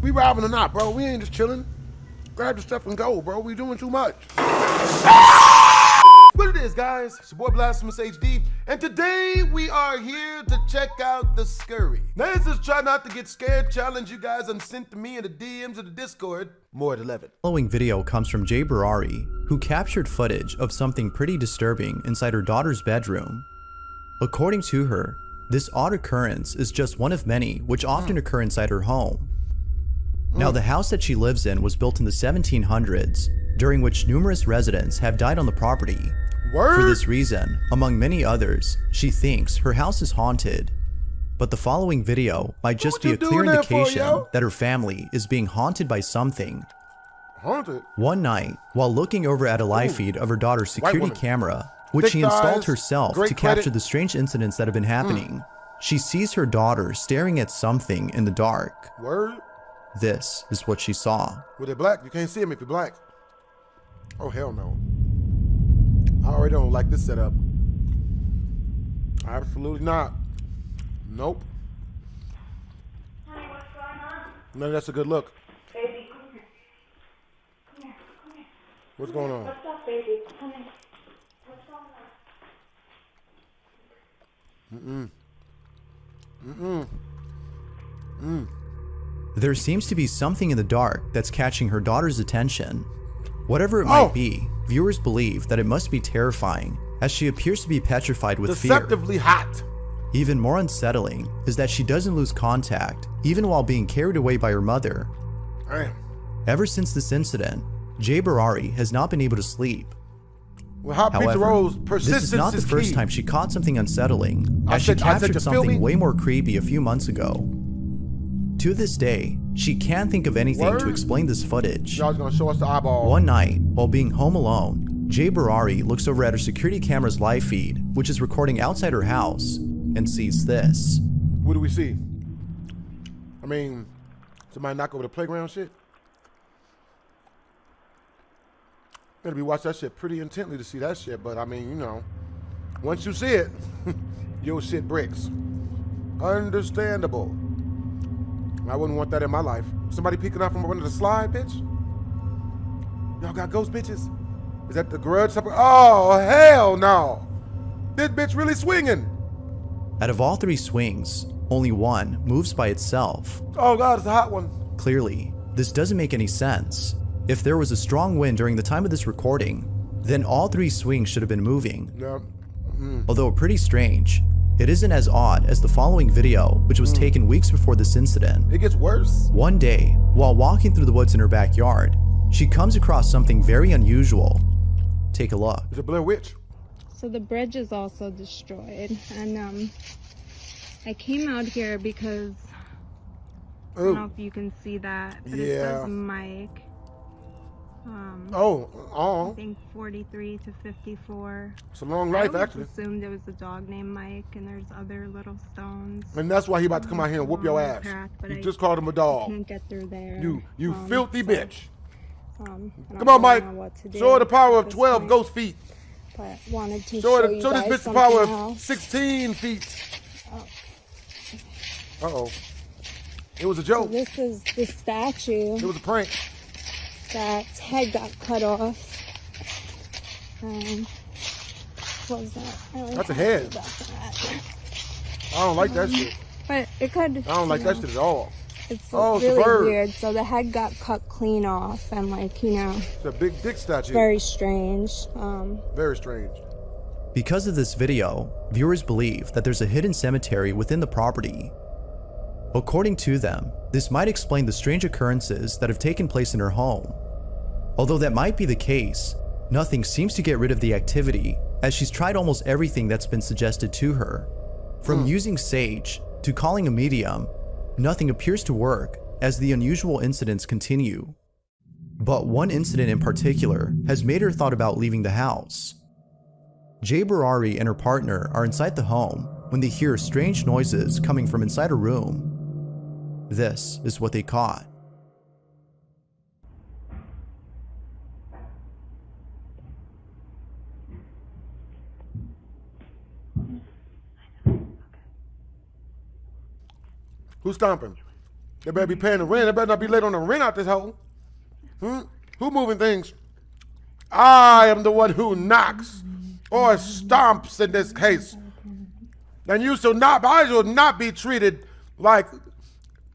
We robbing or not, bro? We ain't just chilling. Grab the stuff and go, bro. We doing too much. What it is, guys? It's your boy BlastphamousHD, and today we are here to check out the Scary. Now, this is Try Not to Get Scared challenge you guys sent to me in the DMs of the Discord. More at 11. The following video comes from Jay Barari, who captured footage of something pretty disturbing inside her daughter's bedroom. According to her, this odd occurrence is just one of many which often occur inside her home. Now, the house that she lives in was built in the 1700s, during which numerous residents have died on the property. Word? For this reason, among many others, she thinks her house is haunted. But the following video might just be a clear indication that her family is being haunted by something. Haunted? One night, while looking over at a live feed of her daughter's security camera, which she installed herself to capture the strange incidents that have been happening, she sees her daughter staring at something in the dark. Word? This is what she saw. Well, they're black. You can't see them if you're black. Oh, hell no. I already don't like this setup. Absolutely not. Nope. Honey, what's going on? No, that's a good look. Baby, come here. Come here, come here. What's going on? What's up, baby? Come here. What's going on? There seems to be something in the dark that's catching her daughter's attention. Whatever it might be, viewers believe that it must be terrifying, as she appears to be petrified with Deceptively hot. Even more unsettling is that she doesn't lose contact, even while being carried away by her mother. Damn. Ever since this incident, Jay Barari has not been able to sleep. Well, hot pizza rolls, persistence this is not the first key. time she caught something unsettling, as she captured something way more creepy a few months ago. To this day, she can't think of anything to explain this footage. Y'all's gonna show us the eyeball. One night, while being home alone, Jay Barari looks over at her security camera's live feed, which is recording outside her house, and sees this. What do we see? I mean, somebody knock over the playground shit? Gotta be watch that shit pretty intently to see that shit, but I mean, you know, once you see it, your shit bricks. Understandable. I wouldn't want that in my life. Somebody peeking out from under the slide, bitch? Y'all got ghost bitches? Is that the grudge? Oh, hell no. This bitch really swinging. Out of all three swings, only one moves by itself. Oh God, it's a hot one. Clearly, this doesn't make any sense. If there was a strong wind during the time of this recording, then all three swings should have been moving. Yeah. Although pretty strange, it isn't as odd as the following video, which was taken weeks before this incident. It gets worse. One day, while walking through the woods in her backyard, she comes across something very unusual. Take a look. It's a Blair Witch. So the bridge is also destroyed, and I came out here because I don't know if you can see that, but it says Mike. I think 43 to 54. It's a long life, I actually. assumed there was a dog named Mike, and there's other little stones. And that's why he about to come out here and whoop your ass. You just called him a dog. Can't get through there. You filthy bitch. Come on, Mike. Show her the power of 12 ghost feet. But wanted to Show you this guys bitch the power else. of 16 feet. Uh-oh. It was a joke. This is the statue. It was a prank. That head got cut off. What was that? That's a head. I don't like that shit. But it could. I don't like that shit at all. It's it's a really bird. weird. So the head got cut clean off, and like, you know, It's a big dick statue. very strange. Very strange. Because of this video, viewers believe that there's a hidden cemetery within the property. According to them, this might explain the strange occurrences that have taken place in her home. Although that might be the case, nothing seems to get rid of the activity, as she's tried almost everything that's been suggested to her. From using sage to calling a medium, nothing appears to work as the unusual incidents continue. But one incident in particular has made her thought about leaving the house. Jay Barari and her partner are inside the home when they hear strange noises coming from inside a room. This is what they caught. Who's stomping? They better be paying the rent. They better not be late on the rent out this hole. Who moving things? I am the one who knocks or stomps in this case. And you shall not, I shall not be treated like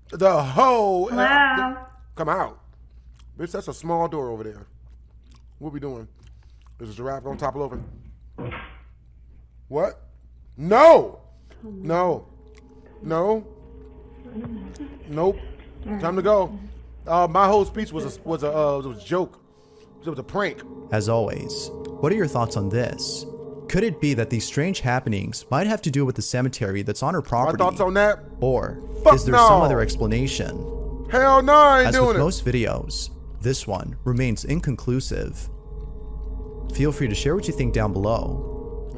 the hoe. Hello? Come out. Bitch, that's a small door over there. What we doing? There's a giraffe gonna topple over. What? No. No. No. Nope. Time to go. My whole speech was a joke. It was a prank. As always, what are your thoughts on this? Could it be that these strange happenings might have to do with the cemetery that's on her property? My thoughts on that? Or Fuck is there no. some other explanation? Hell no, I ain't As doing with it. most videos, this one remains inconclusive. Feel free to share what you think down below.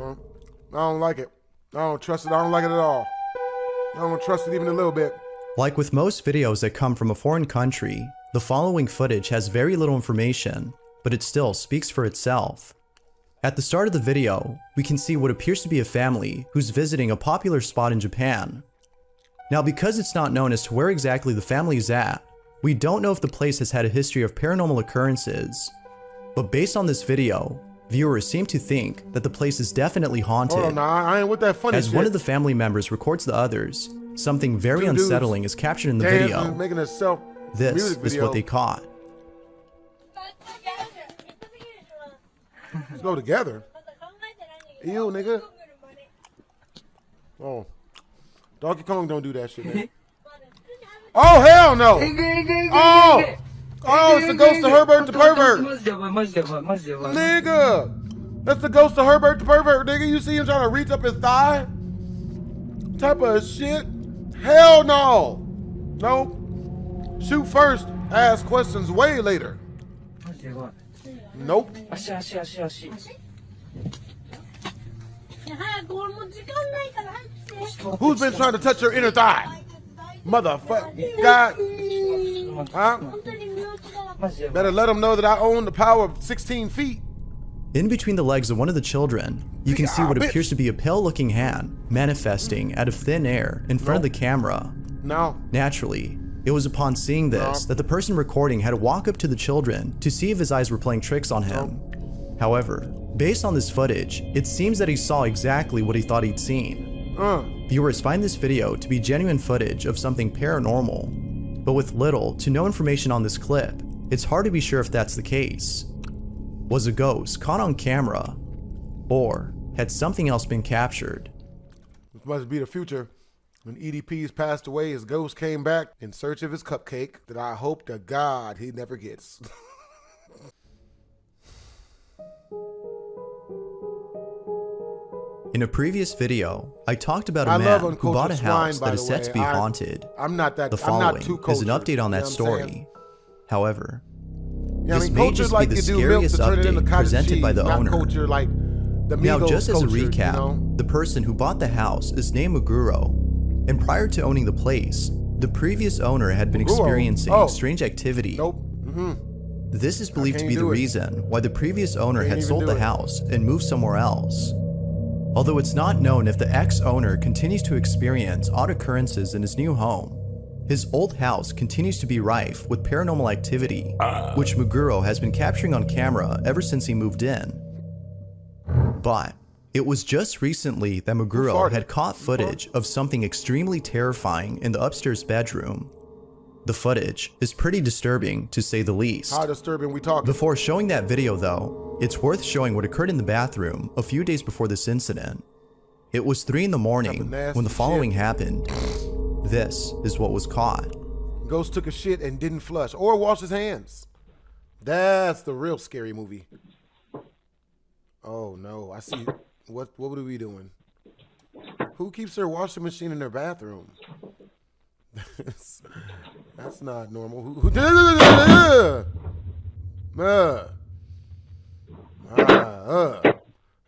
I don't like it. I don't trust it. I don't like it at all. I don't trust it even a little bit. Like with most videos that come from a foreign country, the following footage has very little information, but it still speaks for itself. At the start of the video, we can see what appears to be a family who's visiting a popular spot in Japan. Now, because it's not known as to where exactly the family is at, we don't know if the place has had a history of paranormal occurrences. But based on this video, viewers seem to think that the place is definitely haunted. Hold on, nah, I ain't with that funny As shit. one of the family members records the others, something very Two dudes unsettling is captured in the dancing, video. making a self This music is video. what they caught. Let's go together. Ew, nigga. Oh, Donkey Kong don't do that shit, man. Oh hell no! Oh, it's the ghost of Herbert the pervert. Nigga, that's the ghost of Herbert the pervert. Nigga, you see him trying to reach up his thigh? Type of shit. Hell no. Nope. Shoot first, ask questions way later. Nope. Who's been trying to touch your inner thigh? Motherfucker. God. Huh? Better let them know that I own the power of 16 feet. In between the legs of one of the children, you can see what appears to be a pale-looking hand manifesting out of thin air in front of the camera. No. Naturally, it was upon seeing this that the person recording had to walk up to the children to see if his eyes were playing tricks on him. However, based on this footage, it seems that he saw exactly what he thought he'd seen. Viewers find this video to be genuine footage of something paranormal, but with little to no information on this clip, it's hard to be sure if that's the case. Was a ghost caught on camera, or had something else been captured? This must be the future. When EDP's passed away, his ghost came back in search of his cupcake that I hope to God he never gets. In a previous video, I talked about a man who bought a house that is said to be haunted. I'm not that. The I'm not following too is cultured, an update on that you know what I'm story. saying? However, Yeah, this may culture's just be like the you do milk to scariest turn it into update cottage presented by cheese, the not owner. culture like the Now, Migos just as a culture, recap, you know? the person who bought the house is named Maguro, and prior to owning the place, the previous owner had been Maguro? experiencing Oh. strange activity. Nope. This is believed to can't be the do it. reason why the previous owner Can't had even sold do the it. house and moved somewhere else. Although it's not known if the ex-owner continues to experience odd occurrences in his new home, his old house continues to be rife with paranormal activity, which Maguro has been capturing on camera ever since he moved in. But it was just recently that Maguro farted? had caught footage of something extremely terrifying in the upstairs bedroom. The footage is pretty disturbing, to say the least. How disturbing we talking? Before showing that video though, it's worth showing what occurred in the bathroom a few days before this incident. It was 3 in the morning nasty when the following shit. happened. This is what was caught. Ghost took a shit and didn't flush or wash his hands. That's the real scary movie. Oh no, I see. What are we doing? Who keeps their washing machine in their bathroom? That's not normal. All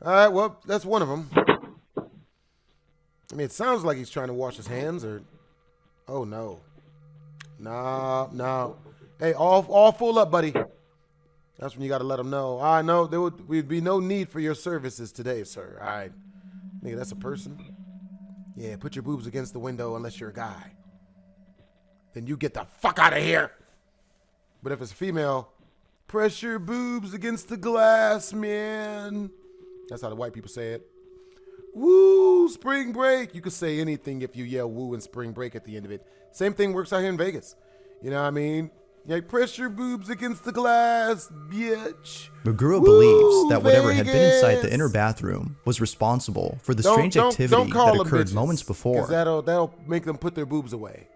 right, well, that's one of them. I mean, it sounds like he's trying to wash his hands, or oh no, no. Hey, all full up, buddy. That's when you got to let them know. I know there would be no need for your services today, sir. All right, nigga, that's a person. Yeah, put your boobs against the window unless you're a guy. then you get the fuck out of here. But if it's a female, press your boobs against the glass, man. That's how the white people say it. Woo, spring break. You could say anything if you yell woo and spring break at the end of it. Same thing works out here in Vegas. You know what I mean? Like, press your boobs against the glass, bitch. Muguro believes that whatever had been inside the inner bathroom was responsible for the strange activity that occurred moments before. That'll make them put their boobs away.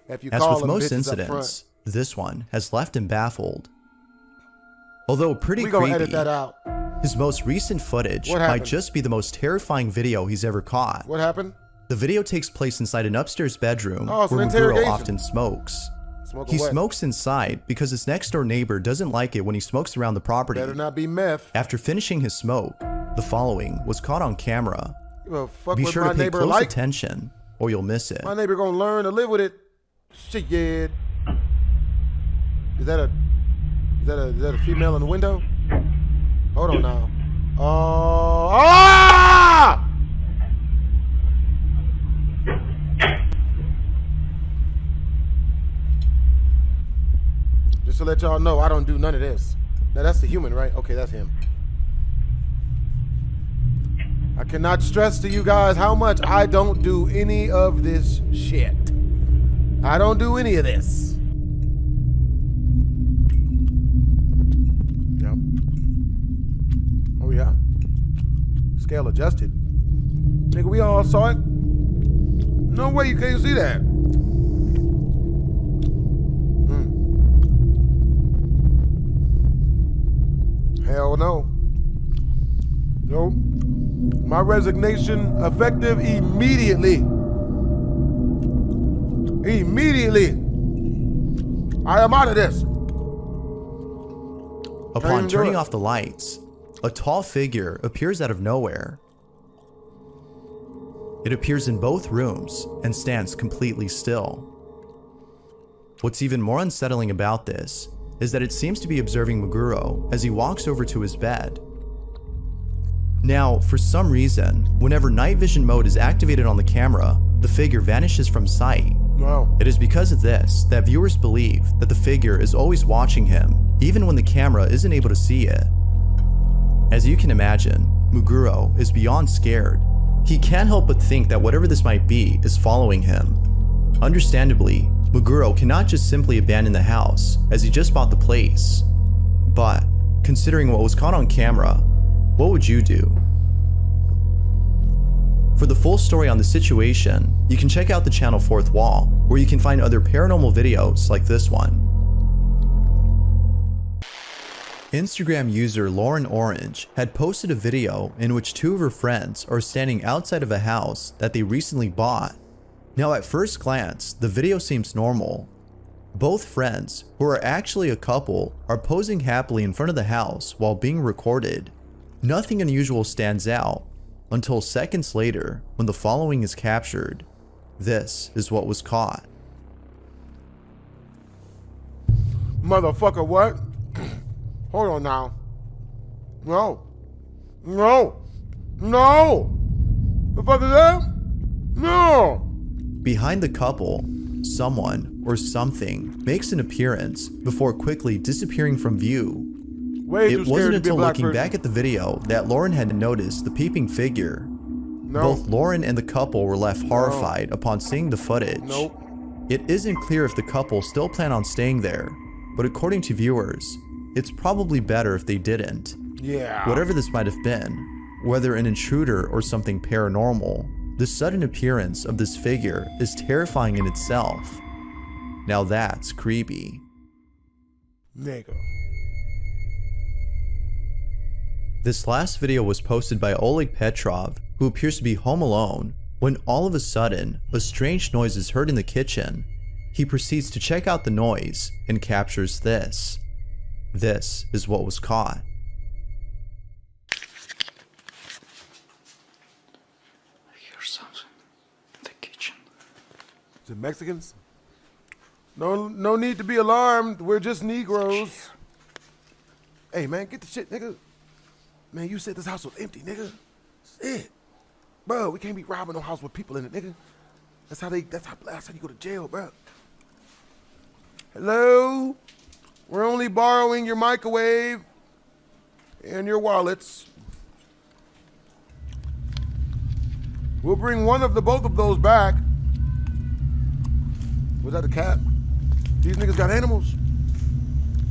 If you As call with them most bitches incidents, this one has left him baffled. Although pretty we gonna creepy, edit that out. his most recent footage might just be the most terrifying video he's ever caught. What happened? The video takes place inside an upstairs bedroom Oh, it's where an Muguro interrogation. often smokes. Smoking He what? smokes inside because his next door neighbor doesn't like it when he smokes around the property. Better not be meth. After finishing his smoke, the following was caught on camera. Well, fuck Be what sure my to pay neighbor close like. attention or you'll miss it. My neighbor gonna learn to live with it. Shit, yeah. Is that a female in the window? Hold on now. Ah! Just to let y'all know, I don't do none of this. Now that's the human, right? Okay, that's him. I cannot stress to you guys how much I don't do any of this shit. I don't do any of this. Yep. Oh yeah. Scale adjusted. Nigga, we all saw it. No way you can't see that. Hell no. Nope. My resignation effective immediately. Immediately. I am out of this. Upon turning off the lights, a tall figure appears out of nowhere. It appears in both rooms and stands completely still. What's even more unsettling about this is that it seems to be observing Muguro as he walks over to his bed. Now, for some reason, whenever night vision mode is activated on the camera, the figure vanishes from sight. Wow. It is because of this that viewers believe that the figure is always watching him, even when the camera isn't able to see it. As you can imagine, Muguro is beyond scared. He can't help but think that whatever this might be is following him. Understandably, Muguro cannot just simply abandon the house, as he just bought the place. But, considering what was caught on camera, what would you do? For the full story on the situation, you can check out the channel Fourth Wall, where you can find other paranormal videos like this one. Instagram user Lauren Orange had posted a video in which two of her friends are standing outside of a house that they recently bought. Now at first glance, the video seems normal. Both friends, who are actually a couple, are posing happily in front of the house while being recorded. Nothing unusual stands out until seconds later when the following is captured. This is what was caught. Motherfucker, what? Hold on now. No. No. No. The fuck is that? No. Behind the couple, someone or something makes an appearance before quickly disappearing from view. It wasn't until looking back at the video that Lauren had noticed the peeping figure. No. Both Lauren and the couple were left horrified upon seeing the footage. Nope. It isn't clear if the couple still plan on staying there, but according to viewers, it's probably better if they didn't. Yeah. Whatever this might have been, whether an intruder or something paranormal, the sudden appearance of this figure is terrifying in itself. Now that's creepy. Nigga. This last video was posted by Oleg Petrov, who appears to be home alone, when all of a sudden, a strange noise is heard in the kitchen. He proceeds to check out the noise and captures this. This is what was caught. I hear something in the kitchen. Is it Mexicans? No need to be alarmed. We're just Negroes. Hey, man, get the shit, nigga. Man, you said this house was empty, nigga. Shit. Bro, we can't be robbing no house with people in it, nigga. That's how you go to jail, bro. Hello? We're only borrowing your microwave and your wallets. We'll bring both of those back. Was that a cat? These niggas got animals?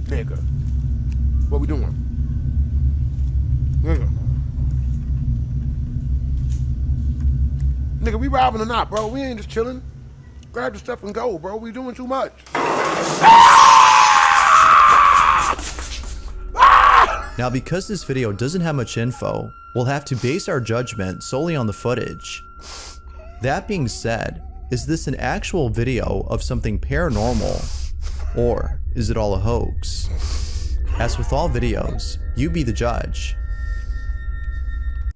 Nigga. What we doing? Nigga, we robbing or not, bro? We ain't just chilling. Grab your stuff and go, bro. We doing too much. Now, because this video doesn't have much info, we'll have to base our judgment solely on the footage. That being said, is this an actual video of something paranormal, or is it all a hoax? As with all videos, you be the judge.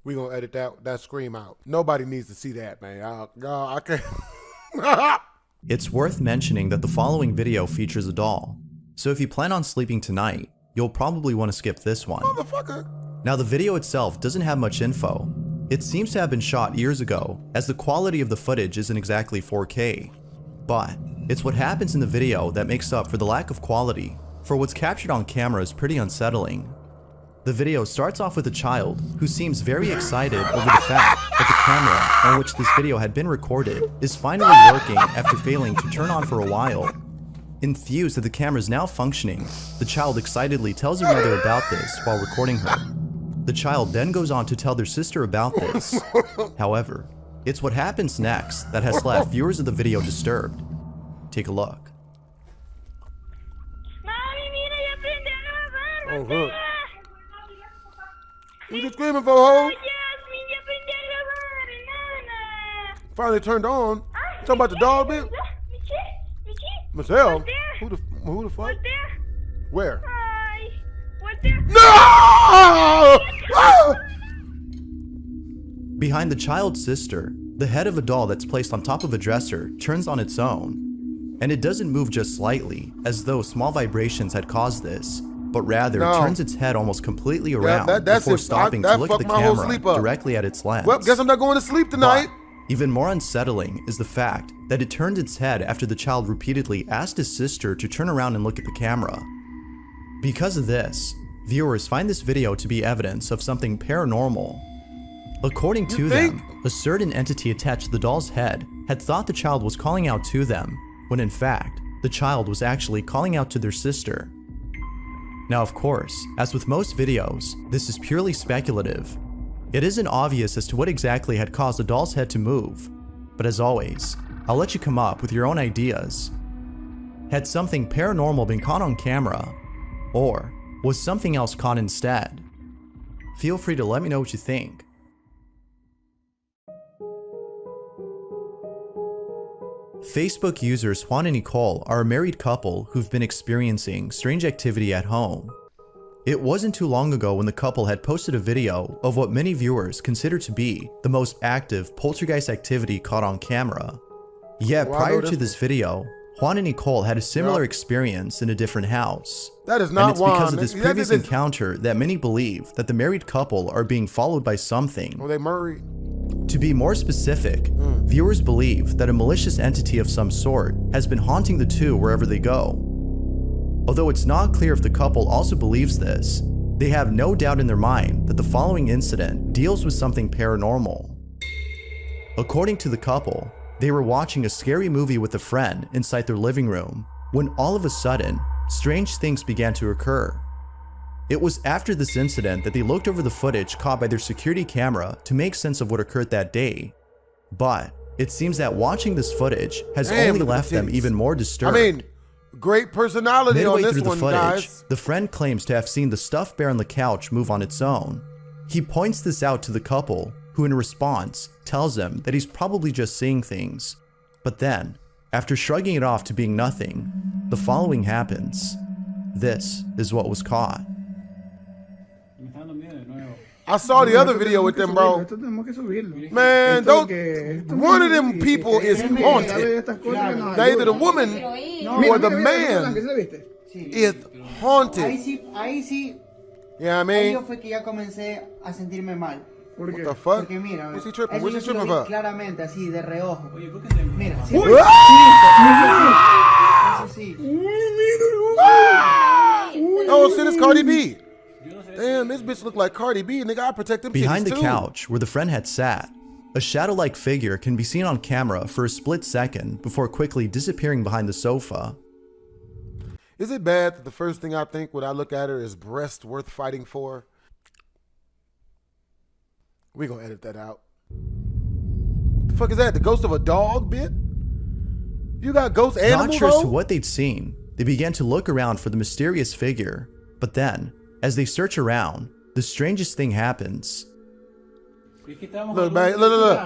We gonna edit that scream out. Nobody needs to see that, man. I can't. It's worth mentioning that the following video features a doll, so if you plan on sleeping tonight, you'll probably want to skip this one. Motherfucker. Now, the video itself doesn't have much info. It seems to have been shot years ago, as the quality of the footage isn't exactly 4K. But it's what happens in the video that makes up for the lack of quality, for what's captured on camera is pretty unsettling. The video starts off with a child who seems very excited over the fact that the camera on which this video had been recorded is finally working after failing to turn on for a while. Enthused that the camera is now functioning, the child excitedly tells her mother about this while recording her. The child then goes on to tell their sister about this. However, it's what happens next that has left viewers of the video disturbed. Take a look. Mami, mira, ya aprendí a grabar, Oh, Mateo. huh. What you screaming for, ho? Jasmine, ya aprendí a grabar, nana. Finally turned on. Talking about the dog, bitch? Michelle? Who the fuck? What's there? Where? Hi. What's there? No! Ah! Behind the child's sister, the head of a doll that's placed on top of a dresser turns on its own. And it doesn't move just slightly, as though small vibrations had caused this, but rather turns its head almost completely around before stopping to look at the camera directly at its lens. Well, guess I'm not going to sleep tonight. But even more unsettling is the fact that it turned its head after the child repeatedly asked his sister to turn around and look at the camera. Because of this, viewers find this video to be evidence of something paranormal. According to them, a certain entity attached to the doll's head had thought the child was calling out to them, when in fact, the child was actually calling out to their sister. Now, of course, as with most videos, this is purely speculative. It isn't obvious as to what exactly had caused the doll's head to move, but as always, I'll let you come up with your own ideas. Had something paranormal been caught on camera, or was something else caught instead? Feel free to let me know what you think. Facebook users Juan and Nicole are a married couple who've been experiencing strange activity at home. It wasn't too long ago when the couple had posted a video of what many viewers consider to be the most active poltergeist activity caught on camera. Yet prior to this video, Juan and Nicole had a similar experience in a different house. That is not Juan. And it's because of this previous encounter that many believe that the married couple are being followed by something. Oh, they married. To be more specific, viewers believe that a malicious entity of some sort has been haunting the two wherever they go. Although it's not clear if the couple also believes this, they have no doubt in their mind that the following incident deals with something paranormal. According to the couple, they were watching a scary movie with a friend inside their living room when all of a sudden, strange things began to occur. It was after this incident that they looked over the footage caught by their security camera to make sense of what occurred that day. But it seems that watching this footage has only left them even more disturbed. I mean, great personality on this one, guys. The friend claims to have seen the stuffed bear on the couch move on its own. He points this out to the couple, who in response tells him that he's probably just seeing things. But then, after shrugging it off to being nothing, the following happens. This is what was caught. I saw the other video with them, bro. Man, don't. One of them people is haunted. Now, either the woman or the man is haunted. Ahí sí, Yeah, I mean, fue que ya comencé a sentirme mal. what the fuck? Porque mira, What's he tripping? eso What's he yo se lo tripping vi for? claramente, así, de reojo. Mira, sí, Ah! sí. Ah! Oh shit, it's Cardi B. Damn, this bitch look like Cardi B. Nigga, I protect them Behind titties, the too. couch where the friend had sat, a shadow-like figure can be seen on camera for a split second before quickly disappearing behind the sofa. Is it bad that the first thing I think when I look at her is breast worth fighting for? We gonna edit that out. What the fuck is that? The ghost of a dog, bit? You got ghost animals, Not sure as to what they'd seen, they began to look around for the mysterious figure. But then, as they search around, the strangest thing happens. Look, man, look.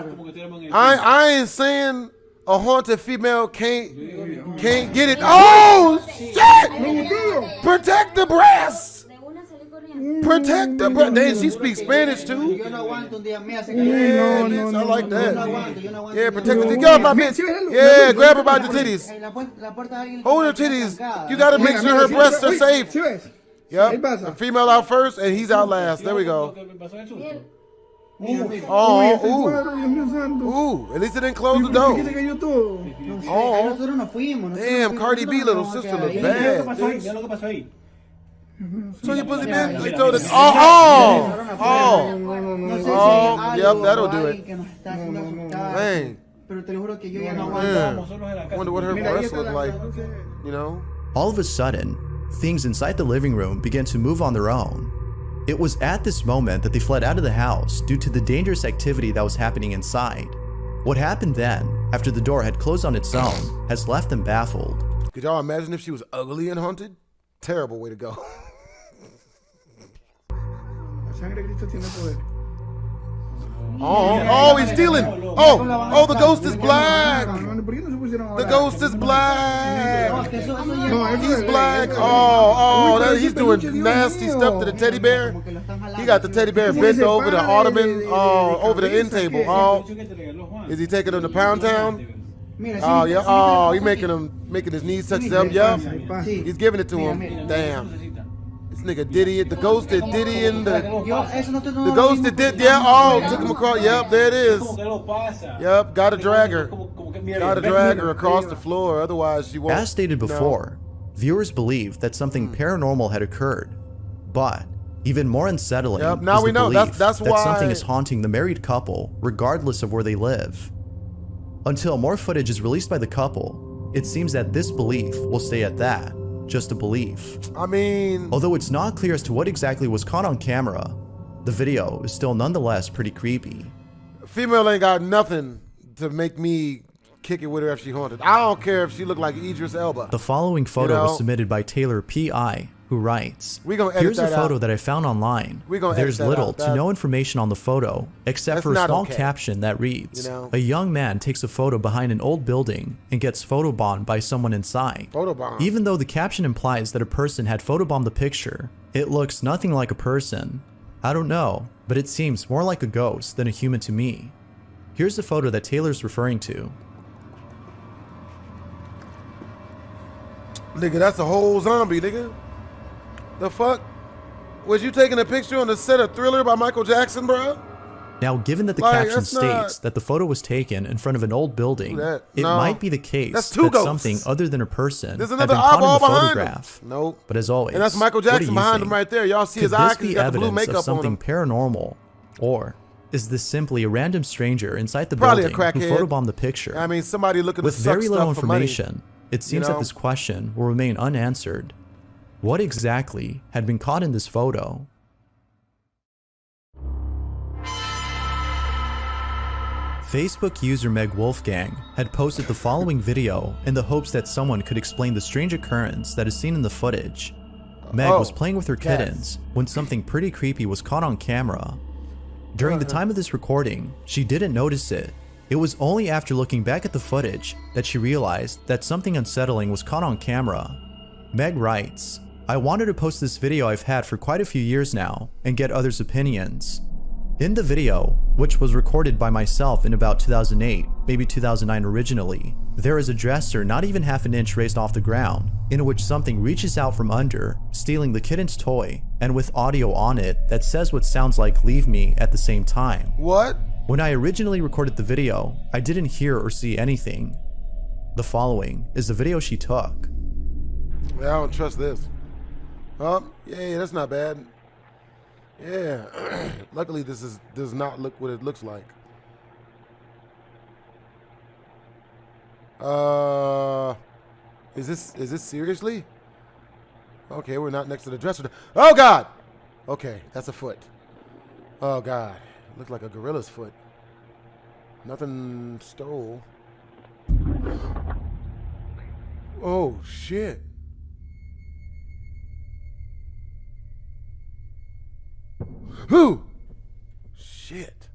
I ain't saying a haunted female can't get it. Oh, shit! Protect the breasts! Protect the breast. Damn, she speaks Spanish too. Yo no aguanto un día, me hace Yeah, caer. bitch, I like that. Yo no aguanto. Yeah, protect the titties. Go, my bitch. Yeah, grab her by the titties. La puerta de alguien Hold her titties. You gotta make sure her breasts are safe. Yep. The female out first and he's out last. There we go. Oh, ooh. At least it didn't close the door. Oh, Nosotros nos fuimos. damn, Cardi B little sister look bad. So your pussy bitch. They told us. Yep, that'll do it. Dang. Pero te lo juro que yo ya no Man. aguanto. Wonder what her breasts look like. You know? All of a sudden, things inside the living room began to move on their own. It was at this moment that they fled out of the house due to the dangerous activity that was happening inside. What happened then, after the door had closed on its own, has left them baffled. Could y'all imagine if she was ugly and haunted? Terrible way to go. Oh, he's stealing. Oh, the ghost is black. The ghost is black. He's black. He's doing nasty stuff to the teddy bear. He got the teddy bear bent over the ottoman, over the end table. Oh, is he taking him to Pound Town? Oh, yeah. Oh, he making his knees touch them. Yep. He's giving it to him. Damn. This nigga Diddy, the ghost that Diddy and the ghost that did, yeah, took him across. Yep, there it is. Yep, gotta drag her. Gotta drag her across the floor, otherwise she won't. As stated before, viewers believe that something paranormal had occurred. But even more unsettling Yep, now is we the know. belief That's that why something is haunting the married couple, regardless of where they live. Until more footage is released by the couple, it seems that this belief will stay at that. Just a belief. I mean, although it's not clear as to what exactly was caught on camera, the video is still nonetheless pretty creepy. Female ain't got nothing to make me kick it with her if she haunted. I don't care if she looked like Idris Elba. The following photo was submitted by Taylor P.I., who writes, here's a photo that I found online. There's little to no information on the photo, except for a small caption that reads, a young man takes a photo behind an old building and gets photobombed by someone inside. Even though the caption implies that a person had photobombed the picture, it looks nothing like a person. I don't know, but it seems more like a ghost than a human to me. Here's the photo that Taylor's referring to. Nigga, that's a whole zombie, nigga. The fuck? Was you taking a picture on the set of Thriller by Michael Jackson, bro? Now, given that the caption states that the photo was taken in front of an old building, it might be the case that something other than a person had been caught in the photograph. Nope. But as always, and that's Michael Jackson behind him right there. Y'all see his eyes because he got the blue makeup on him. Something paranormal, or is this simply a random stranger inside the building who photobombed the picture? I mean, somebody looking with to suck very little stuff for money. information. It seems that this question will remain unanswered. What exactly had been caught in this photo? Facebook user Meg Wolfgang had posted the following video in the hopes that someone could explain the strange occurrence that is seen in the footage. Meg was playing with her kittens when something pretty creepy was caught on camera. During the time of this recording, she didn't notice it. It was only after looking back at the footage that she realized that something unsettling was caught on camera. Meg writes, I wanted to post this video I've had for quite a few years now and get others' opinions. In the video, which was recorded by myself in about 2008, maybe 2009 originally, there is a dresser not even half an inch raised off the ground, in which something reaches out from under, stealing the kitten's toy, and with audio on it that says what sounds like "leave me" at the same time. What? When I originally recorded the video, I didn't hear or see anything. The following is the video she took. I don't trust this. Oh, yeah, that's not bad. Yeah. Luckily, this does not look what it looks like. Is this seriously? Okay, we're not next to the dresser. Oh God! Okay, that's a foot. Oh God, looked like a gorilla's foot. Nothing stole. Oh shit. Who? Shit.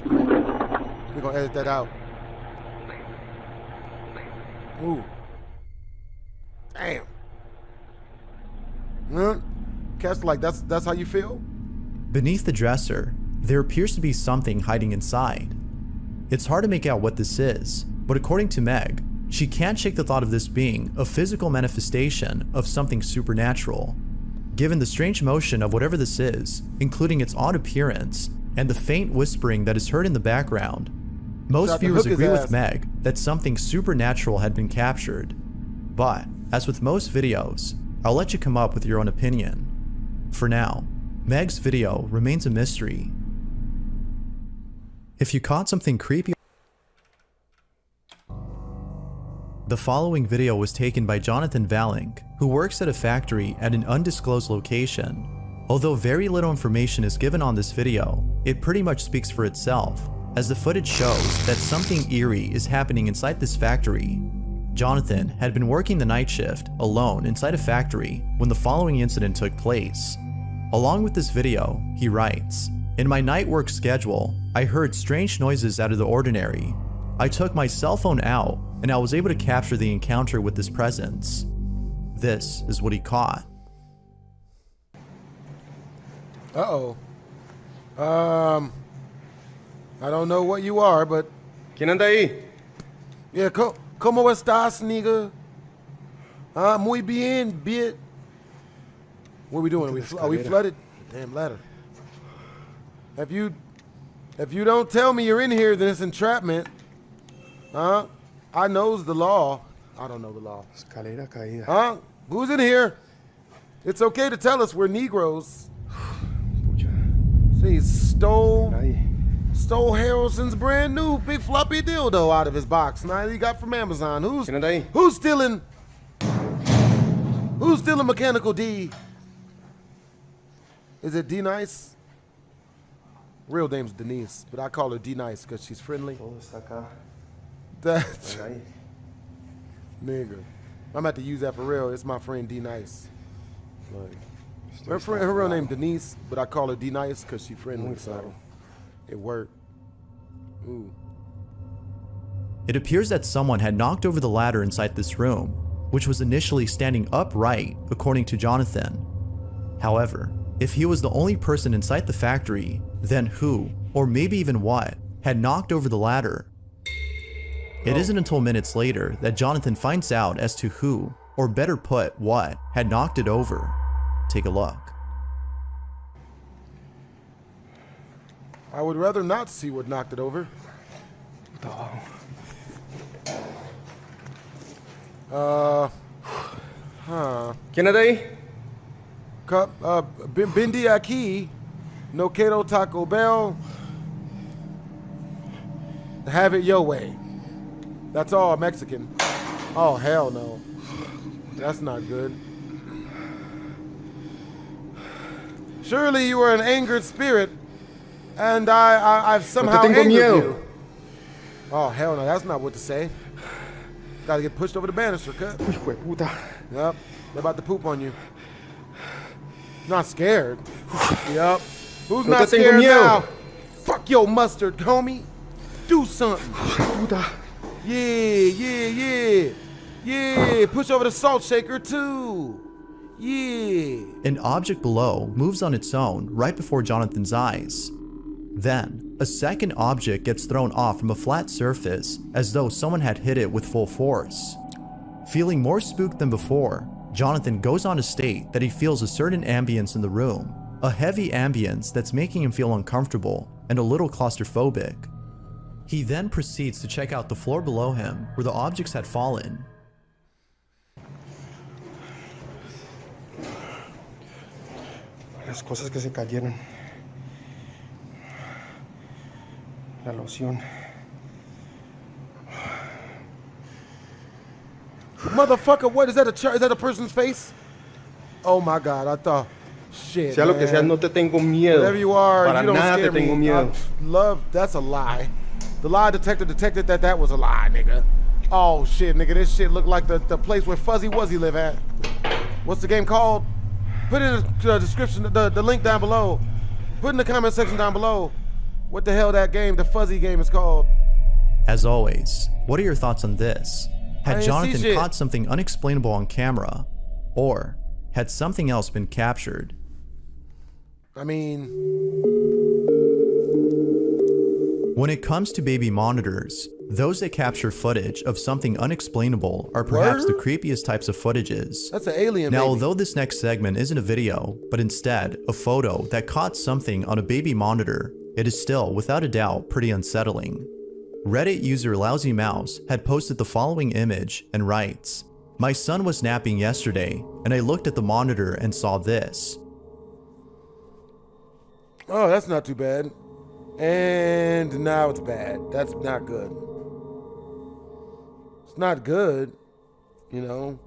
We're gonna edit that out. Ooh. Damn. Huh? Cat's like, that's how you feel? Beneath the dresser, there appears to be something hiding inside. It's hard to make out what this is, but according to Meg, she can't shake the thought of this being a physical manifestation of something supernatural. Given the strange motion of whatever this is, including its odd appearance, and the faint whispering that is heard in the background, most viewers agree with Meg that something supernatural had been captured. But, as with most videos, I'll let you come up with your own opinion. For now, Meg's video remains a mystery. If you caught something creepy... The following video was taken by Jonathan Valink, who works at a factory at an undisclosed location. Although very little information is given on this video, it pretty much speaks for itself, as the footage shows that something eerie is happening inside this factory. Jonathan had been working the night shift alone inside a factory when the following incident took place. Along with this video, he writes, "In my night work schedule, I heard strange noises out of the ordinary. I took my cell phone out and I was able to capture the encounter with this presence. This is what he caught." Uh-oh. I don't know what you are, but... ¿Quién anda ahí? Yeah, ¿cómo estás, nigga? Muy bien, bit. What are we doing? Are we flooded? Damn ladder. If you don't tell me you're in here, then it's entrapment. Huh? I knows the law. I don't know the law. Escalera caída. Huh? Who's in here? It's okay to tell us we're Negroes. Pucha. See, stole Nadie. Harrelson's brand new big floppy dildo out of his box. Now he got from Amazon. ¿Quién anda ahí? Who's stealing Mechanical D? Is it D Nice? Real name's Denise, but I call her D Nice because she's friendly. Todo está acá. That's Anda ahí. nigga. I'm about to use that for real. It's my friend D Nice. Like, her real name Denise, but I call her D Nice because she's friendly. Muy So claro. it worked. Ooh. It appears that someone had knocked over the ladder inside this room, which was initially standing upright, according to Jonathan. However, if he was the only person inside the factory, then who, or maybe even what, had knocked over the ladder? It isn't until minutes later that Jonathan finds out as to who, or better put, what, had knocked it over. Take a look. I would rather not see what knocked it over. ¿Quién anda ahí? Bindi aquí, no quiero Taco Bell. Have it your way. That's all Mexican. Oh, hell no. That's not good. Surely you are an angered spirit, and I've somehow tengo angered miedo. you. Oh, hell no, that's not what to say. Gotta get pushed over the banister, cut. Hijo de puta. Yep, they're about to poop on you. Not scared. Yep. Who's No not te tengo scared miedo. now? Fuck your mustard, homie. Do something. Puta. Yeah. Push over the salt shaker too. Yeah. An object below moves on its own right before Jonathan's eyes. Then, a second object gets thrown off from a flat surface as though someone had hit it with full force. Feeling more spooked than before, Jonathan goes on to state that he feels a certain ambience in the room, a heavy ambience that's making him feel uncomfortable and a little claustrophobic. He then proceeds to check out the floor below him where the objects had fallen. Las cosas que se cayeron. La loción. Motherfucker, what is that? Is that a person's face? Oh my God, I thought, shit. Sea lo que sea, no te tengo miedo. Whatever you are, Para you don't nada scare te tengo me. miedo. That's a lie. The lie detector detected that was a lie, nigga. Oh shit, nigga, this shit looked like the place where Fuzzy Wuzzy live at. What's the game called? Put it in the description, the link down below. Put in the comment section down below what the hell that game, the Fuzzy game, is called. As always, what are your thoughts on this? I Had didn't see Jonathan shit. caught something unexplainable on camera? Or had something else been captured? I mean, When it comes to baby monitors, those that capture footage of something unexplainable are perhaps the creepiest types of footages. that's an alien Now, baby. although this next segment isn't a video, but instead a photo that caught something on a baby monitor, it is still, without a doubt, pretty unsettling. Reddit user Lousy Mouse had posted the following image and writes, "My son was napping yesterday, and I looked at the monitor and saw this." Oh, that's not too bad. And now it's bad. That's not good. It's not good, you know.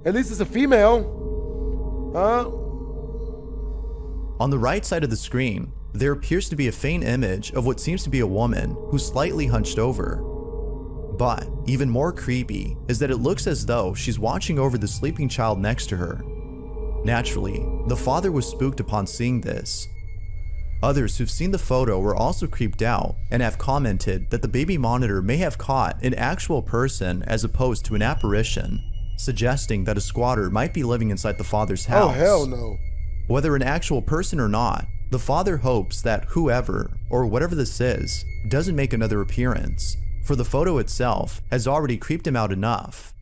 At least it's a female. Huh? On the right side of the screen, there appears to be a faint image of what seems to be a woman who's slightly hunched over. But even more creepy is that it looks as though she's watching over the sleeping child next to her. Naturally, the father was spooked upon seeing this. Others who've seen the photo were also creeped out and have commented that the baby monitor may have caught an actual person as opposed to an apparition, suggesting that a squatter might be living inside the father's house. Oh, hell no. Whether an actual person or not, the father hopes that whoever, or whatever this is, doesn't make another appearance, for the photo itself has already creeped him out enough.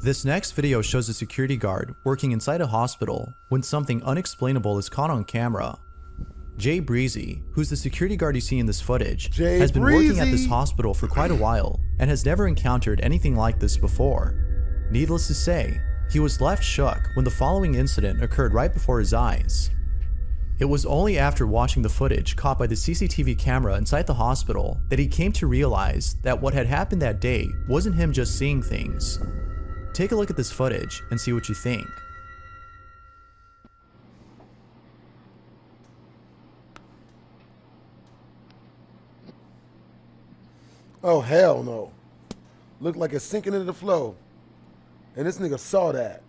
This next video shows a security guard working inside a hospital when something unexplainable is caught on camera. Jay Breezy, who's the security guard you see in this footage, has been working at this hospital for quite a while and has never encountered anything like this before. Needless to say, he was left shook when the following incident occurred right before his eyes. It was only after watching the footage caught by the CCTV camera inside the hospital that he came to realize that what had happened that day wasn't him just seeing things. Take a look at this footage and see what you think. Oh, hell no. Looked like it's sinking into the flow. And this nigga saw that.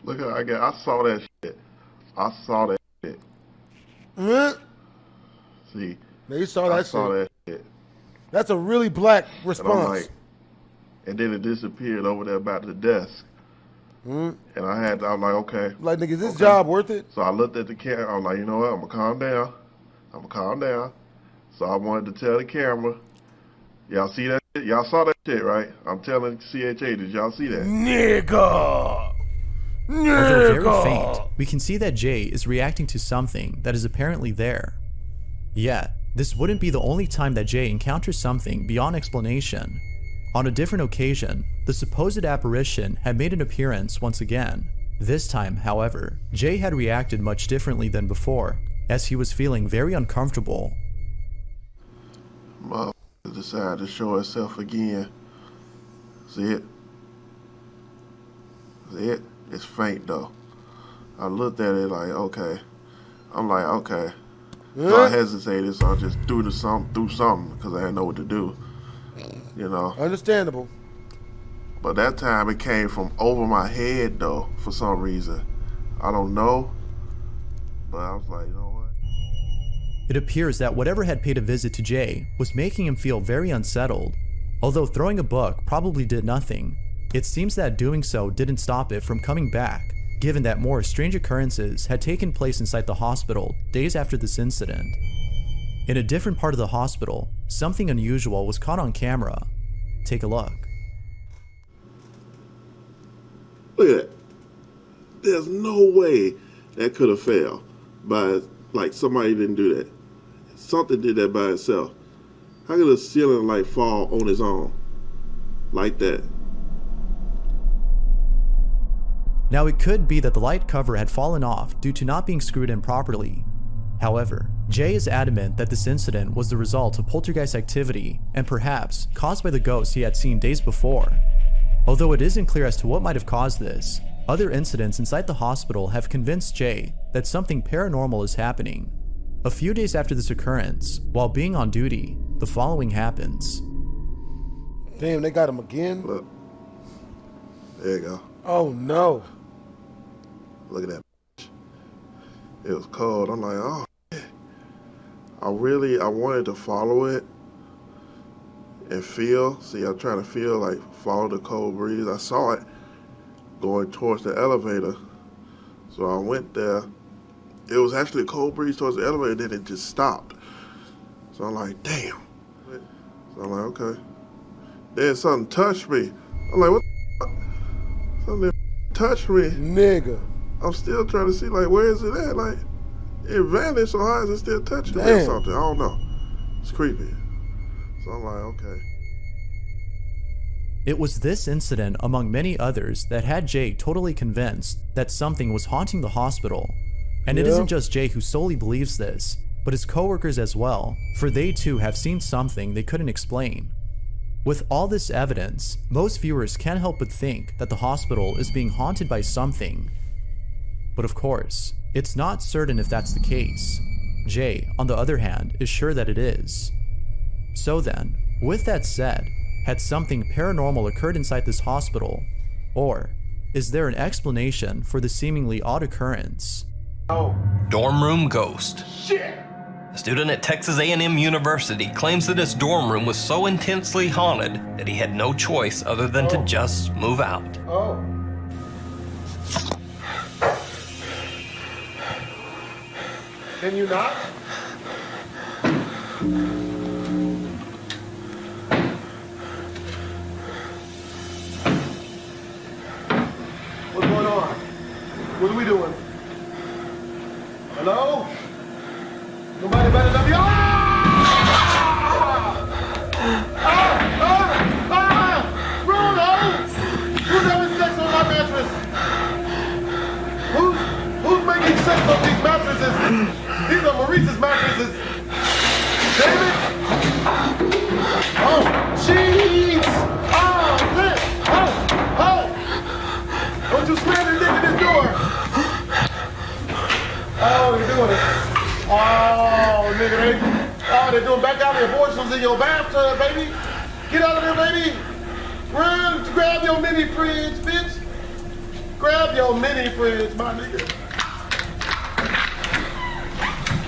Look at I saw that shit. I saw that shit. Huh? See, Now you saw that I shit. saw that shit. That's a really black And I'm response. like, and then it disappeared over there by the desk. And I was like, okay. Like, nigga, is this okay. job worth it? So I looked at the camera. I was like, you know what? I'm gonna calm down. So I wanted to tell the camera, y'all see that shit? Y'all saw that shit, right? I'm telling CHA, did y'all see that? Nigga! Although very faint, we can see that Jay is reacting to something that is apparently there. Yet, this wouldn't be the only time that Jay encounters something beyond explanation. On a different occasion, the supposed apparition had made an appearance once again. This time, however, Jay had reacted much differently than before, as he was feeling very uncomfortable. Motherfucker decided to show itself again. See it? See it? It's faint though. I looked at it like, okay. I'm like, okay. So I hesitated, so I just threw something because I didn't know what to do. You know. Understandable. But that time it came from over my head though, for some reason. I don't know. But I was like, you know what? It appears that whatever had paid a visit to Jay was making him feel very unsettled. Although throwing a book probably did nothing, it seems that doing so didn't stop it from coming back, given that more strange occurrences had taken place inside the hospital days after this incident. In a different part of the hospital, something unusual was caught on camera. Take a look. Look at that. There's no way that could have failed by, like, somebody didn't do that. Something did that by itself. How could a ceiling light fall on its own like that? Now, it could be that the light cover had fallen off due to not being screwed in properly. However, Jay is adamant that this incident was the result of poltergeist activity and perhaps caused by the ghost he had seen days before. Although it isn't clear as to what might have caused this, other incidents inside the hospital have convinced Jay that something paranormal is happening. A few days after this occurrence, while being on duty, the following happens. Damn, they got him again? Look. There you go. Oh no. Look at that. It was cold. I'm like, oh, shit. I wanted to follow it and feel. See, I'm trying to feel, like, follow the cold breeze. I saw it going towards the elevator. So I went there. It was actually a cold breeze towards the elevator, then it just stopped. So I'm like, damn. So I'm like, okay. Then something touched me. I'm like, what the fuck? Something touched me. Nigga. I'm still trying to see, like, where is it at? Like, it vanished, so how is it still touching me or something? I don't know. It's creepy. So I'm like, okay. It was this incident, among many others, that had Jay totally convinced that something was haunting the hospital. And it isn't just Jay who solely believes this, but his coworkers as well, for they too have seen something they couldn't explain. With all this evidence, most viewers can't help but think that the hospital is being haunted by something. But of course, it's not certain if that's the case. Jay, on the other hand, is sure that it is. So then, with that said, had something paranormal occurred inside this hospital? Or is there an explanation for the seemingly odd occurrence? Dorm room ghost. Shit! A student at Texas A&M University claims that his dorm room was so intensely haunted that he had no choice other than to just move out. Oh. Can you not? What's going on? What are we doing? Hello? Nobody better than me. Bruno! Who's having sex on my mattress? Who's making sex on these mattresses? These are Maurice's mattresses. David? Oh, jeez! Oh, shit! Oh! Don't you slam your dick in this door! Oh, you're doing it. Oh, nigga, they're doing back out the abortions in your bathtub, baby. Get out of there, baby. Run, grab your mini fridge, bitch. Grab your mini fridge, my nigga.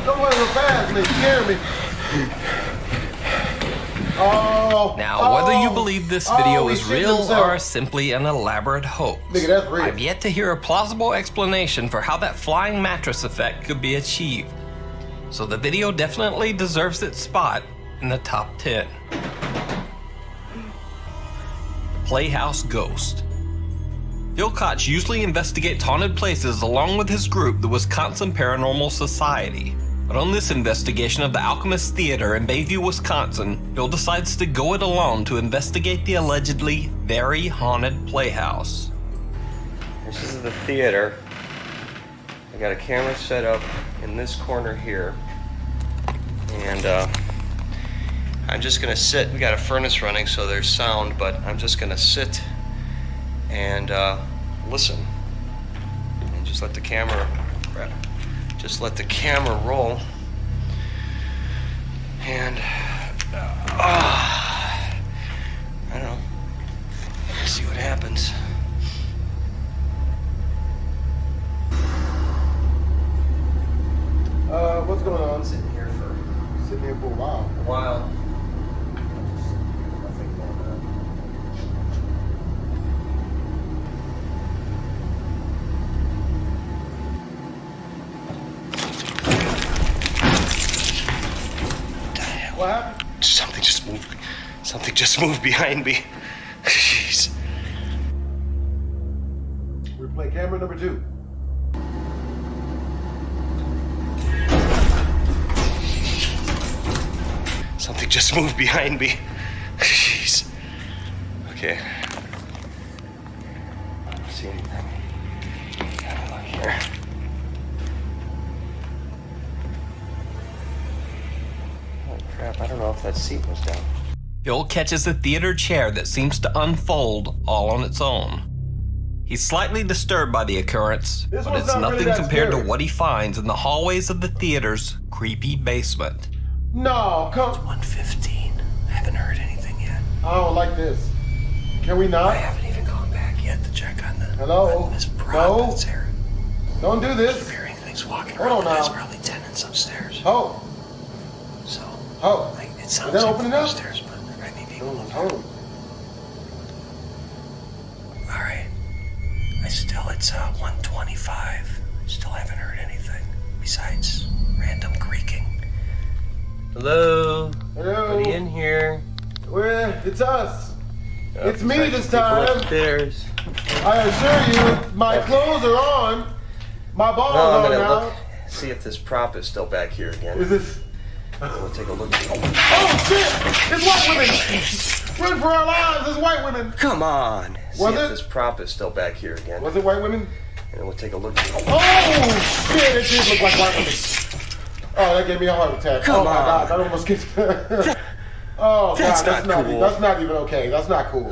Don't run so fast, nigga. Scare me. Oh. Now, whether you believe this video is real or simply an elaborate hoax, nigga, that's real. I've yet to hear a plausible explanation for how that flying mattress effect could be achieved. So the video definitely deserves its spot in the top 10. Playhouse Ghost. Phil Koch usually investigates haunted places along with his group, the Wisconsin Paranormal Society. But on this investigation of the Alchemist Theater in Bayview, Wisconsin, Phil decides to go it alone to investigate the allegedly very haunted playhouse. This is the theater. I got a camera set up in this corner here. And I'm just gonna sit. We got a furnace running, so there's sound, but I'm just gonna sit and listen. And just let the camera roll. And I don't know. Let's see what happens. What's going on? Sitting here for a while. a while. What happened? Something just moved behind me. Jeez. Replay camera number 2. Something just moved behind me. Jeez. Okay. I don't see anything. that seat was down. Phil catches a theater chair that seems to unfold all on its own. He's slightly disturbed by the occurrence, but it's nothing compared to what he finds in the hallways of the theater's creepy basement. No, come. It's 1:15. I haven't heard anything yet. I don't like this. Can we not? I haven't even gone back yet to check on the Hello? Miss Brown No. that's here. Don't do I'm this. hearing things walking Hold around. on now. There's probably tenants upstairs. Oh. So, Oh. like, it Is sounds that like opening they're up? upstairs, but there might be people up there. Oh. All right. It's 1:25. Still haven't heard anything besides random creaking. Hello? Hello? Anybody in here? Well, it's us. Oh, It's me this people time. upstairs. I assure you, my clothes are on. My balls No, I'm are gonna now. look, see if this prop is still back here again. Is this? We'll take a look. Oh shit! It's white women! Run for our lives! It's white women! Come on. See Was if it? this prop is still back here again. Was it white women? And we'll take a look. Oh shit! It did look like white women. Oh, that gave me a heart attack. Come oh my on. god! That almost gets. Oh god, That's that's not not. cool. That's not even okay. That's not cool.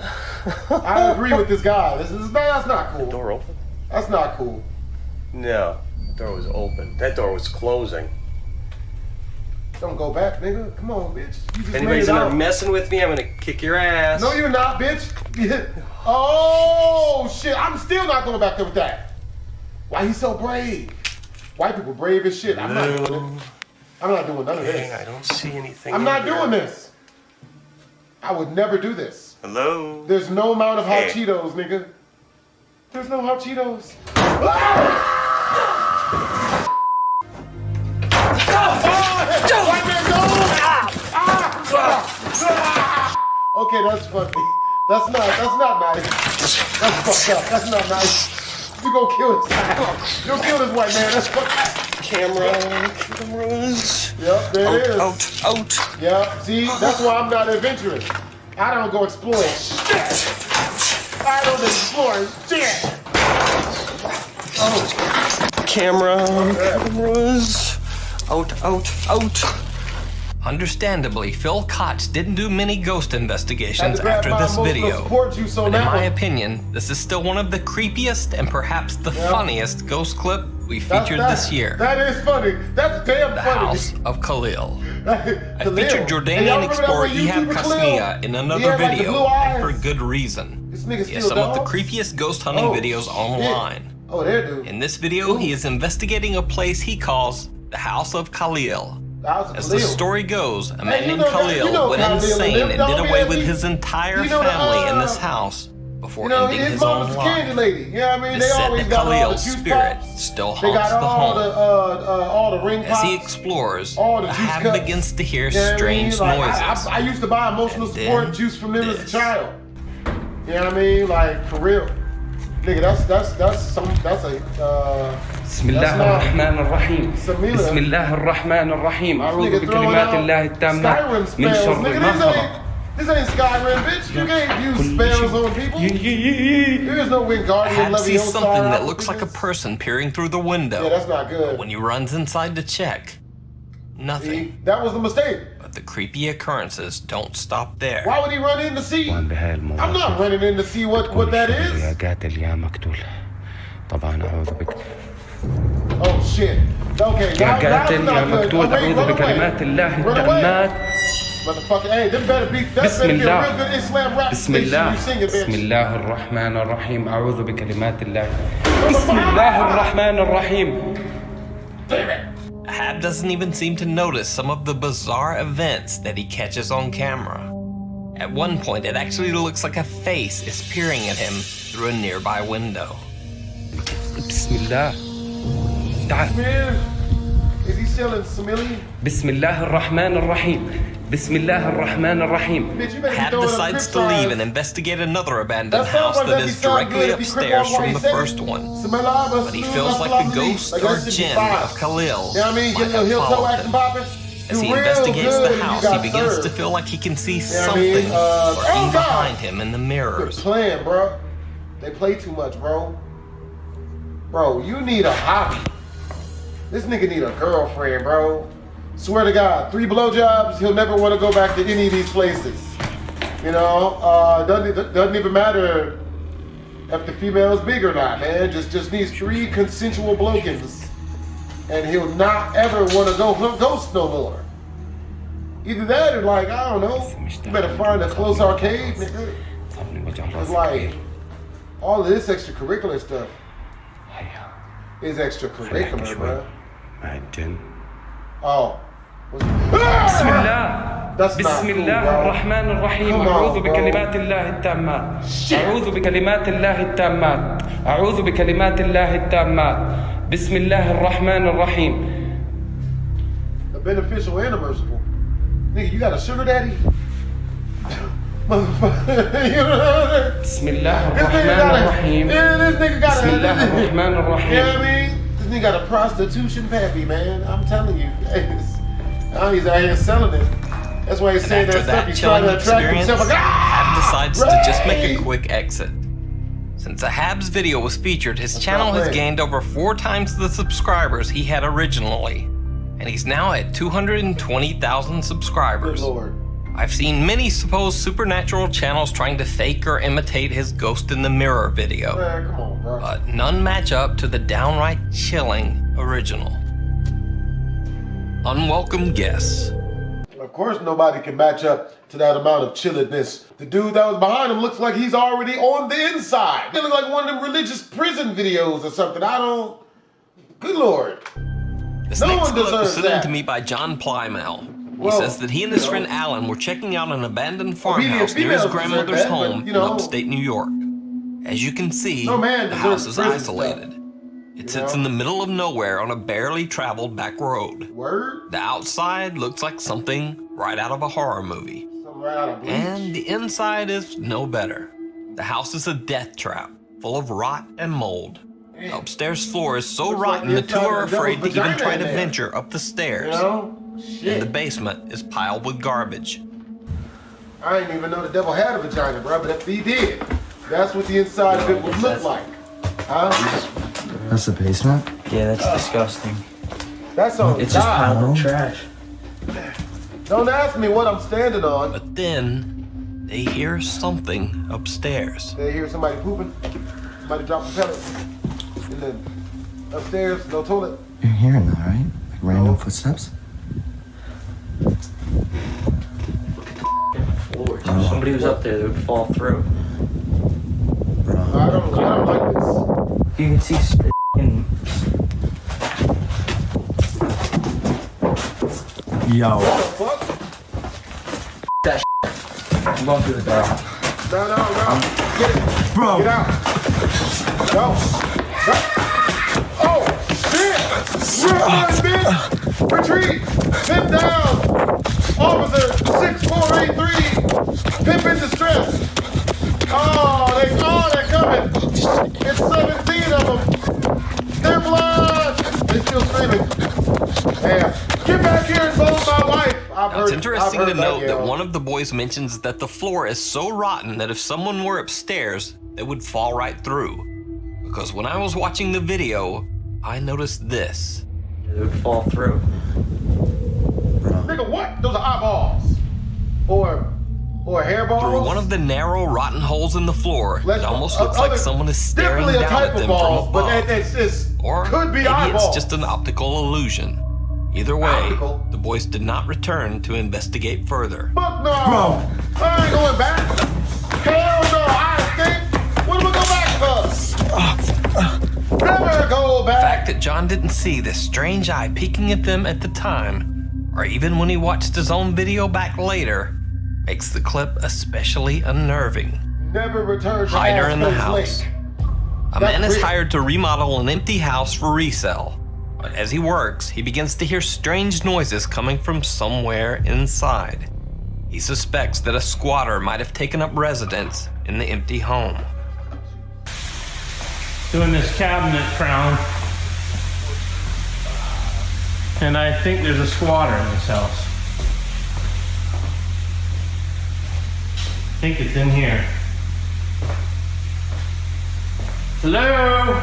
I agree with this guy. That's not cool. Door open? That's not cool. No. The door was open. That door was closing. Don't go back, nigga. Come on, bitch. You just If made anybody's it in there out. messing with me, I'm gonna kick your ass. No, you're not, bitch. Oh shit! I'm still not going back there with that. Why he's so brave? White people brave as shit. I'm not doing it. I'm not doing none of Okay, this. I don't see anything. I'm in not here. doing this. I would never do this. Hello? There's no amount of hot Hey. Cheetos, nigga. There's no hot Cheetos. Okay, that's funny. That's not nice. That's fucked up. That's not nice. You gonna kill this guy. You'll kill this white man. That's fucked up. Cameras. Yep, there it is. Out. Yep, see, that's why I'm not adventurous. I don't go exploring shit. I don't explore shit. Cameras. Out. Understandably, Phil Koch didn't do many ghost Had investigations to grab after my this emotional video. support juice on But in that my one. opinion, this is still one of the creepiest and perhaps the Yeah. funniest ghost clip we featured this year. That is funny. That's damn The funny. House of Khalil. I Khalil. featured Hey, y'all Jordanian remember that explorer one Ihab YouTuber, Khalil? Kasmia in He another had, like, the video, blue and for eyes. good reason. This nigga He has steal some of the dogs? creepiest ghost hunting Oh, videos shit. online. Oh, there, dude. In this video, he is investigating a place he calls the House of Khalil. As the story goes, a man named Khalil went insane and did away with his entire family in this house before ending his own mother's candy life. lady. You know what I mean? It They is said always that got all the Khalil's juice spirit pops. still They haunts got the all home. all the ring As pops. he explores, all the the juice Hab cups. begins to hear You know what I mean? strange Like, noises. I used to buy emotional And support then juice from them as a this. child. You know what I mean? Like, for real. Nigga, that's a بسم الله الرحمن الرحيم بسم الله الرحمن الرحيم أعوذ بكلمات الله التامة من شر ما خلق. This ain't Skyrim, bitch. You can't use spells on people. There is no Wingardium Hab sees Leviosa. something that looks like a person peering through the window. Yeah, that's not good. When he runs inside to check, nothing. That was the mistake. But the creepy occurrences don't stop there. Why would he run in to see? I'm not running in to see what that is. يا قاتل يا مقتول طبعا أعوذ بك Oh shit. Okay, يا now قاتل it's يا not good. مقتول Okay, أعوذ run away. بكلمات الله Run away. التامات Motherfucker, hey, that better be a بسم real الله good Islam rap بسم station الله you singing, بسم bitch. الله الرحمن الرحيم أعوذ بكلمات الله بسم الله الرحمن الرحيم. Damn it. Hab doesn't even seem to notice some of the bizarre events that he catches on camera. At one point, it actually looks like a face is peering at him through a nearby window. بسم الله تعال. Man, is he selling Samili? بسم الله الرحمن الرحيم بسم الله الرحمن الرحيم. Bitch, you better be Hab throwing up decides crip to leave signs. and investigate another abandoned That sounds house like that that'd is be sound directly good if he crip upstairs walk from while the he first said one. But But he feels like the ghost or djinn of Khalil You know what I mean? might Get a little have heel toe followed action him. popping. As he Do real investigates good the if you house, he got begins served. to feel like he can see You know what I something mean? lurking oh, God. behind him in the mirrors. Quit playing, bro. They play too much, bro. Bro, you need a hobby. This nigga need a girlfriend, bro. Swear to God, 3 blowjobs, he'll never want to go back to any of these places. You know, doesn't even matter if the female is big or not, man. Just needs 3 consensual blowkins, and he'll not ever want to go ghost no more. Either that or like, I don't know, you better find a close arcade, nigga. It's like, all of this extracurricular stuff is extracurricular, bro. Oh. بسم الله That's not بسم cool, الله bro. الرحمن الرحيم Come on, أعوذ bro. بكلمات الله التامات أعوذ بكلمات الله التامات أعوذ بكلمات الله التامات بسم الله الرحمن الرحيم. The beneficial and the merciful. Nigga, you got a sugar daddy? Motherfucker, you know what I'm saying? بسم الله الرحمن الرحيم. This nigga got بسم الله الرحمن You know what الرحيم. I mean? This nigga got a prostitution pappy, man. I'm telling you. Now he's out here selling it. That's why he's And saying after that stuff. that He's trying chilling to attract experience, himself. Like, Hab decides to just make a Ray! quick exit. Since a Hab's video was featured, his That's channel not has Ray. gained over 4 times the subscribers he had originally. And he's now at 220,000 Good subscribers. Lord. I've seen many supposed supernatural channels trying to fake or imitate his ghost in the mirror video, Man, come on, bro. but none match up to the downright chilling original. Unwelcome guests. Of course, nobody can match up to that amount of chilledness. The dude that was behind him looks like he's already on the inside. They look like one of them religious prison videos or something. I don't. Good Lord. This No next one clip was deserves sent in that. to me by John Plymell. He Well, says that he and his friend Alan were checking out an abandoned Obedient farmhouse near his females grandmother's deserve that, but, home you know. in upstate New York. As you can see, No man the deserves house is prison isolated. It You sits know? in the middle of nowhere on a barely traveled back road. Word? The outside looks like something right out of a horror movie. Something right out of Bleach. And the inside is no better. The house is a death trap, full of rot and mold. The upstairs floor is so Looks like rotten the the two inside are of a devil's afraid to even vagina try in to there. venture up the You stairs. know? And Shit. the basement is piled with garbage. I didn't even know the devil had a vagina, bro, but if he did, that's what the inside of it would look like. Huh? That's the basement? Yeah, that's disgusting. That's on It's just God. piled of trash. Don't ask me what I'm standing on. But then they hear something upstairs. They hear somebody pooping, somebody dropping pellets, and then upstairs, no toilet. You're hearing that, right? Like random No. footsteps? Floor. If somebody was up there, they would fall through. I don't like this. You can see Yo. What the fuck? that I'm going through the bathroom. No. Get it. Bro. Get out. No. Oh, shit. Run, bitch. Retreat. Sit down. Officer 6483. Pimp in distress. Oh, they're coming. It's 17 of them. They're blind. They still screaming. Damn. Get back here and vote my wife. Now, it's interesting to note that yell. one of the boys mentions that the floor is so rotten that if someone were upstairs, they would fall right through. Because when I was watching the video, I noticed this. They would fall through. Nigga, what? Those are eyeballs. Or hairballs? Through one of the narrow, rotten holes in the floor, it almost looks like someone is staring definitely a down type at of them balls, from but above. it's Or could be maybe eyeballs. it's just an optical illusion. Either way, Optical? the boys did not return to investigate further. Fuck no! Bro. I ain't going back. Hell no! I escaped. What am I go back for? Never go The back. fact that John didn't see this strange eye peeking at them at the time, or even when he watched his own video back later, makes the clip especially unnerving. Never return to Hider in the Aspen house. Lake. A man That's is real. hired to remodel an empty house for resale. But as he works, he begins to hear strange noises coming from somewhere inside. He suspects that a squatter might have taken up residence in the empty home. Doing this cabinet crown. And I think there's a squatter in this house. I think it's in here. Hello?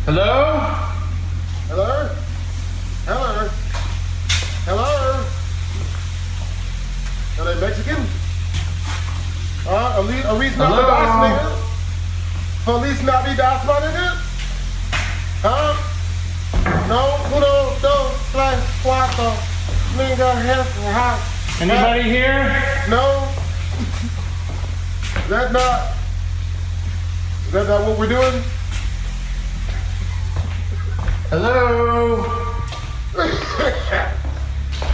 Hello? Hello? Hello? Hello? Are they Mexican? Police not be das, nigga? Police not be das, my nigga? Huh? No, uno, dos, tres, cuatro. Nigga, hot. Anybody here? No. Is that not what we're doing? Hello?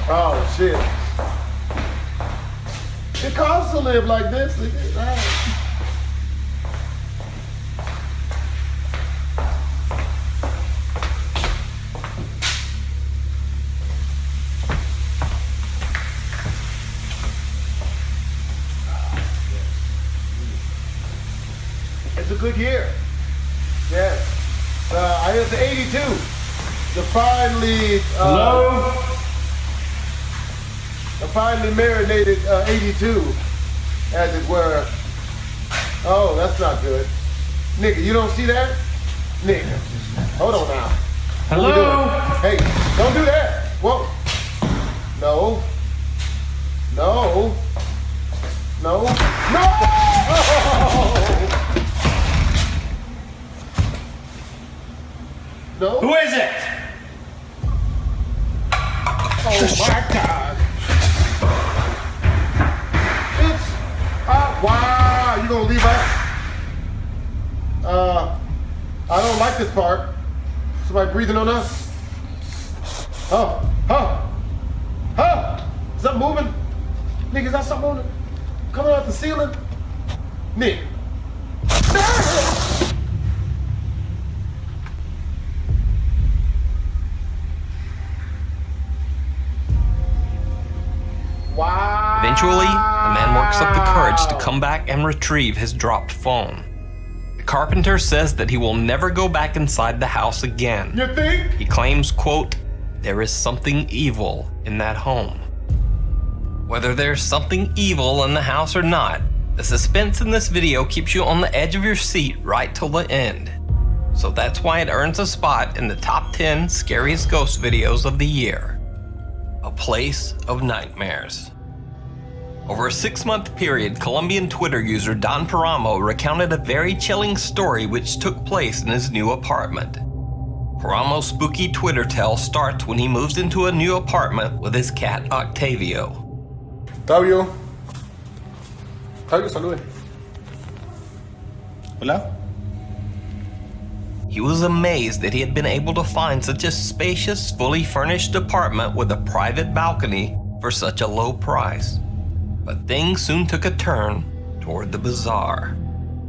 Oh shit. It costs to live like this. It's a good year. Yeah. It's 82. The finely marinated 82, as it were. Oh, that's not good. Nigga, you don't see that? Nigga, hold on now. Hello? What we doing? Hey, don't do that. Whoa. No. No. No. No. No. Who is it? Oh my God. Bitch. Wow, you gonna leave us? I don't like this part. Somebody breathing on us? Is that moving? Nigga, is that something on it? Coming out the ceiling? Nigga. Wow. Eventually, the man works up the courage to come back and retrieve his dropped phone. The carpenter says that he will never go back inside the house again. You think? He claims, quote, "There is something evil in that home." Whether there's something evil in the house or not, the suspense in this video keeps you on the edge of your seat right till the end. So that's why it earns a spot in the top 10 scariest ghost videos of the year. A Place of Nightmares. Over a 6-month period, Colombian Twitter user Don Paramo recounted a very chilling story which took place in his new apartment. Paramo's spooky Twitter tale starts when he moves into a new apartment with his cat Octavio. Octavio, salude. Hola. He was amazed that he had been able to find such a spacious, fully furnished apartment with a private balcony for such a low price. But things soon took a turn toward the bizarre.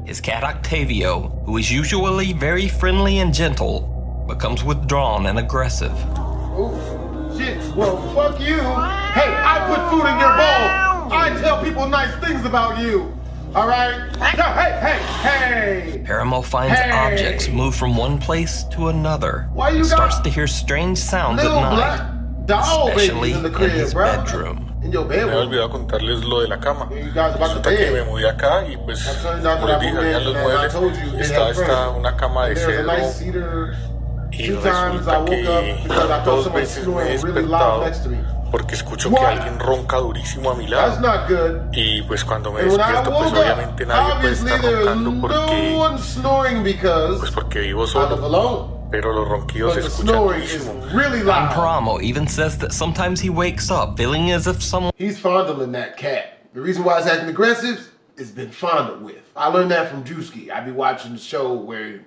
His cat Octavio, who is usually very friendly and gentle, becomes withdrawn and aggressive. Oh, shit. Well, fuck you. Hey, I put food in your bowl. I tell people nice things about you. All right? Hey. Paramo finds objects move from one place to another and starts to hear strange sounds at night, especially in his bedroom. In your Me había bedroom. olvidado contarles lo de la cama. You guys about to Resulta que bed. me mudé acá y pues, como les dije, había los muebles. Estaba esta una cama de There's a cedro nice cedar. y 2 times I resulta woke up que because I felt 2 someone veces me he snoring really loud despertado next to me. porque escucho What? que alguien ronca durísimo a mi That's lado. not good. Y pues cuando me And when I despierto, pues woke up, obviamente nadie puede obviously estar there is roncando no porque, one snoring because pues porque vivo I live solo. alone. Pero los ronquidos se But the escuchan snoring is durísimo. really Don loud. Paramo even says that sometimes he wakes up feeling as if someone He's fondling that cat. The reason why it's acting aggressive is been fondled with. I learned that from Drewski. I be watching the show where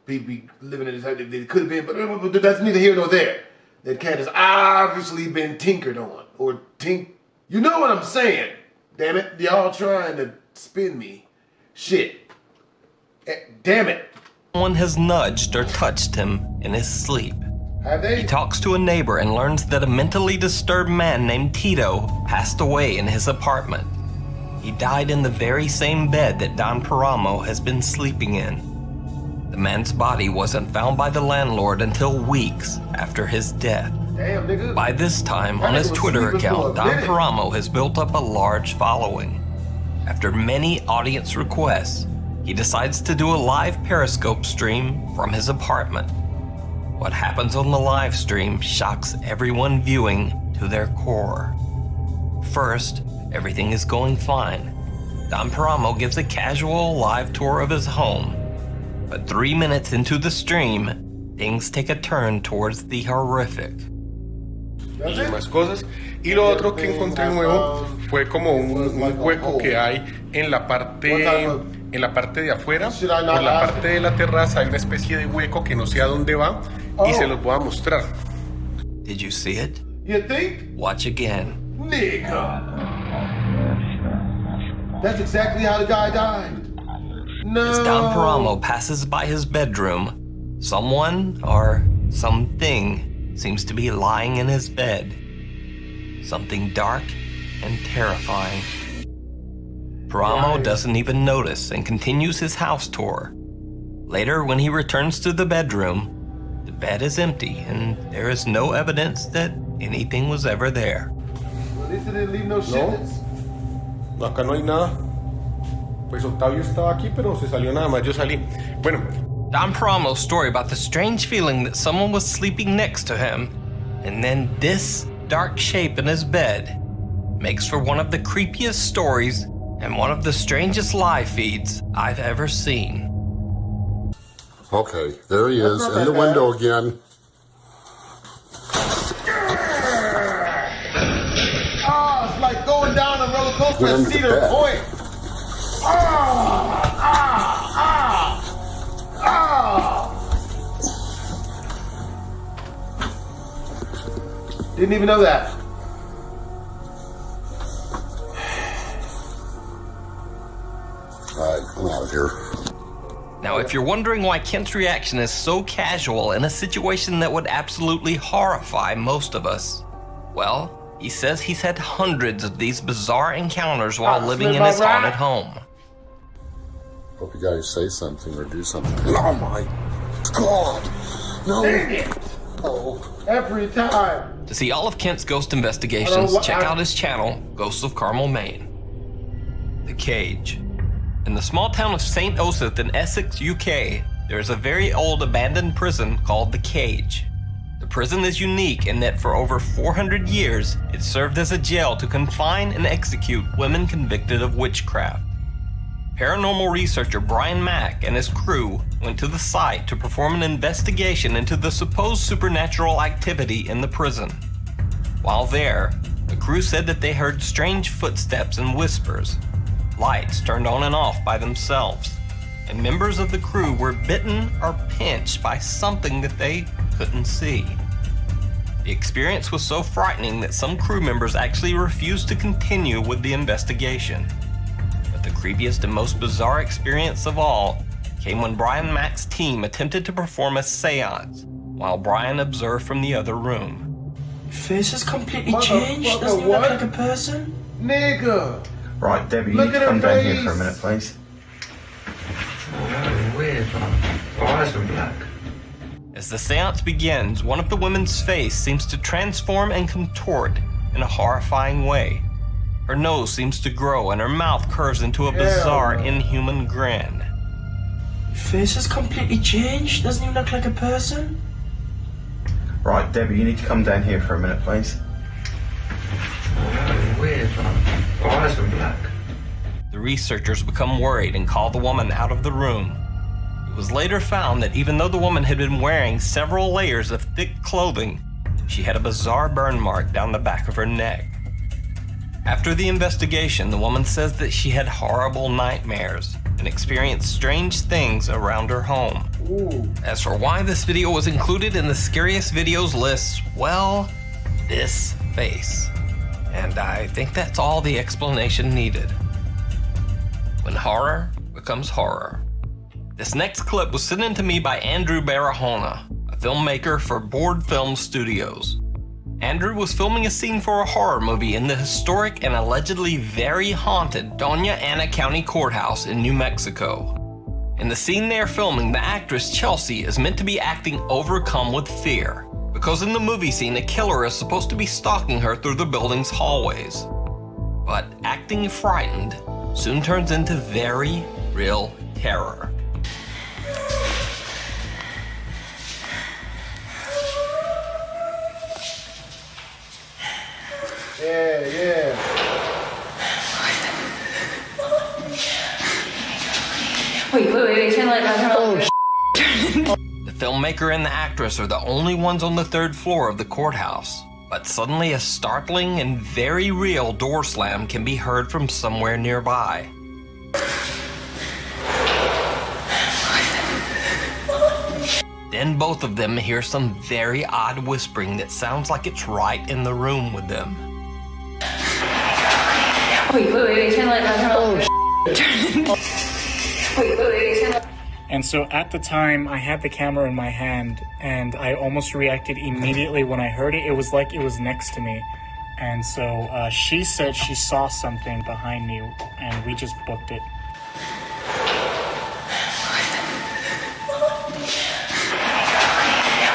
people be living in his head. It could have been, but that's neither here nor there. That cat has obviously been tinkered on. Or you know what I'm saying. Damn it. Y'all trying to spin me. Shit. Damn it. has nudged or touched him in his sleep. Have they? He talks to a neighbor and learns that a mentally disturbed man named Tito passed away in his apartment. He died in the very same bed that Don Paramo has been sleeping in. The man's body wasn't found by the landlord until weeks after his death. Damn, nigga. By this time, on That his nigga was Twitter sleeping for account, a Don minute. Paramo has built up a large following. After many audience requests, he decides to do a live Periscope stream from his apartment. What happens on the live stream shocks everyone viewing to their core. First, everything is going fine. Don Paramo gives a casual live tour of his home. But 3 minutes into the stream, things take a turn towards the horrific. Y más cosas. Y lo otro que encontré nuevo fue como un hueco que hay en la parte de afuera. Por la parte de la terraza hay una especie de hueco que no sé a dónde va y se los voy a mostrar. Did you see it? You think? Watch again. Nigga. That's exactly how the guy died. No. As Don Paramo passes by his bedroom, someone or something seems to be lying in his bed. Something dark and terrifying. Paramo doesn't even notice and continues his house tour. Later, when he returns to the bedroom, the bed is empty and there is no evidence that anything was ever there. At least it didn't leave no shit. No, acá no hay nada. Pues Octavio estaba aquí, pero se salió nada más. Yo salí. Bueno. Don Paramo's story about the strange feeling that someone was sleeping next to him, and then this dark shape in his bed, makes for one of the creepiest stories and one of the strangest live feeds I've ever seen. Okay, there he is in the window again. Oh, it's like going down a roller coaster at Cedar Point. Didn't even know that. Alright, I'm out of here. Now, if you're wondering why Kent's reaction is so casual in a situation that would absolutely horrify most of us, well, he says he's had hundreds of these bizarre encounters while living in his haunted home. Hope you guys say something or do something. Oh my God! No! Dang it! Oh, every time. To see all of Kent's ghost investigations, check out his channel, Ghosts of Carmel, Maine. The Cage. In the small town of St. Osyth in Essex, UK, there is a very old abandoned prison called The Cage. The prison is unique in that for over 400 years, it served as a jail to confine and execute women convicted of witchcraft. Paranormal researcher Brian Mack and his crew went to the site to perform an investigation into the supposed supernatural activity in the prison. While there, the crew said that they heard strange footsteps and whispers. Lights turned on and off by themselves, and members of the crew were bitten or pinched by something that they couldn't see. The experience was so frightening that some crew members actually refused to continue with the investigation. But the creepiest and most bizarre experience of all came when Brian Mack's team attempted to perform a seance while Brian observed from the other room. Face has completely changed. Doesn't even look like a person. Nigga. Right, Debbie, you need to come down here for a minute, please. Oh, that was weird, man. Her eyes were black. As the seance begins, one of the women's face seems to transform and contort in a horrifying way. Her nose seems to grow and her mouth curves into a bizarre, inhuman grin. Face has completely changed. Doesn't even look like a person. Right, Debbie, you need to come down here for a minute, please. Oh, that was weird, man. Her eyes were black. The researchers become worried and call the woman out of the room. It was later found that even though the woman had been wearing several layers of thick clothing, she had a bizarre burn mark down the back of her neck. After the investigation, the woman says that she had horrible nightmares and experienced strange things around her home. Ooh. As for why this video was included in the scariest videos list, well, this face. And I think that's all the explanation needed. When horror becomes horror. This next clip was sent in to me by Andrew Barahona, a filmmaker for Board Film Studios. Andrew was filming a scene for a horror movie in the historic and allegedly very haunted Doña Ana County Courthouse in New Mexico. In the scene they're filming, the actress Chelsea is meant to be acting overcome with fear, because in the movie scene, a killer is supposed to be stalking her through the building's hallways. But acting frightened soon turns into very real terror. Yeah. Wait, turn like that. The filmmaker and the actress are the only ones on the 3rd floor of the courthouse. But suddenly a startling and very real door slam can be heard from somewhere nearby. Then both of them hear some very odd whispering that sounds like it's right in the room with them. Wait, turn like that. Wait, turn like. And so at the time, I had the camera in my hand, and I almost reacted immediately when I heard it. It was like it was next to me. And so she said she saw something behind me, and we just booked it.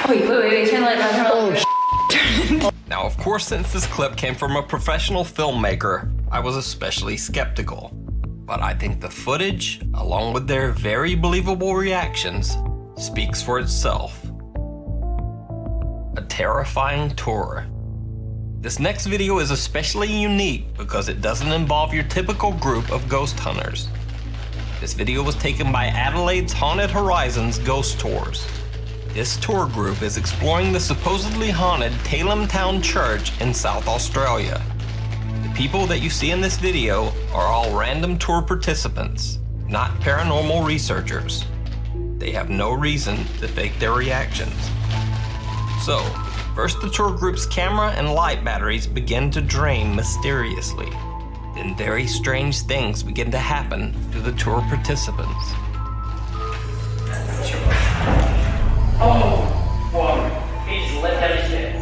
Wait, turn like that. Now, of course, since this clip came from a professional filmmaker, I was especially skeptical. But I think the footage, along with their very believable reactions, speaks for itself. A terrifying tour. This next video is especially unique because it doesn't involve your typical group of ghost hunters. This video was taken by Adelaide's Haunted Horizons Ghost Tours. This tour group is exploring the supposedly haunted Tailem Town Church in South Australia. The people that you see in this video are all random tour participants, not paranormal researchers. They have no reason to fake their reactions. So, first the tour group's camera and light batteries begin to drain mysteriously. Then very strange things begin to happen to the tour participants. Oh, whoa. He just let that shit.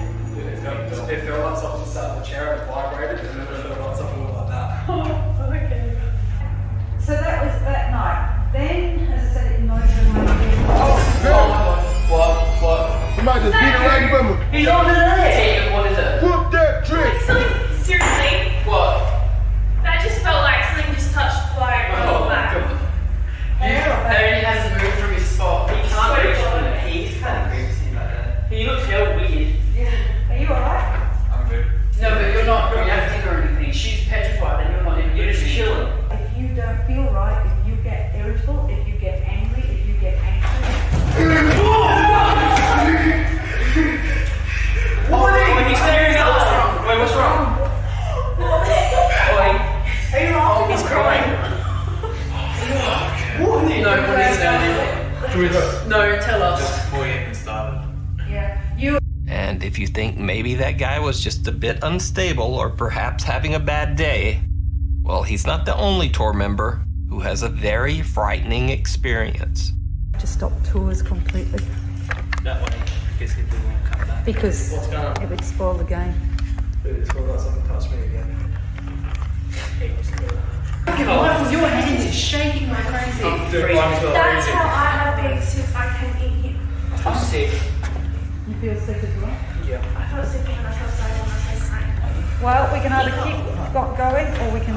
They feel like something sat in the chair and vibrated, and then they feel like something like that. Oh, okay. So that was that night. Then, as I said, it noted in my head. What? Somebody just beat a rag from him. He's on the leg. What is it? Whoop that trick. Seriously? What? That just felt like something just touched fire and rolled back. He hasn't moved from his spot. He can't reach from it. He's kind of crazy like that. He looks hell weird. Are you alright? I'm good. No, but you're not reacting or anything. She's petrified and you're not even. You're just chilling. If you don't feel right, if you get irritable, if you get angry, if you get anxious. What? When he's staring at what's wrong? Wait, what's wrong? Wait. Are you wrong? He's crying. No, what is that? No, tell us. Just before you even started. Yeah. You. And if you think maybe that guy was just a bit unstable or perhaps having a bad day, well, he's not the only tour member who has a very frightening experience. To stop tours completely. That way, in case people won't come back. Because What's going on? it would spoil the game. It's all got something touch me again. Michael, your hands are shaking like crazy. That's how I have been since I came in here. I'm sick. You feel sick as well? Yeah. I felt sick and I felt sad when I was sick. Well, we can either keep going or we can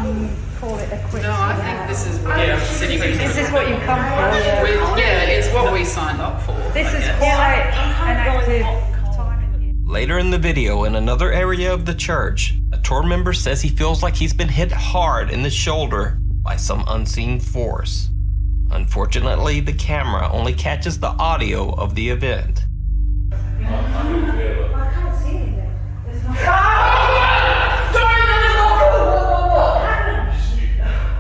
call it a quit. No, I think this is what This is what you come for. Yeah, it's what we signed up for. This is quite an active time in here. Later in the video, in another area of the church, a tour member says he feels like he's been hit hard in the shoulder by some unseen force. Unfortunately, the camera only catches the audio of the event. I can't see anything. There's no.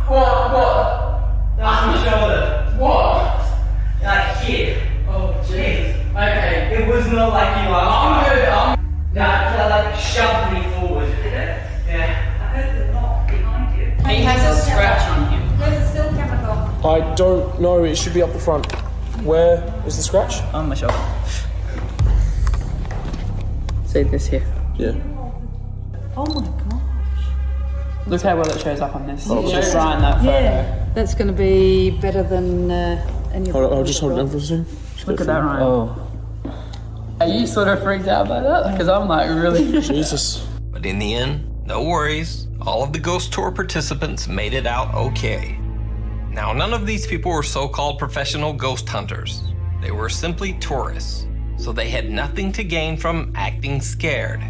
What? That's my shoulder. What? Like here. Oh, jeez. Okay, it was not like you are. I'm good. That like shoved me forward. Yeah. I heard the knock behind you. He has a scratch on him. There's a still chemical. I don't know. It should be up the front. Where is the scratch? On my shoulder. See this here? Yeah. Oh my gosh. Look how well it shows up on this. Oh, It's yeah. just right in that photo. Yeah, that's going to be better than any of Hold on, the I'll just hold it down for a second. Look at that, Ryan. Oh. Are you sort of freaked out by that? Because I'm like really. Jesus. But in the end, no worries. All of the ghost tour participants made it out okay. Now, none of these people were so-called professional ghost hunters. They were simply tourists, so they had nothing to gain from acting scared.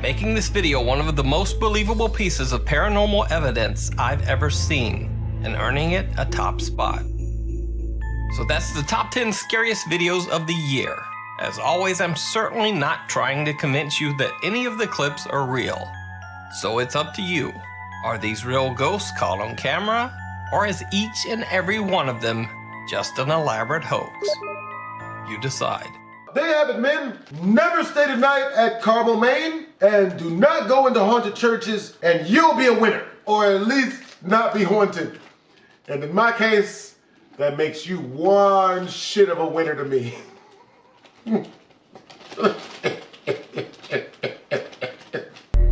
making this video one of the most believable pieces of paranormal evidence I've ever seen, and earning it a top spot. So that's the top 10 scariest videos of the year. As always, I'm certainly not trying to convince you that any of the clips are real. So it's up to you. Are these real ghosts caught on camera? Or is each and every one of them just an elaborate hoax? You decide. There you have it, men. Never stay the night at Carmel, Maine, and do not go into haunted churches, and you'll be a winner, or at least not be haunted. And in my case, that makes you one shit of a winner to me.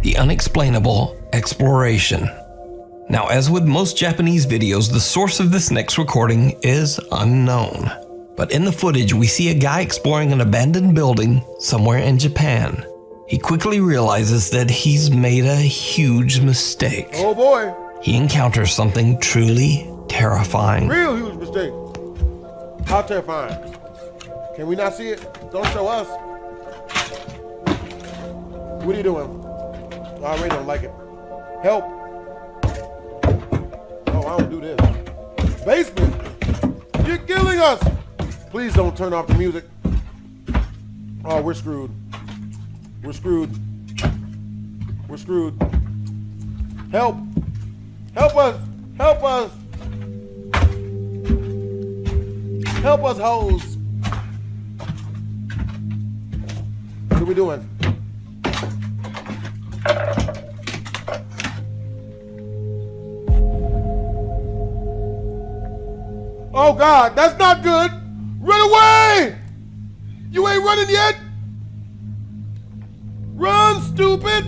The unexplainable exploration. Now, as with most Japanese videos, the source of this next recording is unknown. But in the footage, we see a guy exploring an abandoned building somewhere in Japan. He quickly realizes that he's made a huge mistake. Oh boy. He encounters something truly terrifying. Real huge mistake. How terrifying. Can we not see it? Don't show us. What are you doing? I already don't like it. Help. Oh, I don't do this. Basement. You're killing us. Please don't turn off the music. Oh, we're screwed. We're screwed. We're screwed. Help. Help us. Help us. Help us, hoes. What are we doing? Oh God, that's not good. Run away! You ain't running yet? Run, stupid!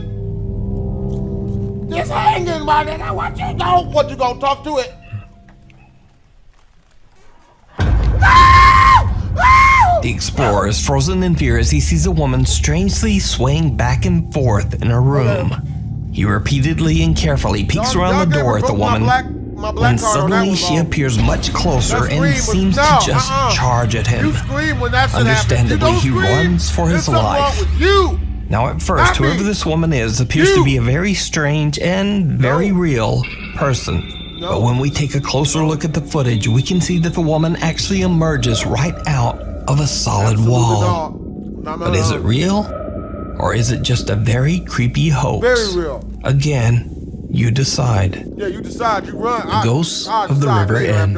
Just hanging, my nigga. What you gonna talk to it? The explorer is frozen in fear as he sees a woman strangely swaying back and forth in a room. He repeatedly and carefully peeks around the door at the woman, when suddenly she appears much closer and seems to just charge at him. Understandably, he runs for his life. Now at first, whoever this woman is appears to be a very strange and very real person. But when we take a closer look at the footage, we can see that the woman actually emerges right out of a solid wall. But is it real? Or is it just a very creepy hoax? Very real. Again, you decide. Yeah, you decide, you run. The ghosts of the River Inn.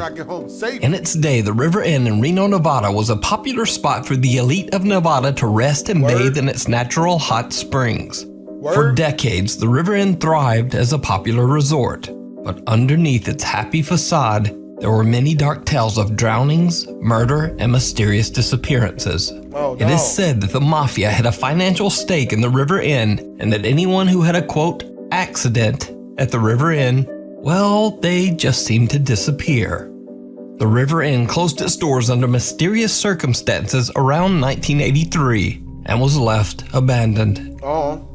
In its day, the River Inn in Reno, Nevada was a popular spot for the elite of Nevada to rest and bathe in its natural hot springs. For decades, the River Inn thrived as a popular resort. But underneath its happy facade, there were many dark tales of drownings, murder, and mysterious disappearances. It is said that the mafia had a financial stake in the River Inn, and that anyone who had a, quote, accident at the River Inn, well, they just seemed to disappear. The River Inn closed its doors under mysterious circumstances around 1983 and was left abandoned.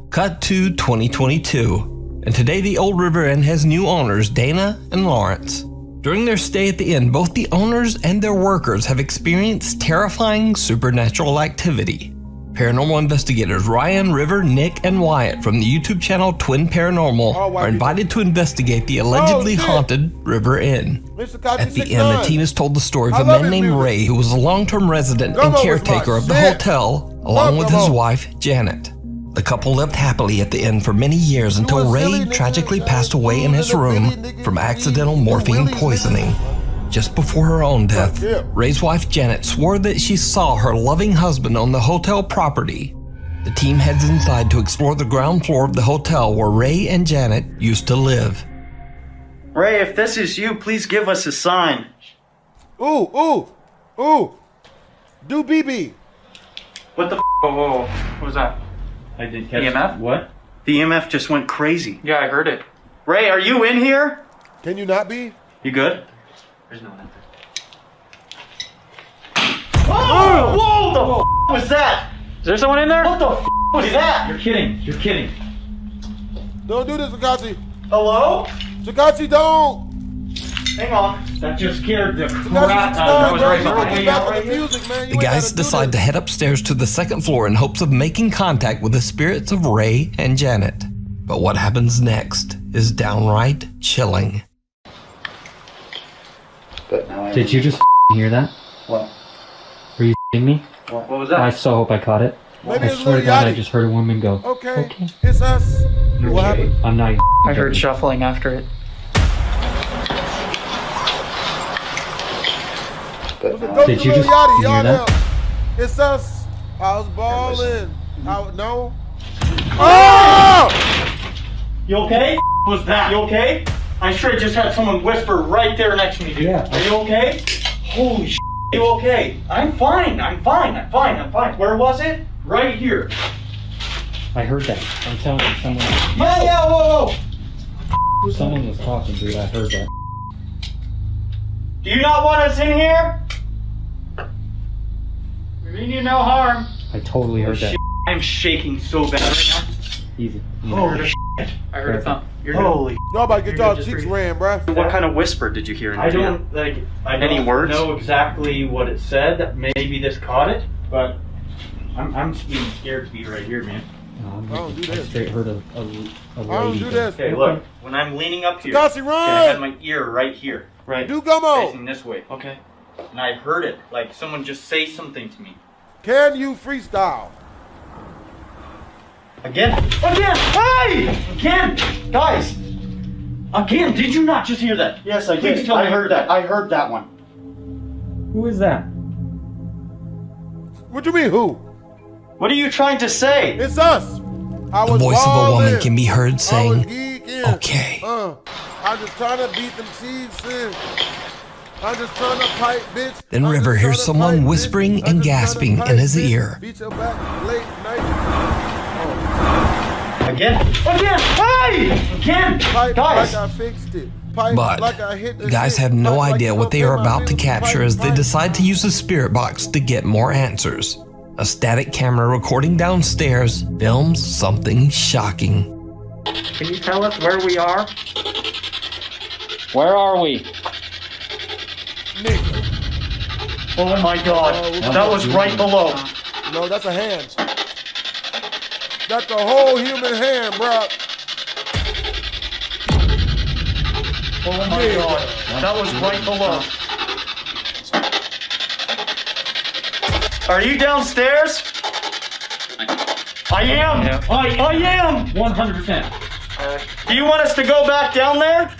Cut to 2022. And today the old River Inn has new owners, Dana and Lawrence. During their stay at the inn, both the owners and their workers have experienced terrifying supernatural activity. Paranormal investigators Ryan, River, Nick, and Wyatt from the YouTube channel Twin Paranormal are invited to investigate the allegedly haunted River Inn. At the inn, the team is told the story of a man named Ray who was a long-term resident and caretaker of the hotel, along with his wife, Janet. The couple lived happily at the inn for many years until Ray tragically passed away in his room from accidental morphine poisoning. Just before her own death, Ray's wife Janet swore that she saw her loving husband on the hotel property. The team heads inside to explore the ground floor of the hotel where Ray and Janet used to live. Ray, if this is you, please give us a sign. Ooh. Do BB. What the f? Whoa. What was that? I did catch EMF? What? The EMF just went crazy. Yeah, I heard it. Ray, are you in here? Can you not be? You good? There's no one out there. Oh! Whoa! The f was that? Is there someone in there? What the f was that? You're kidding. Don't do this, Sakachi. Hello? Sakachi, don't. Hang on. That just scared the crap out of me. That was right behind me. The guys decide to head upstairs to the second floor in hopes of making contact with the spirits of Ray and Janet. But what happens next is downright chilling. Did you just hear that? What? Were you me? What was that? I so hope I caught it. Maybe I it's swear to God, I Yachty. just heard a woman go. Okay, it's us. What happened? I'm not. I heard shuffling after it. Did you just Yachty, hear y'all that? know. It's us. I was balling. No. Oh! You okay? Was that? You okay? I straight just had someone whisper right there next to me, dude. Yeah. Are you okay? Holy shit. You okay? I'm fine. Where was it? Right here. I heard that. I'm telling you, someone. Yeah, whoa. Someone was talking, dude. I heard that. Do you not want us in here? We mean you no harm. I totally heard that. I'm shaking so bad right Easy. now. Holy shit. I heard a thump. Holy. Y'all about to get y'all cheeks ran, bruh. What kind of whisper did you hear in I your ear? don't Any words? know exactly what it said. Maybe this caught it, but I'm even scared to be right here, man. I don't do I this. straight heard a lady. I don't do this. Okay, look. When I'm leaning up here, Takashi, run! I had my ear right here. Right. Do gummo. Facing this way. Okay. And I heard it, like someone just say something to me. Can you freestyle? Again! Hey! Again! Guys! Again, did you not just hear that? Yes, I Please did. tell me. I heard that. I heard that one. Who is that? What you mean, who? What are you trying to say? It's us. I The was voice of a woman ballin'. can be heard saying, geeking. okay. I'm just trying to beat them cheeks in. I'm just trying to pipe, bitch. Then I'm River just hears tryna someone pipe, whispering bitch. I'm and just tryna gasping pipe, in his bitch. ear. Beat your back late night. Again! Hey! Again! Pipe Guys! like I fixed it. Pipe But like I hit the guys shit. have no Pipe like idea you what they don't are pay my about to bills. capture Pipe, as they pipe. decide to use the spirit box to get more answers. A static camera recording downstairs films something shocking. Can you tell us where we are? Where are we? Nigga. Oh my god. That was right below. No, that's a hand. That's the whole human hand, bro. Oh my god. That was right below. Are you downstairs? I am! Yeah. I am! 100%. Do you want us to go back down there?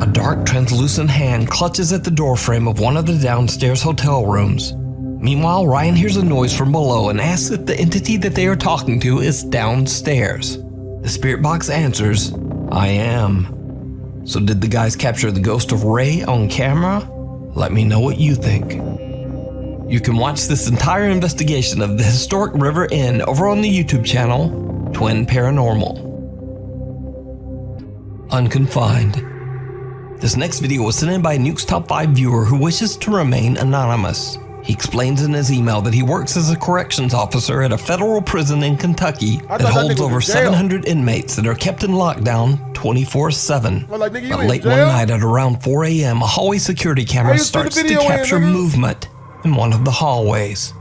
A dark, translucent hand clutches at the doorframe of one of the downstairs hotel rooms. Meanwhile, Ryan hears a noise from below and asks if the entity that they are talking to is downstairs. The spirit box answers, I am. So did the guys capture the ghost of Ray on camera? Let me know what you think. You can watch this entire investigation of the historic River Inn over on the YouTube channel, Twin Paranormal. Unconfined. This next video was sent in by a Nuke's Top 5 viewer who wishes to remain anonymous. He explains in his email that he works as a corrections officer at a federal prison in Kentucky that holds over 700 inmates that are kept in lockdown 24/7. Well, like, nigga, you But in late one jail? night at around 4 a.m., a hallway security How camera you see the starts to video in, capture nigga? movement in one of the hallways.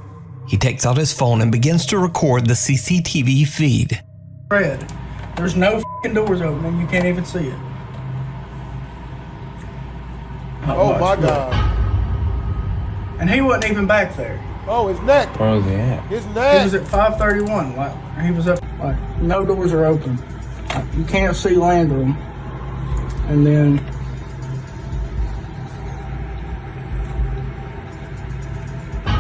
He takes out his phone and begins to record the CCTV feed. Red. There's no f***ing doors open and you can't even see it. Oh my god. And he wasn't even back there. Oh, his neck. Where was he at? His He neck. was at 531. Like, he was up, like, no doors are open. Like, you can't see Landrum. And then...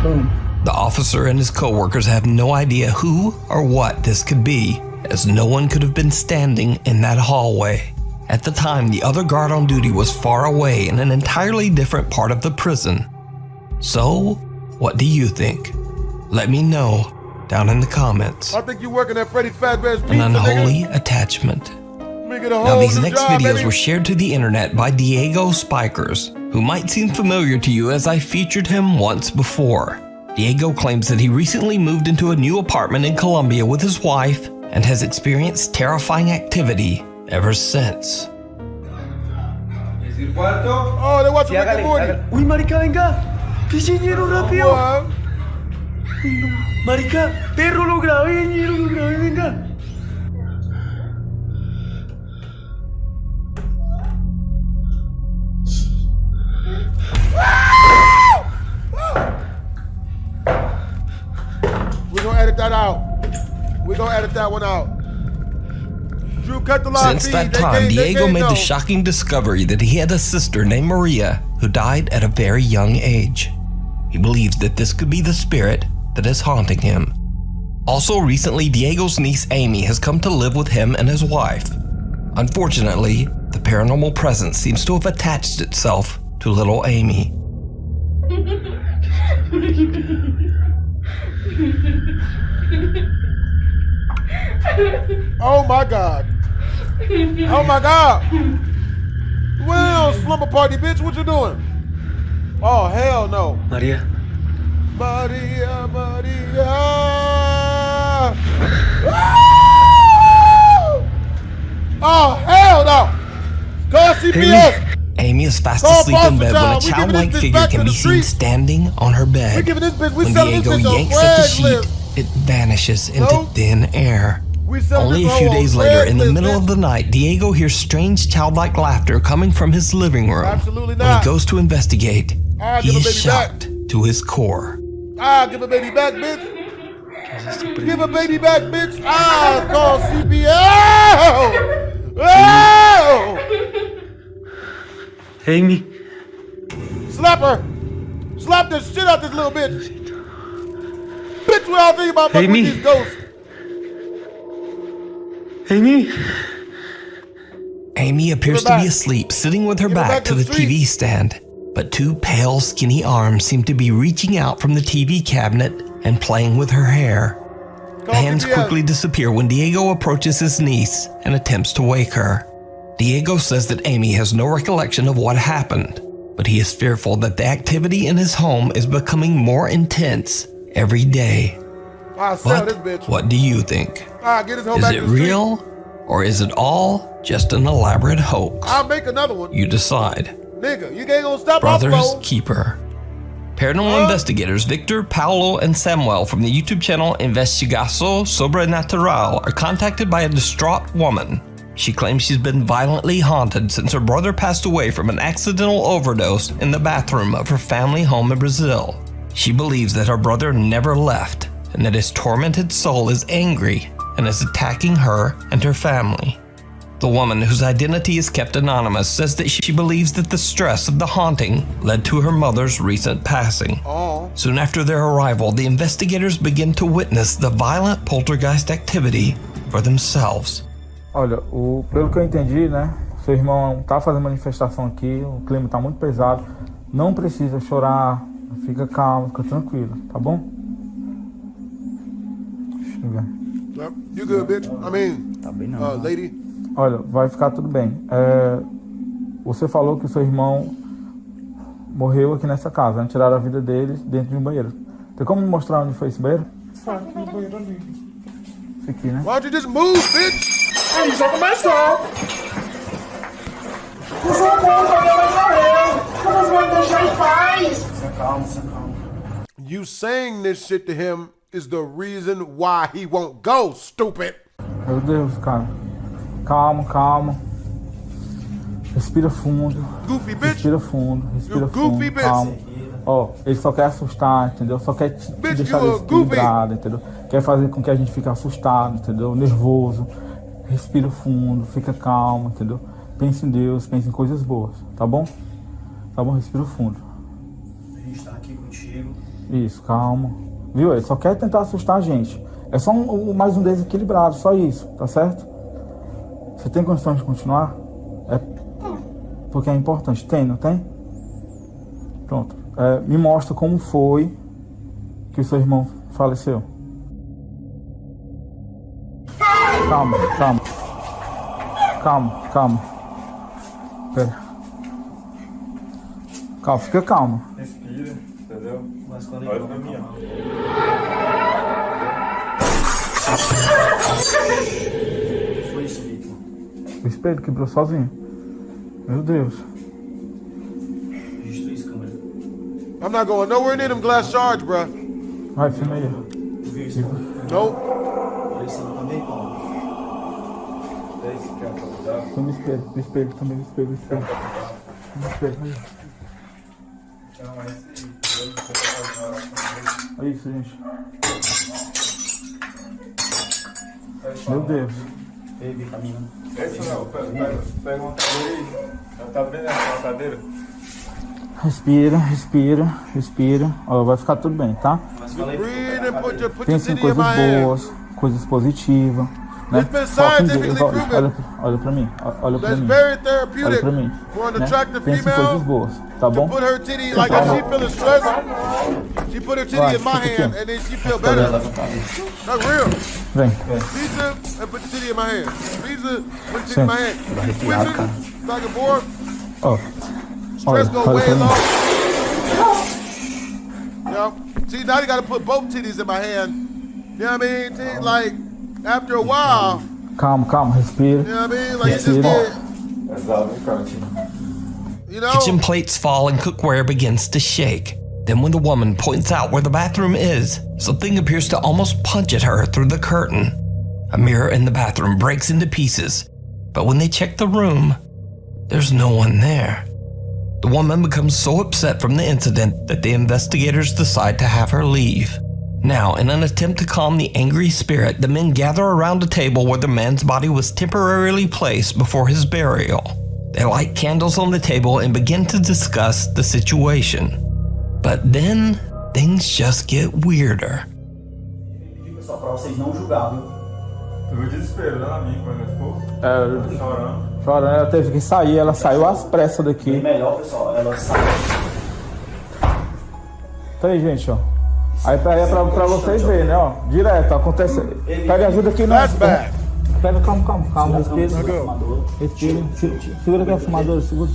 boom. The officer and his co-workers have no idea who or what this could be, as no one could have been standing in that hallway. At the time, the other guard on duty was far away in an entirely different part of the prison. So, what do you think? Let me know down in the comments. I think you working at Freddy Fazbear's Pizza, An unholy nigga. attachment. Make it a Now, whole these new next job, videos baby. were shared to the internet by Diego Spikers, who might seem familiar to you as I featured him once before. Diego claims that he recently moved into a new apartment in Colombia with his wife and has experienced terrifying activity ever since. Is Oh, they watching Rick and Morty. Uy, marica, venga. ¿Qué señero rápido? Marica, perro, lo grabé, venga. We're gonna edit that out. We're gonna edit that one out. Drew, cut the line. Since that time, Diego made the shocking discovery that he had a sister named Maria who died at a very young age. He believes that this could be the spirit that is haunting him. Also, recently, Diego's niece Amy has come to live with him and his wife. Unfortunately, the paranormal presence seems to have attached itself to little Amy. Oh my God. Oh my God. Well, slumber party, bitch, what you doing? Oh, hell no. Maria. Maria, Maria. Oh, hell no. Call CPS. Amy is fast asleep in bed when a childlike figure can be seen standing on her bed. When Diego yanks at the sheet, it vanishes into thin air. Only a few days later, in the middle of the night, Diego hears strange childlike laughter coming from his living room. Absolutely When not. he goes to investigate, I'll he give a is baby shocked to his core. Ah, give a baby back, bitch. Give a baby back, bitch. Ah, call CPS. Oh! Amy. Slap her. Slap the shit out this little bitch. Bitch, what y'all think about fucking with these ghosts? Amy. Amy appears to be asleep, sitting with her back to the TV stand. But two pale, skinny arms seem to be reaching out from the TV cabinet and playing with her hair. The hands quickly disappear when Diego approaches his niece and attempts to wake her. Diego says that Amy has no recollection of what happened, but he is fearful that the activity in his home is becoming more intense every day. I'll sell this bitch. What do you think? Ah, get his hoe Is back it to the street. real, or is it all just an elaborate hoax? I'll make another one. You decide. Nigga, you ain't gonna stop Brothers upload. Keeper. Paranormal investigators Victor, Paulo, and Samuel from the YouTube channel Investigação Sobrenatural are contacted by a distraught woman. She claims she's been violently haunted since her brother passed away from an accidental overdose in the bathroom of her family home in Brazil. She believes that her brother never left and that his tormented soul is angry and is attacking her and her family. The woman, whose identity is kept anonymous, says that she believes that the stress of the haunting led to her mother's recent passing. Soon after their arrival, the investigators begin to witness the violent poltergeist activity for themselves. Olha, pelo que eu entendi, né? Seu irmão tá fazendo manifestação aqui, o clima tá muito pesado. Não precisa chorar, fica calmo, fica tranquilo, tá bom? Deixa eu ver. Yep, you good, bitch. I mean, lady. Olha, vai ficar tudo bem. Você falou que o seu irmão morreu aqui nessa casa, né? Tiraram a vida dele dentro de um banheiro. Tem como me mostrar onde foi esse banheiro? No banheiro ali. Esse aqui, né? Why don't you just move, bitch? Aí já começou. Você não conta, minha mãe morreu. Como você vai me deixar em paz? Calma, calma. You saying this shit to him is the reason why he won't go, stupid. Meu Deus, cara. Calma, calma. Respira fundo. Goofy bitch. Respira fundo, respira You fundo. goofy bitch. Calma. Ó, ele só quer assustar, entendeu? Só quer te deixar desequilibrado, entendeu? Quer fazer com que a gente fique assustado, entendeu? Nervoso. Respira fundo, fica calmo, entendeu? Pense em Deus, pense em coisas boas, tá bom? Tá bom? Respira fundo. A gente tá aqui contigo. Isso, calma. Viu? Ele só quer tentar assustar a gente. É só mais um desequilibrado, só isso, tá certo? Você tem condições de continuar? É porque é importante. Tem, não tem? Pronto. Me mostra como foi que o seu irmão faleceu. Calma, calma. Calma, calma. Pera. Calma, fica calma. Respira, entendeu? Mas quando ele olha pra mim, ó. Foi isso, Victor. O espelho quebrou sozinho. Meu Deus. I'm not going nowhere near them glass shards, bruh. Vai, filma aí. Nope. Tem um espelho também, espelho. Olha isso, gente. Meu Deus. Esse não, pega uma cadeira aí. Tá vendo essa cadeira? Respira. Ó, vai ficar tudo bem, tá? Pense em coisas boas, coisas positivas. Né? Olha pra mim. Olha pra mim. Né? Pense em coisas boas, tá bom? Put her titty, like if she feeling stressed, she put her titty in my hand and then she feel better. That's real. Vem. Pizza and put the titty in my hand. Pizza, put the titty in my hand. Switching, back and forth. Ó. Stress go way low. You know? See, now you gotta put both titties in my hand. You know what I mean? See, like, after a while. Calma, respira. You know what I mean? Like, you just get. You know? Kitchen plates fall and cookware begins to shake. Then when the woman points out where the bathroom is, something appears to almost punch at her through the curtain. A mirror in the bathroom breaks into pieces, but when they check the room, there's no one there. The woman becomes so upset from the incident that the investigators decide to have her leave. Now, in an attempt to calm the angry spirit, the men gather around a table where the man's body was temporarily placed before his burial. They light candles on the table and begin to discuss the situation. But then, things just get weirder. Só pra vocês não julgar, viu? Teve desespero, né, amigo, quando ela ficou chorando. Ela teve que sair, ela saiu às pressas daqui. Bem melhor, pessoal, ela saiu. Tá aí, gente, ó. Aí pra vocês verem, né, ó. Direto, acontece. Pega ajuda aqui, né? Pega, calma, respira. Segura aqui a fumadora, segura.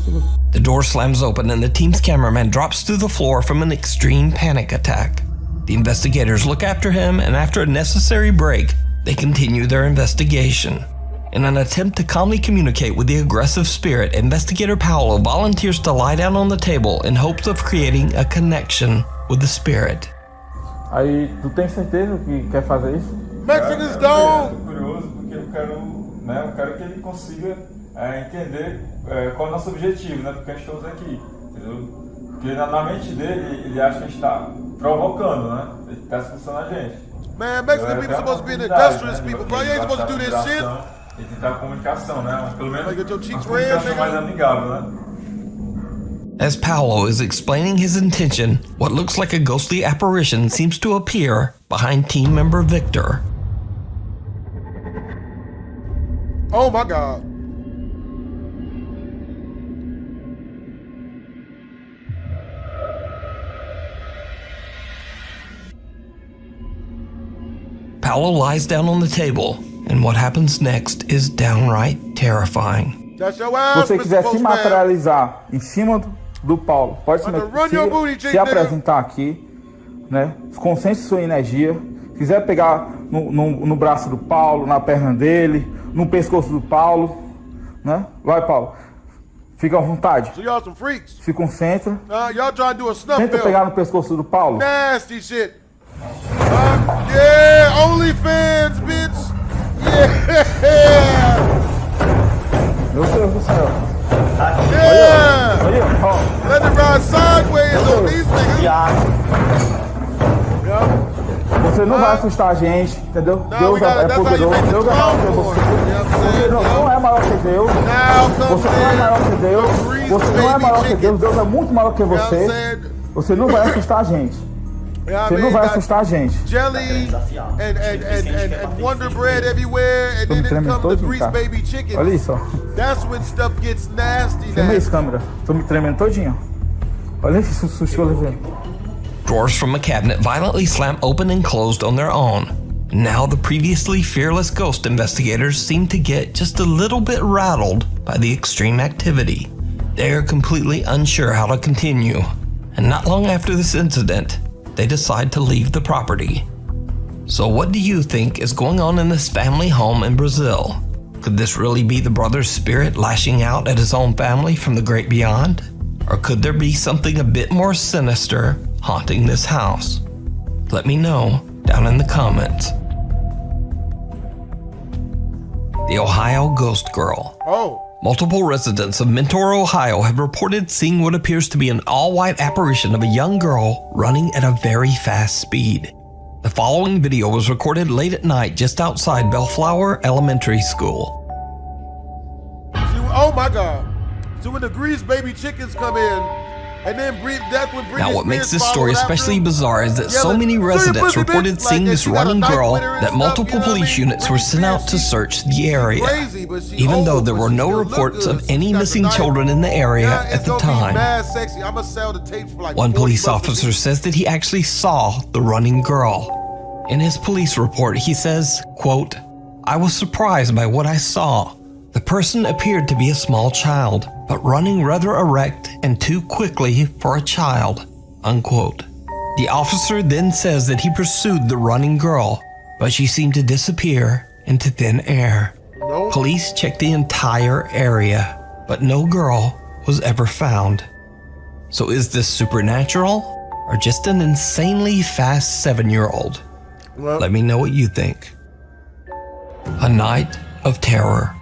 The door slams open and the team's cameraman drops through the floor from an extreme panic attack. The investigators look after him, and after a necessary break, they continue their investigation. In an attempt to calmly communicate with the aggressive spirit, Investigator Paolo volunteers to lie down on the table in hopes of creating a connection with the spirit. Aí, tu tem certeza que quer fazer isso? Mexicans don't! Eu tô curioso porque eu quero que ele consiga entender qual é o nosso objetivo, né? Porque a gente está aqui, entendeu? Porque na mente dele, ele acha que a gente está provocando, né? Ele está expulsando a gente. Man, Mexican people supposed to be the industrious people, bro. You ain't supposed to do this shit. E tentar comunicação, né? Pelo menos like, your cheeks uma comunicação red, mais amigável, né? As Paolo is explaining his intention, what looks like a ghostly apparition seems to appear behind team member Victor. Oh my God. Paolo lies down on the table, and what happens next is downright terrifying. That's your Se ass, você Mr. quiser se Postman. materializar em cima do Paulo, pode se apresentar aqui, né? Concentre sua energia. Se quiser pegar no braço do Paulo, na perna dele, no pescoço do Paulo, né? Vai, Paulo. Fica à vontade. So y'all some freaks. Se concentra. Y'all trying to do a snuff Tenta film. pegar no pescoço do Paulo. Nasty shit. Yeah, OnlyFans, bitch. Yeah. Meu Deus do céu. Yeah. Olha, Let it ride sideways on these niggas. Você não vai assustar a gente, entendeu? Deus é poderoso, Deus é maior que você. Você não é maior que Deus. Você não é maior que Deus. Você não é maior que Deus. Deus é muito maior que você. Você não vai assustar a gente. Você não vai assustar a gente. Jelly and Wonder Bread everywhere, and then it comes the grease baby chicken. Olha isso, ó. That's when stuff gets nasty. Filma isso, câmera. Tô me tremendo todinho. Olha esse sushi, eu levei. Drawers from a cabinet violently slam open and closed on their own. Now the previously fearless ghost investigators seem to get just a little bit rattled by the extreme activity. They are completely unsure how to continue, and not long after this incident, they decide to leave the property. So what do you think is going on in this family home in Brazil? Could this really be the brother's spirit lashing out at his own family from the great beyond? Or could there be something a bit more sinister haunting this house? Let me know down in the comments. The Ohio Ghost Girl. Oh. Multiple residents of Mentor, Ohio have reported seeing what appears to be an all-white apparition of a young girl running at a very fast speed. The following video was recorded late at night just outside Bellflower Elementary School. Oh my God. So when the grease baby chickens come in, and then that's when Now what makes this story especially bizarre is that so many residents reported seeing this running girl that multiple police units were sent out to search the area, even though there were no reports of any missing children in the area at the time. One police officer says that he actually saw the running girl. In his police report, he says, quote, "I was surprised by what I saw. The person appeared to be a small child, but running rather erect and too quickly for a child," unquote. The officer then says that he pursued the running girl, but she seemed to disappear into thin air. Police checked the entire area, but no girl was ever found. So is this supernatural or just an insanely fast 7-year-old? Let me know what you think. A night of terror.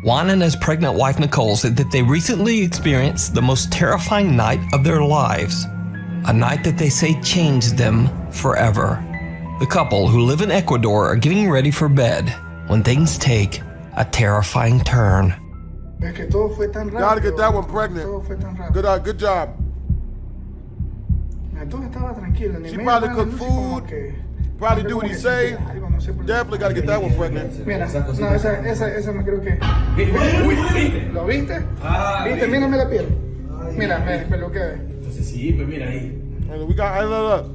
Juan and his pregnant wife Nicole said that they recently experienced the most terrifying night of their lives. A night that they say changed them forever. The couple, who live in Ecuador, are getting ready for bed when things take a terrifying turn. Gotta get that one pregnant. Good job. She probably cook food. Probably do what he say. Definitely gotta get that one pregnant. Mira, no, esa no creo que. Uy, ¿lo viste? ¿Viste? Mírame la piel. Mira, me peluqué. Entonces sí, pues mira ahí. We got, look.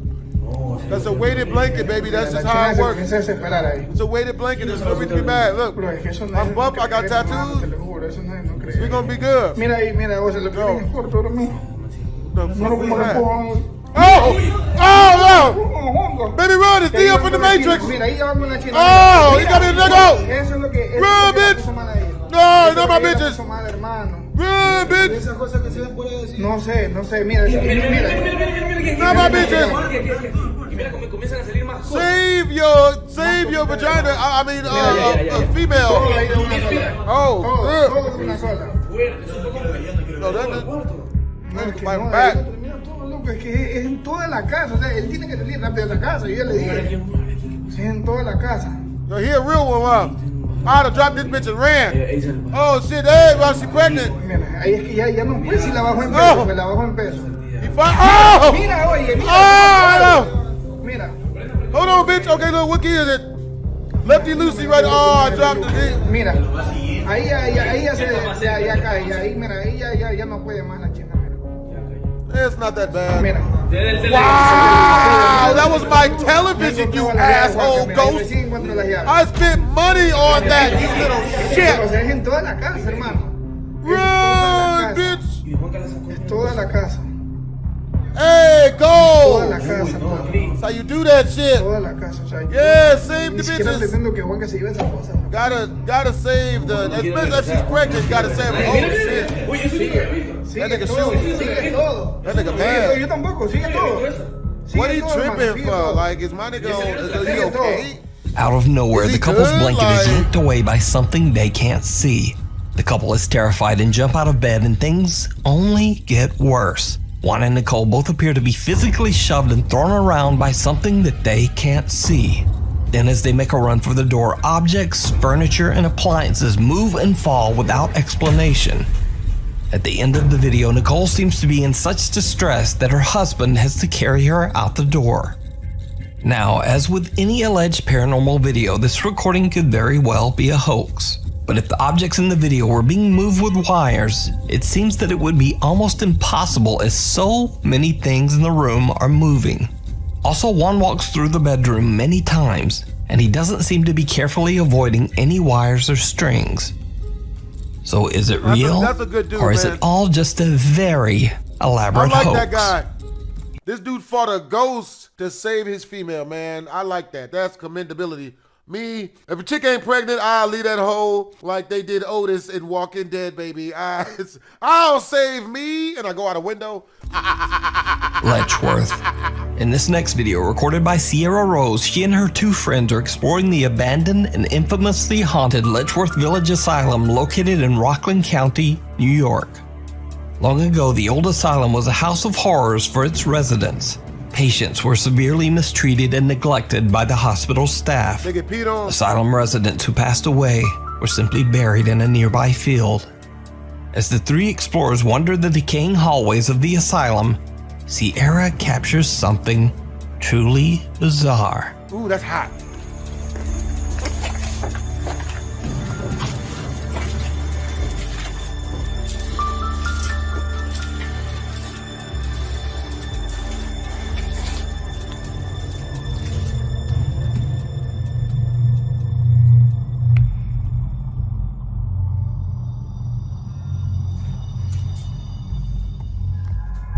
That's a weighted blanket, baby. That's just how it works. It's a weighted blanket. There's no reason to be mad. Look, I'm buff. I got tattoos. We're gonna be good. Mira ahí, mira, o sea, lo que viene corto ahora mismo. No lo como lo pongo. Oh! Oh, no! Baby, run! It's Dio from the Matrix! Oh, he got me in the nigga! Run, bitch! No, no, my bitches! Run, bitch! No sé, mira. No, my bitches! Save your vagina. I mean, female. Oh, no, that's my back. Es que es en toda la casa, o sea, él tiene que salir rápido de la casa, y yo le dije, sí, en toda la casa. Yo, he a real one, I'd have dropped this bitch and ran. Oh shit, hey, well, she pregnant. Mira, ahí es que ya no puede, si la bajó en peso, me la bajó en peso. Oh! Mira, oye, mira. Oh, mira. Hold on, bitch. Okay, look, what key is it? Lefty loosey right. Oh, I dropped it. Mira, ahí ya cae, ahí, mira, ahí ya no puede más la china. It's not that bad. Wow, that was my television, you asshole ghost. I spent money on that, you little shit. Es en toda la casa, hermano. Run, bitch. Es toda la casa. Hey, go. Toda la casa, hermano. That's how you do that shit. Toda la casa, o sea, yeah, save the bitches. Que Juan que se lleve esa cosa. Gotta save the, especially if she's pregnant, gotta save her. Oh shit. That nigga sigue todo. That nigga mad. Yo tampoco, sigue todo. What are you tripping for? Like, is my nigga is he okay? Out of nowhere, the couple's blanket is yanked away by something they can't see. The couple is terrified and jump out of bed, and things only get worse. Juan and Nicole both appear to be physically shoved and thrown around by something that they can't see. Then as they make a run for the door, objects, furniture, and appliances move and fall without explanation. At the end of the video, Nicole seems to be in such distress that her husband has to carry her out the door. Now, as with any alleged paranormal video, this recording could very well be a hoax. But if the objects in the video were being moved with wires, it seems that it would be almost impossible as so many things in the room are moving. Also, Juan walks through the bedroom many times, and he doesn't seem to be carefully avoiding any wires or strings. So is it real, that's a good dude, or is it all just a very elaborate I like hoax? that guy. This dude fought a ghost to save his female, man. I like that. That's commendability Me, if a chick ain't pregnant, I'll leave that hoe like they did Otis in Walking Dead, baby. I'll save me, and I go out a window. Lechworth. In this next video, recorded by Sierra Rose, she and her two friends are exploring the abandoned and infamously haunted Lechworth Village Asylum located in Rockland County, New York. Long ago, the old asylum was a house of horrors for its residents. Patients were severely mistreated and neglected by the hospital staff. They get peed on. Asylum residents who passed away were simply buried in a nearby field. As the three explorers wander the decaying hallways of the asylum, Sierra captures something truly bizarre. Ooh, that's hot.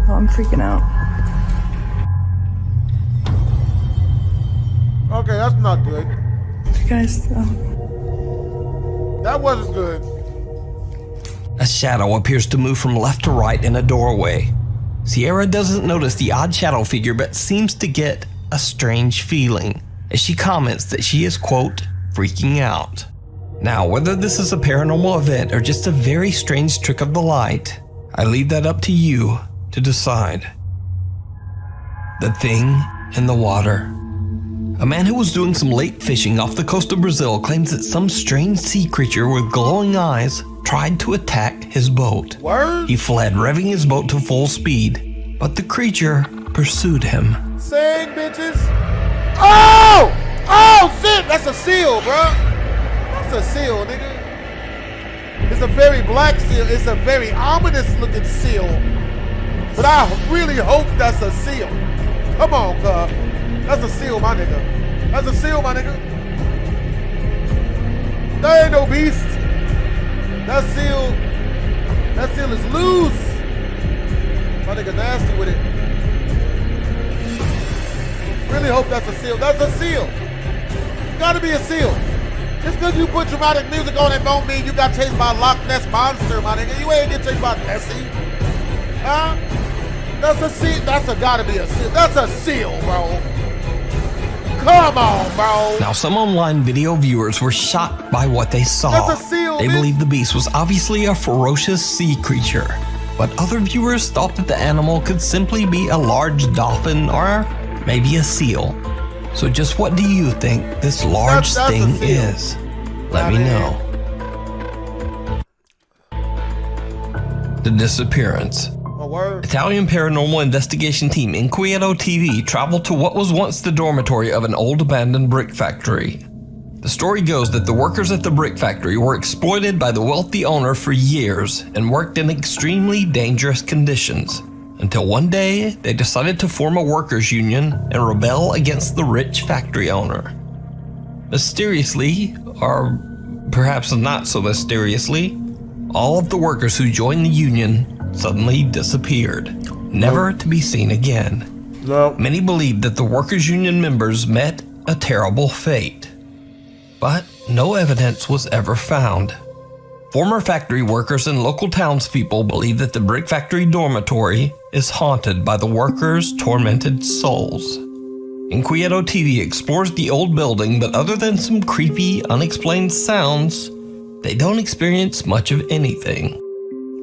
Oh, I'm freaking out. Okay, that's not good. Guys, that wasn't good. A shadow appears to move from left to right in a doorway. Sierra doesn't notice the odd shadow figure, but seems to get a strange feeling as she comments that she is, quote, freaking out. Now, whether this is a paranormal event or just a very strange trick of the light, I leave that up to you to decide. The thing in the water. A man who was doing some lake fishing off the coast of Brazil claims that some strange sea creature with glowing eyes tried to attack his boat. Word? He fled, revving his boat to full speed, but the creature pursued him. Sing, bitches. Oh! Oh, shit! That's a seal, bro. That's a seal, nigga. It's a very black seal. It's a very ominous looking seal. But I really hope that's a seal. Come on, cuz. That's a seal, my nigga. That's a seal, my nigga. There ain't no beast. That seal is loose. My nigga nasty with it. Really hope that's a seal. That's a seal. Gotta be a seal. Just because you put dramatic music on it don't mean you got chased by a Loch Ness monster, my nigga. You ain't get chased by Nessie. Huh? That's a seal. That's a gotta be a seal. That's a seal, bro. Come on, bro. Now, some online video viewers were shocked by what they saw. That's a seal, they bitch. believed the beast was obviously a ferocious sea creature, but other viewers thought that the animal could simply be a large dolphin or maybe a seal. So just what do you think this large That's thing a seal. is? Let me know. The disappearance. Italian paranormal investigation team Inquieto TV traveled to what was once the dormitory of an old abandoned brick factory. The story goes that the workers at the brick factory were exploited by the wealthy owner for years and worked in extremely dangerous conditions, until one day they decided to form a workers' union and rebel against the rich factory owner. Mysteriously, or perhaps not so mysteriously, all of the workers who joined the union suddenly disappeared, never to be seen again. Many believe that the workers' union members met a terrible fate, but no evidence was ever found. Former factory workers and local townspeople believe that the brick factory dormitory is haunted by the workers' tormented souls. Inquieto TV explores the old building, but other than some creepy, unexplained sounds, they don't experience much of anything.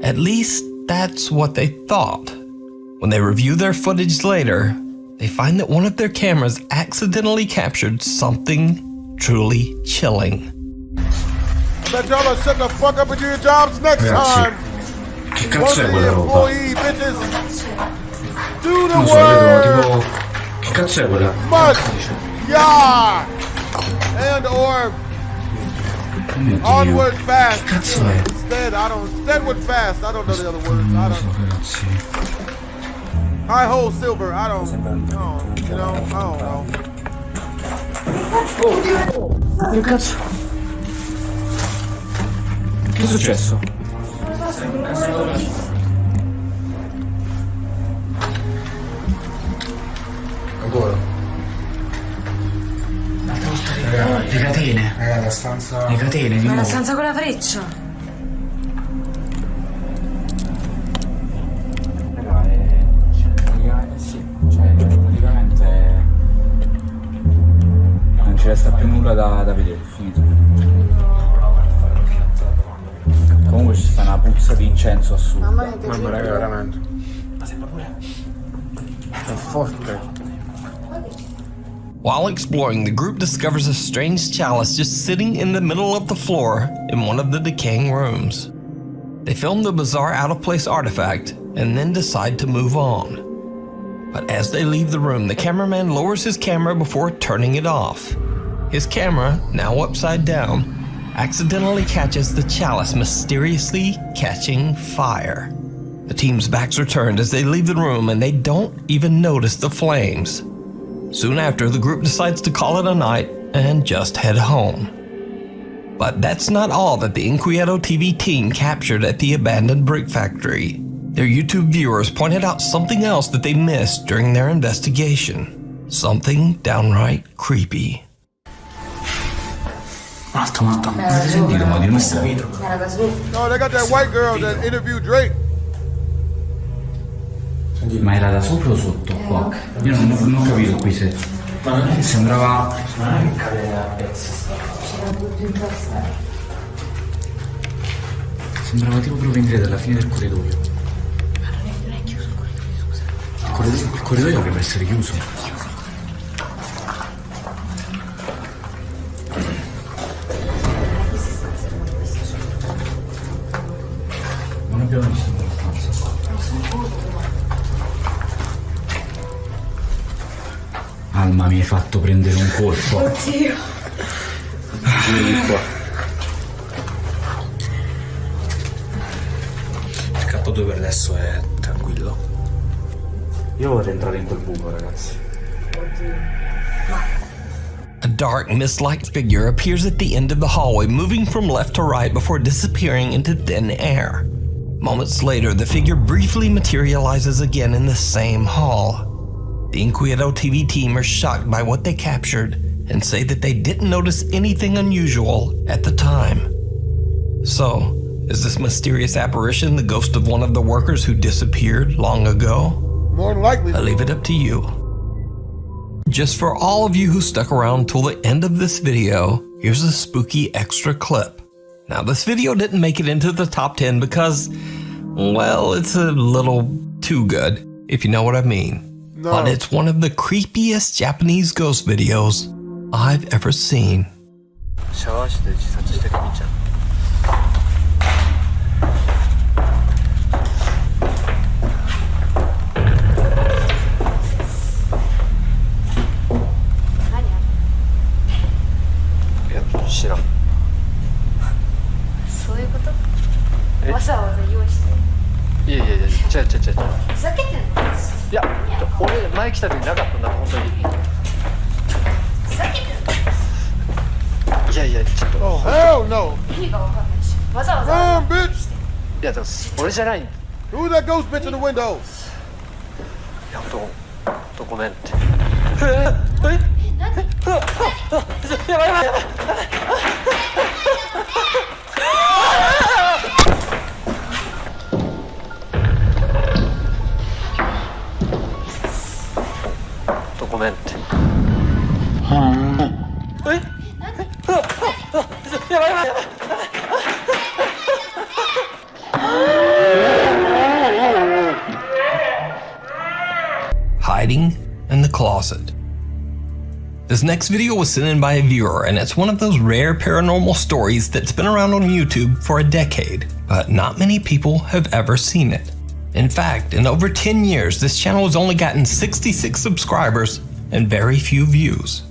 At least, that's what they thought. When they review their footage later, they find that one of their cameras accidentally captured something truly chilling. I bet y'all will shut the fuck up and do your jobs next time. Once the employee, bitches. Do the word. Must. Yeah. And or onward fast. Instead fast. I don't know the other words. I don't. High hole silver. I don't know. You know, I don't know. Che cazzo? Che è successo? Ancora. Raga, piegati La stanza... Le catene di Ma la nuovo. stanza con la freccia. Raga, praticamente sì, cioè praticamente non ci resta più nulla da vedere, è finito. Comunque ci sta una puzza di incenso assurda. Mamma raga, veramente. Ma sembra pure... È forte. While exploring, the group discovers a strange chalice just sitting in the middle of the floor in one of the decaying rooms. They film the bizarre out-of-place artifact and then decide to move on. But as they leave the room, the cameraman lowers his camera before turning it off. His camera, now upside down, accidentally catches the chalice mysteriously catching fire. The team's backs are turned as they leave the room and they don't even notice the flames. Soon after, the group decides to call it a night and just head home. But that's not all that the Inquieto TV team captured at the abandoned brick factory. Their YouTube viewers pointed out something else that they missed during their investigation. Something downright creepy. Matto, ma avete sentito ma di nuovo? No, they got that white girl that interviewed Drake. Ma era da sopra o sotto qua? Io non ho capito qui se... Sembrava... Sembrava tipo provenire dalla fine del corridoio. Ma non è chiuso il corridoio, scusa. Il corridoio dovrebbe essere chiuso. Non abbiamo visto abbastanza. Alma, mi hai fatto prendere un colpo. Oddio. Vieni qua. Il capo 2 per adesso è tranquillo. Io vorrei entrare in quel buco, ragazzi. A dark, mist-like figure appears at the end of the hallway, moving from left to right before disappearing into thin air. Moments later, the figure briefly materializes again in the same hall. The Inquieto TV team are shocked by what they captured and say that they didn't notice anything unusual at the time. So, is this mysterious apparition the ghost of one of the workers who disappeared long ago? More than likely. I leave it up to you. Just for all of you who stuck around till the end of this video, here's a spooky extra clip. Now, this video didn't make it into the top 10 because, well, it's a little too good, if you know what I mean. No. But it's one of the creepiest Japanese ghost videos I've ever seen. シャワー室で自殺してるみちゃん。いや、知らん。そういうこと？わざわざ用意して。いやいやいや、違う。ふざけてんの？いや、俺前来た時なかったんだ、本当に。ふざけてんの？いやいや、ちょっと。Oh, hell no! 意味がわかんないし。わざわざ。 Run, bitch! いや、でも俺じゃない。 Who's that ghost bitch in the window? いや、ごめんって。やばいやばいやばい。ごめんって。やばいやばいやばい。Hiding in the closet. This next video was sent in by a viewer, and it's one of those rare paranormal stories that's been around on YouTube for a decade, but not many people have ever seen it. In fact, in over 10 years, this channel has only gotten 66 subscribers and very few views.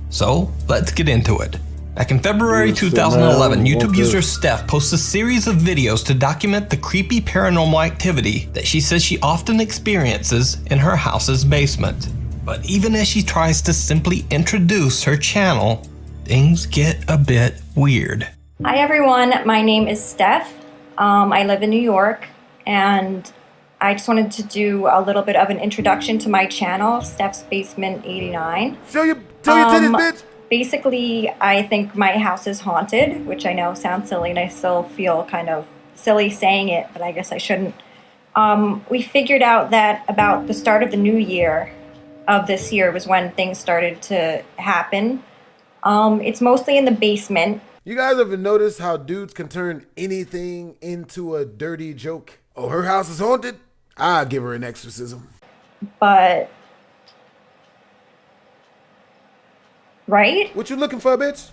So, let's get into it. Back in February 2011, YouTube user Steph posts a series of videos to document the creepy paranormal activity that she says she often experiences in her house's basement. But even as she tries to simply introduce her channel, things get a bit weird. Hi everyone, my name is Steph. I live in New York, and I just wanted to do a little bit of an introduction to my channel, Steph's Basement 89. Show your titties, bitch! basically, I think my house is haunted, which I know sounds silly, and I still feel kind of silly saying it, but I guess I shouldn't. We figured out that about the start of the new year of this year was when things started to happen. It's mostly in the basement. You guys ever notice how dudes can turn anything into a dirty joke? Oh, her house is haunted? I'll give her an exorcism. But... right? What you looking for, bitch?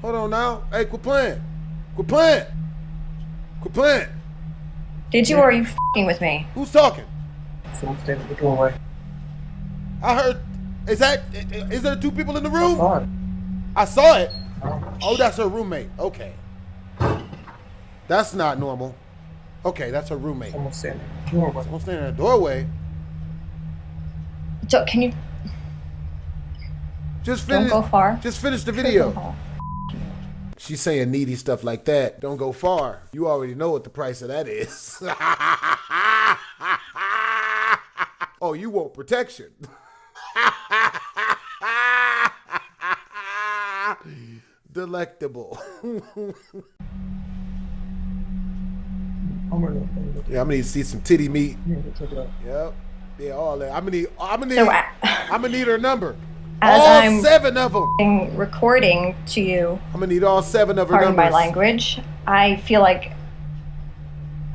Hold on now. Hey, quit playing. Quit playing. Quit playing. Did you or are you f***ing with me? Who's talking? Someone standing at the doorway. I heard... Is there 2 people in the room? I saw it. Oh, that's her roommate. Okay. That's not normal. Okay, that's her roommate. Someone standing at the doorway. Someone standing in the doorway. So, can you... Just finish. Don't go far. Just finish the video. She's saying needy stuff like that. Don't go far. You already know what the price of that is. Oh, you want protection. Delectable. Yeah, I'm gonna need to see some titty meat. Yep. Yeah, all that. I'm gonna need her number. As all I'm 7 of them. Recording to you. I'm gonna need all 7 of her Pardon numbers. my language. I feel like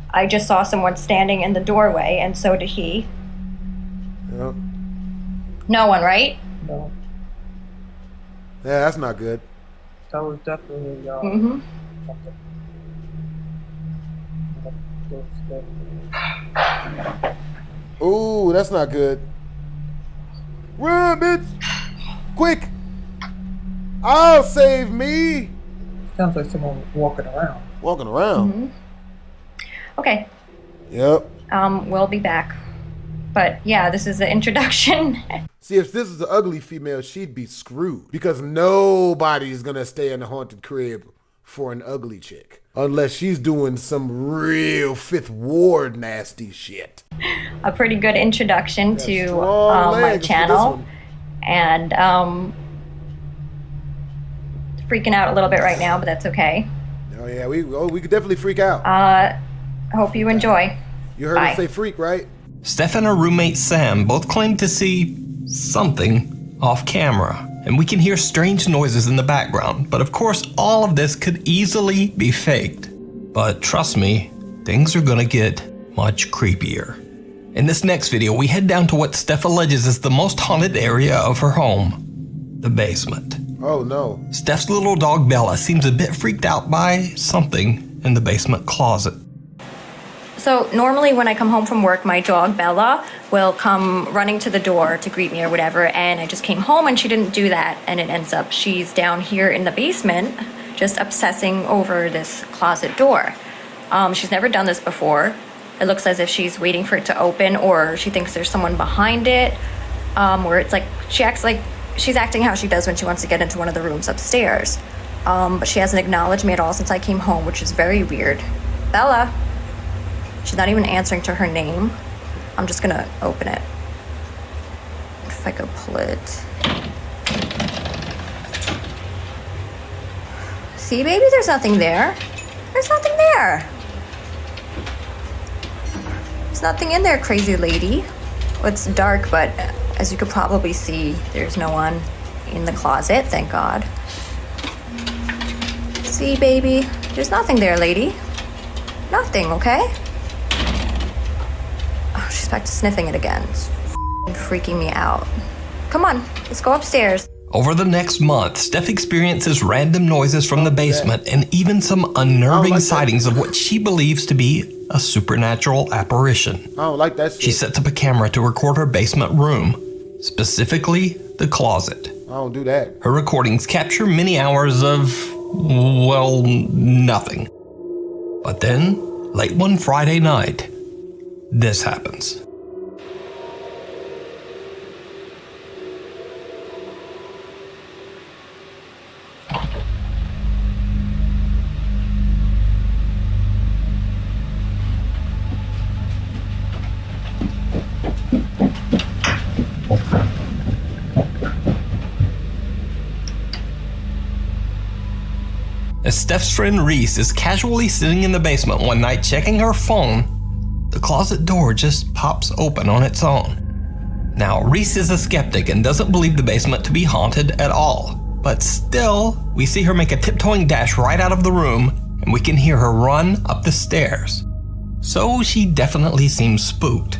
I just saw someone standing in the doorway, and so did he. Yep. No one, right? No. Yeah, that's not good. That was definitely something. Ooh, that's not good. Run, bitch! Quick! I'll save me! Sounds like someone walking around. Walking around? Okay. Yep. We'll be back. But yeah, this is the introduction. See, if this is an ugly female, she'd be screwed. Because nobody's gonna stay in a haunted crib for an ugly chick. Unless she's doing some real Fifth Ward nasty shit. A pretty good introduction to strong my legs for channel. this one. And freaking out a little bit right now, but that's okay. Oh yeah, we could definitely freak out. Hope you enjoy. You heard Bye. me say freak, right? Steph and her roommate Sam both claim to see something off camera, and we can hear strange noises in the background, but of course all of this could easily be faked. But trust me, things are gonna get much creepier. In this next video, we head down to what Steph alleges is the most haunted area of her home, the basement. Oh no. Steph's little dog Bella seems a bit freaked out by something in the basement closet. So normally when I come home from work, my dog Bella will come running to the door to greet me or whatever, and I just came home and she didn't do that, and it ends up she's down here in the basement just obsessing over this closet door. She's never done this before. It looks as if she's waiting for it to open, or she thinks there's someone behind it, where it's like she acts like she's acting how she does when she wants to get into one of the rooms upstairs. But she hasn't acknowledged me at all since I came home, which is very weird. Bella. She's not even answering to her name. I'm just gonna open it. If I go pull it. See, baby, there's nothing there. There's nothing there. There's nothing in there, crazy lady. Well, it's dark, but as you could probably see, there's no one in the closet, thank God. See, baby, there's nothing there, lady. Nothing, okay? Oh, she's back to sniffing it again. It's freaking me out. Come on, let's go upstairs. Over the next month, Steph experiences random noises from the basement and even some unnerving sightings of what she believes to be a supernatural apparition. I don't like that shit. She sets up a camera to record her basement room, specifically the closet. I don't do that. Her recordings capture many hours of, well, nothing. But then, late one Friday night, this happens. Steph's friend Reese is casually sitting in the basement one night checking her phone, the closet door just pops open on its own. Now, Reese is a skeptic and doesn't believe the basement to be haunted at all. But still, we see her make a tiptoeing dash right out of the room, and we can hear her run up the stairs. So she definitely seems spooked.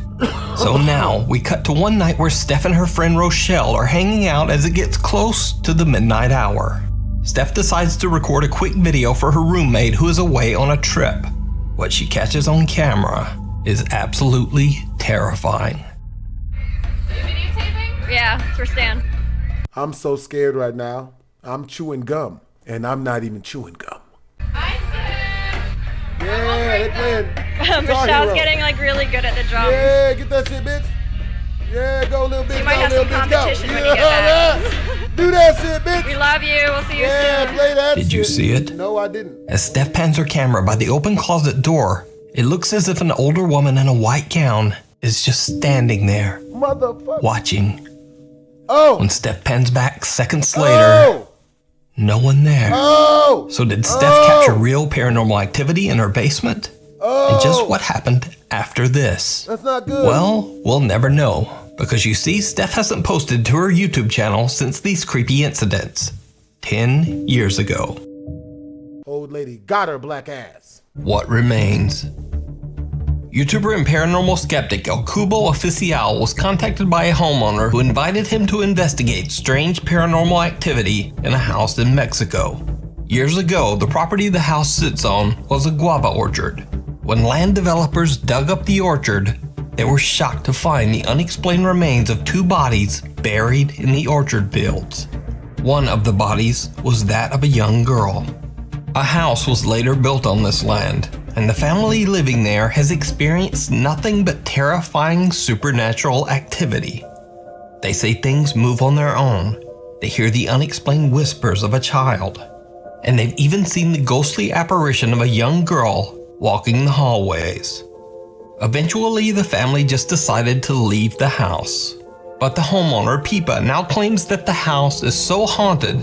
So now, we cut to one night where Steph and her friend Rochelle are hanging out as it gets close to the midnight hour. Steph decides to record a quick video for her roommate who is away on a trip. What she catches on camera is absolutely terrifying. Yeah, it's for Stan. I'm so scared right now. I'm chewing gum, and I'm not even chewing gum. Yeah, they playing. Michelle's getting like really good at the drums. Yeah, get that shit, bitch. Yeah, go little bitch. You might go, have little some bitch, competition go. when you get back. Do that shit, bitch. We love you. We'll see you soon. Play that Did you shit. see it? No, I didn't. As Steph pans her camera by the open closet door, it looks as if an older woman in a white gown is just standing there, Motherfucker. watching. Oh. When Steph pans back seconds later, no one there. Oh. So did Steph capture real paranormal activity in her basement? And just what happened after this? That's not good. Well, we'll never know, because you see, Steph hasn't posted to her YouTube channel since these creepy incidents 10 years ago. Old lady got her black ass. What remains? YouTuber and paranormal skeptic El Cubo Oficial was contacted by a homeowner who invited him to investigate strange paranormal activity in a house in Mexico. Years ago, the property the house sits on was a guava orchard. When land developers dug up the orchard, they were shocked to find the unexplained remains of two bodies buried in the orchard fields. One of the bodies was that of a young girl. A house was later built on this land, and the family living there has experienced nothing but terrifying supernatural activity. They say things move on their own. They hear the unexplained whispers of a child. And they've even seen the ghostly apparition of a young girl walking the hallways. Eventually, the family just decided to leave the house. But the homeowner, Pipa, now claims that the house is so haunted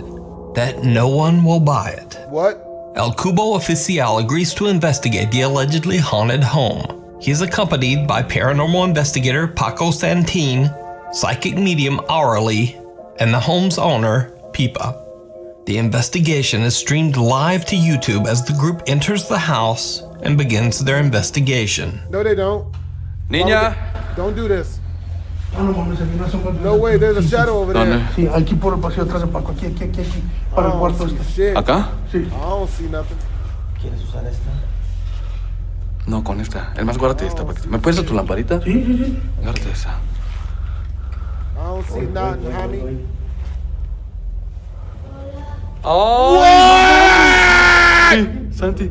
that no one will buy it. What? El Cubo Oficial agrees to investigate the allegedly haunted home. He is accompanied by paranormal investigator Paco Santin, psychic medium Aureli, and the home's owner, Pipa. The investigation is streamed live to YouTube as the group enters the house and begins their investigation. No, they don't. Niña. Don't do this. No way, there's a shadow over there. Sí, aquí por el pasillo atrás de Paco, aquí, para el cuarto este. Shit. ¿Acá? Sí. I don't see nothing. ¿Quieres usar esta? No, con esta. El más guárdate esta. ¿Me puedes dar tu lamparita? Sí. Guárdate esa. I don't see nothing, homie. ¡Oh! Sí, Santi.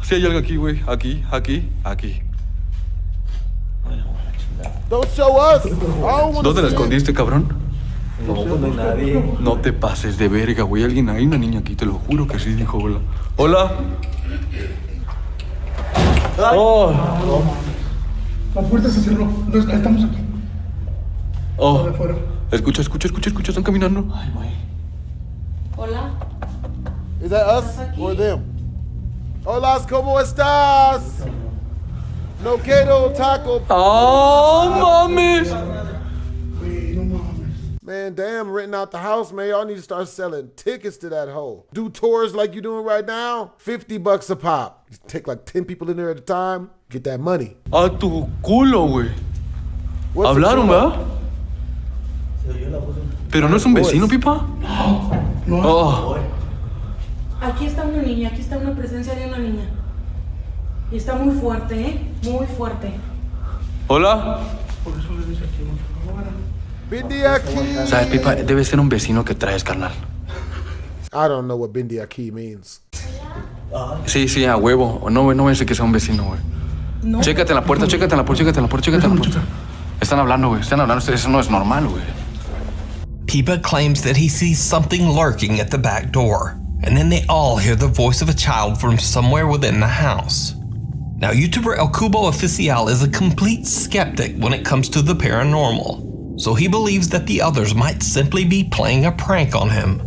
Sí hay algo aquí, güey. Aquí. Don't show us. I don't ¿Dónde la see it. escondiste, cabrón? No, pues no hay nadie. No te pases de verga, güey. Alguien, hay una niña aquí, te lo juro que sí dijo hola. ¡Hola! ¡Oh! La puerta se cerró. Estamos aquí. ¡Oh! Escucha, están caminando. Ay, güey. Hola. Is that us or them? Hola, ¿cómo estás? No quiero taco. ¡Oh, mames! Man, damn, renting out the house, man. Y'all need to start selling tickets to that hole. Do tours like you're doing right now. $50 a pop. You take like 10 people in there at a time. Get that money. A tu culo, güey. What's ¿Hablaron, the verdad? ¿Pero no es un vecino, Pipa? No. Oh. Aquí está una niña, aquí está una presencia de una niña. Y está muy fuerte, muy fuerte. ¿Hola? Por eso le dice aquí, por favor. Bindi Aki. ¿Sabes, Pipa? Debe ser un vecino que traes, carnal. I don't know what Bindi Aki means. Sí, a huevo. No voy a decir que sea un vecino, güey. No. Chécate la puerta. Están hablando, güey. Eso no es normal, güey. Pipa claims that he sees something lurking at the back door, and then they all hear the voice of a child from somewhere within the house. Now, YouTuber El Cubo Oficial is a complete skeptic when it comes to the paranormal, so he believes that the others might simply be playing a prank on him.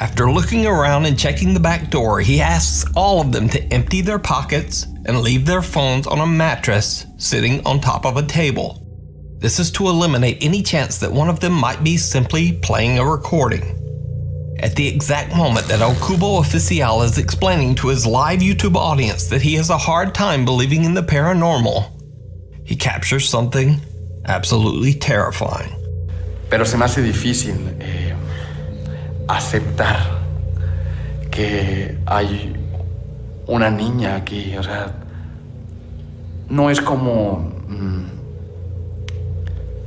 After looking around and checking the back door, he asks all of them to empty their pockets and leave their phones on a mattress sitting on top of a table. This is to eliminate any chance that one of them might be simply playing a recording. At the exact moment that El Cubo Oficial is explaining to his live YouTube audience that he has a hard time believing in the paranormal, he captures something absolutely terrifying. Pero se me hace difícil aceptar que hay una niña aquí, o sea, no es como...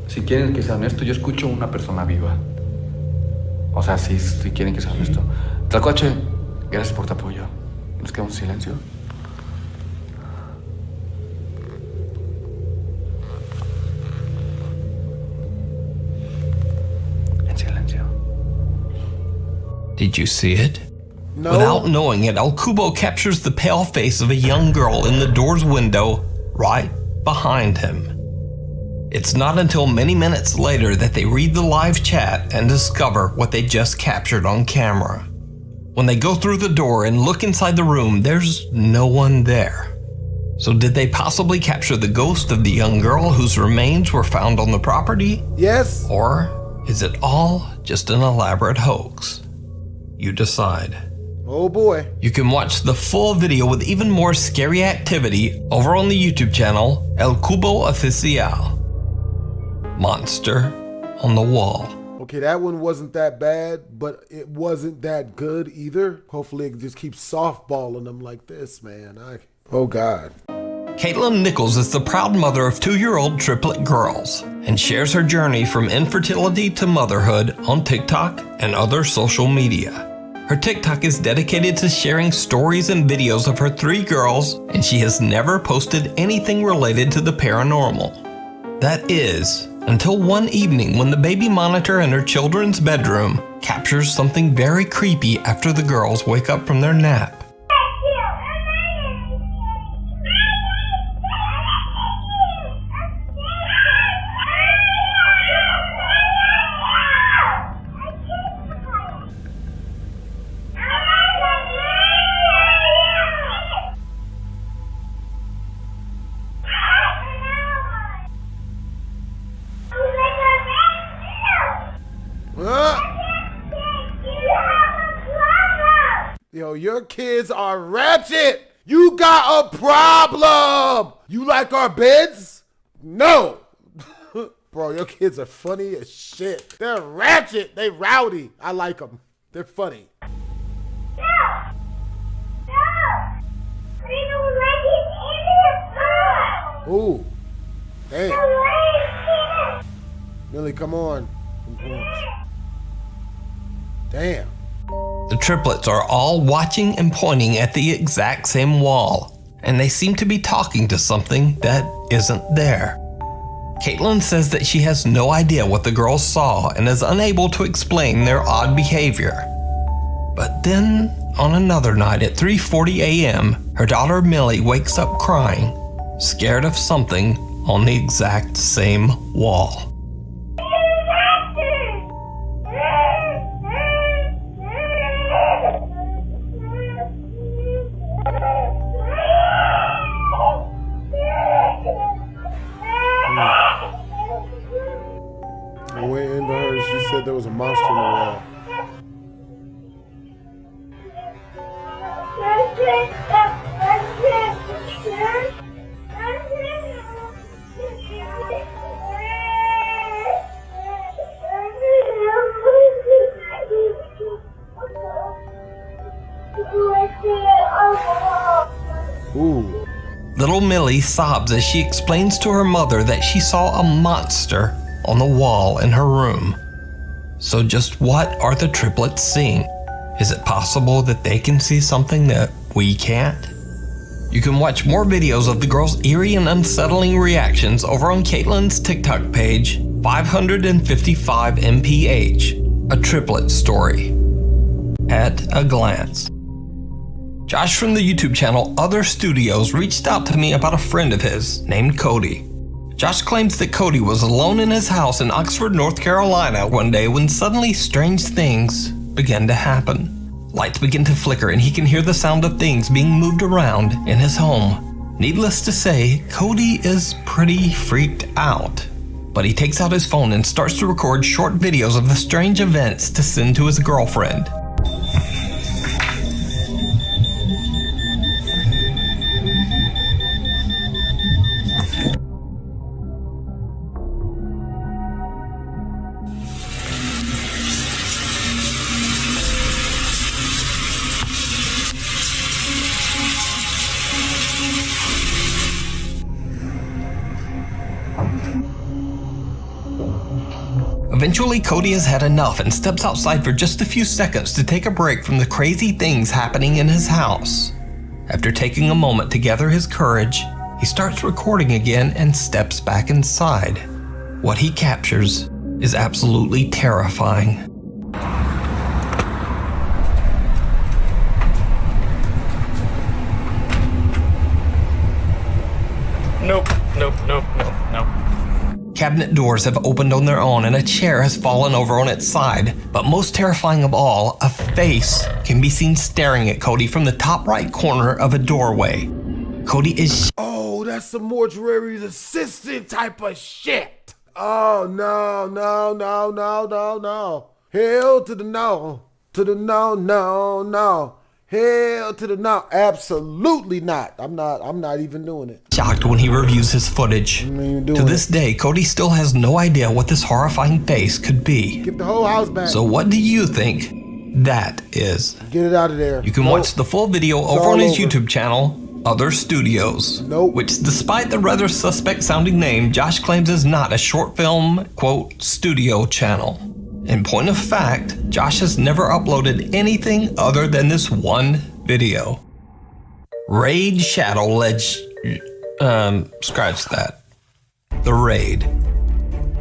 si quieren que sea honesto, yo escucho una persona viva. O sea, si quieren que sea honesto. Tlacuache, gracias por tu apoyo. Nos quedamos en silencio. En silencio. Did you see it? No. Without knowing it, El Cubo captures the pale face of a young girl in the door's window right behind him. It's not until many minutes later that they read the live chat and discover what they just captured on camera. When they go through the door and look inside the room, there's no one there. So did they possibly capture the ghost of the young girl whose remains were found on the property? Yes. Or is it all just an elaborate hoax? You decide. Oh boy. You can watch the full video with even more scary activity over on the YouTube channel El Cubo Oficial. Monster on the Wall. Okay, that one wasn't that bad, but it wasn't that good either. Hopefully it just keeps softballing them like this, man. Oh God. Caitlin Nichols is the proud mother of 2-year-old triplet girls and shares her journey from infertility to motherhood on TikTok and other social media. Her TikTok is dedicated to sharing stories and videos of her 3 girls, and she has never posted anything related to the paranormal. That is, until one evening when the baby monitor in her children's bedroom captures something very creepy after the girls wake up from their nap. Yo, your kids are ratchet. You got a problem. You like our beds? No. Bro, your kids are funny as shit. They're ratchet. They rowdy. I like them. They're funny. Ooh. Damn. Millie, come on. Damn. The triplets are all watching and pointing at the exact same wall, and they seem to be talking to something that isn't there. Caitlin says that she has no idea what the girls saw and is unable to explain their odd behavior. But then, on another night at 3:40 a.m., her daughter Millie wakes up crying, scared of something on the exact same wall. I went into her, she said there was a monster in the wall. Ooh. Little Millie sobs as she explains to her mother that she saw a monster on the wall in her room. So just what are the triplets seeing? Is it possible that they can see something that we can't? You can watch more videos of the girls' eerie and unsettling reactions over on Caitlin's TikTok page, 555 MPH, a triplet story. At a glance. Josh from the YouTube channel Other Studios reached out to me about a friend of his named Cody. Josh claims that Cody was alone in his house in Oxford, North Carolina one day when suddenly strange things begin to happen. Lights begin to flicker and he can hear the sound of things being moved around in his home. Needless to say, Cody is pretty freaked out. But he takes out his phone and starts to record short videos of the strange events to send to his girlfriend. Eventually, Cody has had enough and steps outside for just a few seconds to take a break from the crazy things happening in his house. After taking a moment to gather his courage, he starts recording again and steps back inside. What he captures is absolutely terrifying. Nope. Cabinet doors have opened on their own and a chair has fallen over on its side. But most terrifying of all, a face can be seen staring at Cody from the top right corner of a doorway. Cody is Oh, that's some mortuary's assistant type of shit. Oh, no. Hell to the no. To the no. Hell to the no. Absolutely not. I'm not even doing it. shocked when he reviews his footage. To this day, Cody still has no idea what this horrifying face could be. Get the whole house back. So what do you think that is? Get it out of there. You can watch the full video over on his YouTube channel, Other Studios, which despite the rather suspect sounding name, Josh claims is not a short film, quote, studio channel. In point of fact, Josh has never uploaded anything other than this one video. Raid Shadow scratch that. The Raid.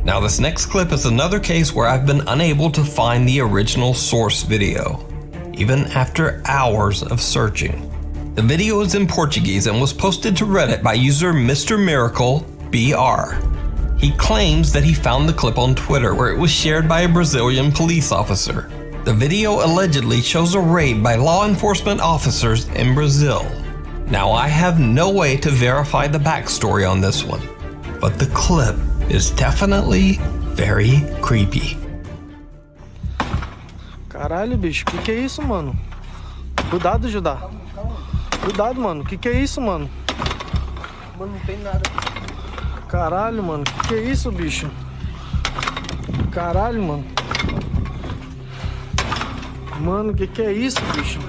Now this next clip is another case where I've been unable to find the original source video, even after hours of searching. The video is in Portuguese and was posted to Reddit by user Mr. Miracle BR. He claims that he found the clip on Twitter where it was shared by a Brazilian police officer. The video allegedly shows a raid by law enforcement officers in Brazil. Now I have no way to verify the backstory on this one, but the clip is definitely very creepy. Caralho, bicho, que é isso, mano? Cuidado, Judá. Cuidado, mano, que é isso, mano? Mano, não tem nada. Caralho, mano, que é isso, bicho? Caralho, mano. Mano, que é isso, bicho?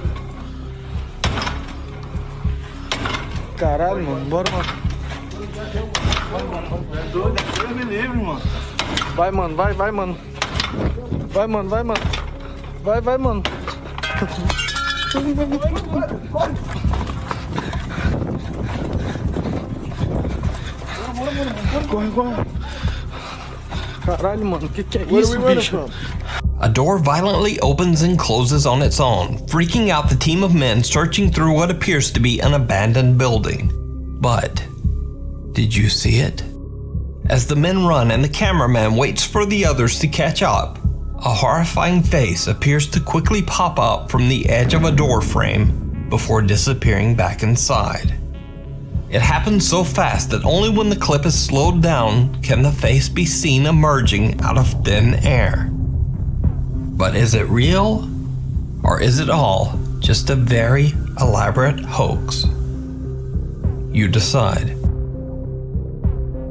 Caralho, mano, bora, mano. Deus me livre, mano. Vai, mano, vai, mano. Vai, mano, vai, mano. Vai, mano. Corre. Caralho, mano, que é isso, bicho? A door violently opens and closes on its own, freaking out the team of men searching through what appears to be an abandoned building. But, did you see it? As the men run and the cameraman waits for the others to catch up, a horrifying face appears to quickly pop up from the edge of a door frame before disappearing back inside. It happens so fast that only when the clip is slowed down can the face be seen emerging out of thin air. But is it real? Or is it all just a very elaborate hoax? You decide.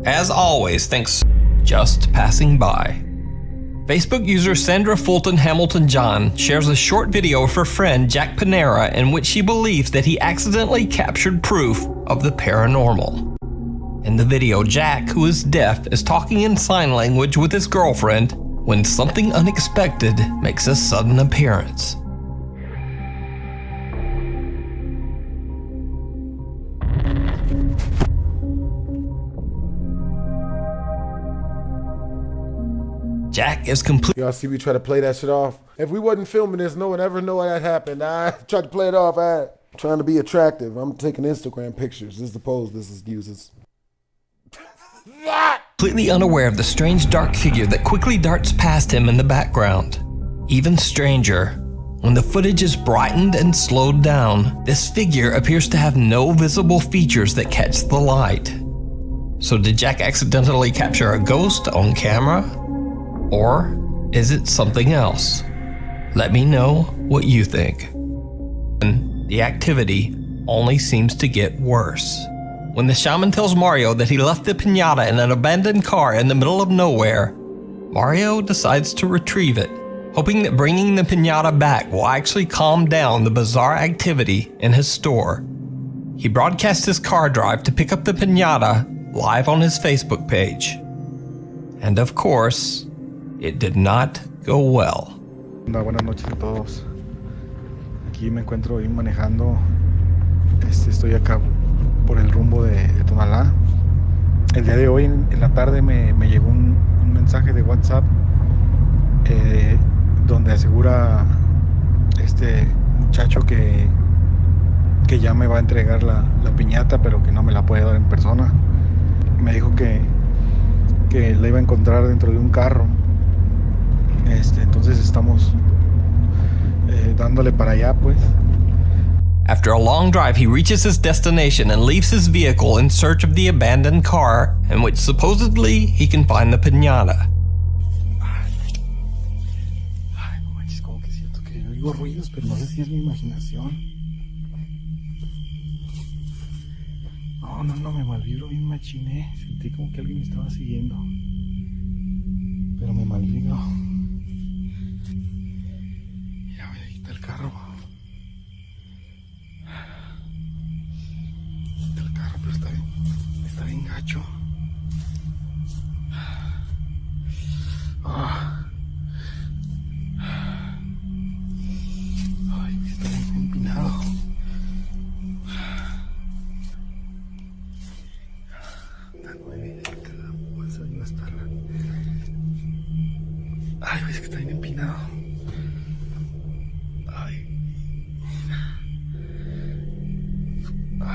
As always, thanks just passing by. Facebook user Sandra Fulton Hamilton John shares a short video of her friend Jack Panera in which she believes that he accidentally captured proof of the paranormal. In the video, Jack, who is deaf, is talking in sign language with his girlfriend when something unexpected makes a sudden appearance. Jack is complete. Y'all see me try to play that shit off? If we wasn't filming this, no one ever know that happened. I tried to play it off. I'm trying to be attractive. I'm taking Instagram pictures. This is the pose this uses. Completely unaware of the strange dark figure that quickly darts past him in the background. Even stranger, When the footage is brightened and slowed down, this figure appears to have no visible features that catch the light. So did Jack accidentally capture a ghost on camera? Or is it something else? Let me know what you think. And the activity only seems to get worse. When the shaman tells Mario that he left the piñata in an abandoned car in the middle of nowhere, Mario decides to retrieve it, hoping that bringing the piñata back will actually calm down the bizarre activity in his store. He broadcasts his car drive to pick up the piñata live on his Facebook page. And of course, it did not go well. Buenas noches a todos. Aquí me encuentro hoy manejando. Estoy acá por el rumbo de Tonalá. El día de hoy en la tarde me llegó un mensaje de WhatsApp donde asegura este muchacho que ya me va a entregar la piñata, pero que no me la puede dar en persona. Me dijo que la iba a encontrar dentro de un carro. Entonces estamos dándole para allá, pues. After a long drive, he reaches his destination and leaves his vehicle in search of the abandoned car in which supposedly he can find the piñata. Oigo ruidos, pero no sé si es mi imaginación. No, me malvibro bien machiné. Sentí como que alguien me estaba siguiendo. Pero me malvibro. Ya voy a quitar el carro. Quita el carro, pero está bien gacho. Está bien empinado. La 9 de cada bolsa de una estarla. Es que está bien empinado. No,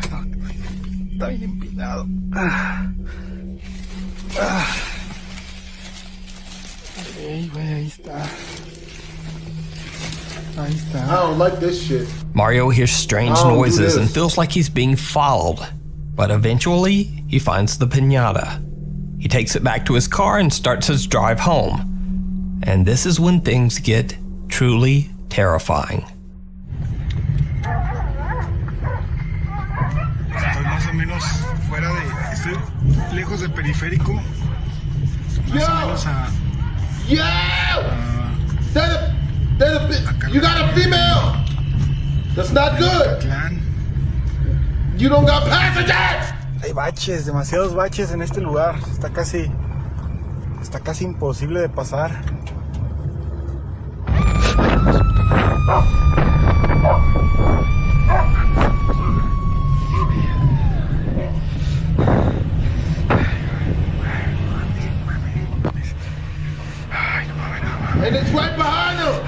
está bien empinado. Ahí está. Ahí está. I don't like this shit. Mario hears strange noises and feels like he's being followed, but eventually he finds the piñata. He takes it back to his car and starts his drive home. And this is when things get truly terrifying. Estoy más o menos fuera de... Estoy lejos del periférico. Más o menos a... You got a female! That's not good! You don't got passengers! Hay baches, demasiados baches en este lugar. Está casi imposible de pasar. And it's right behind him!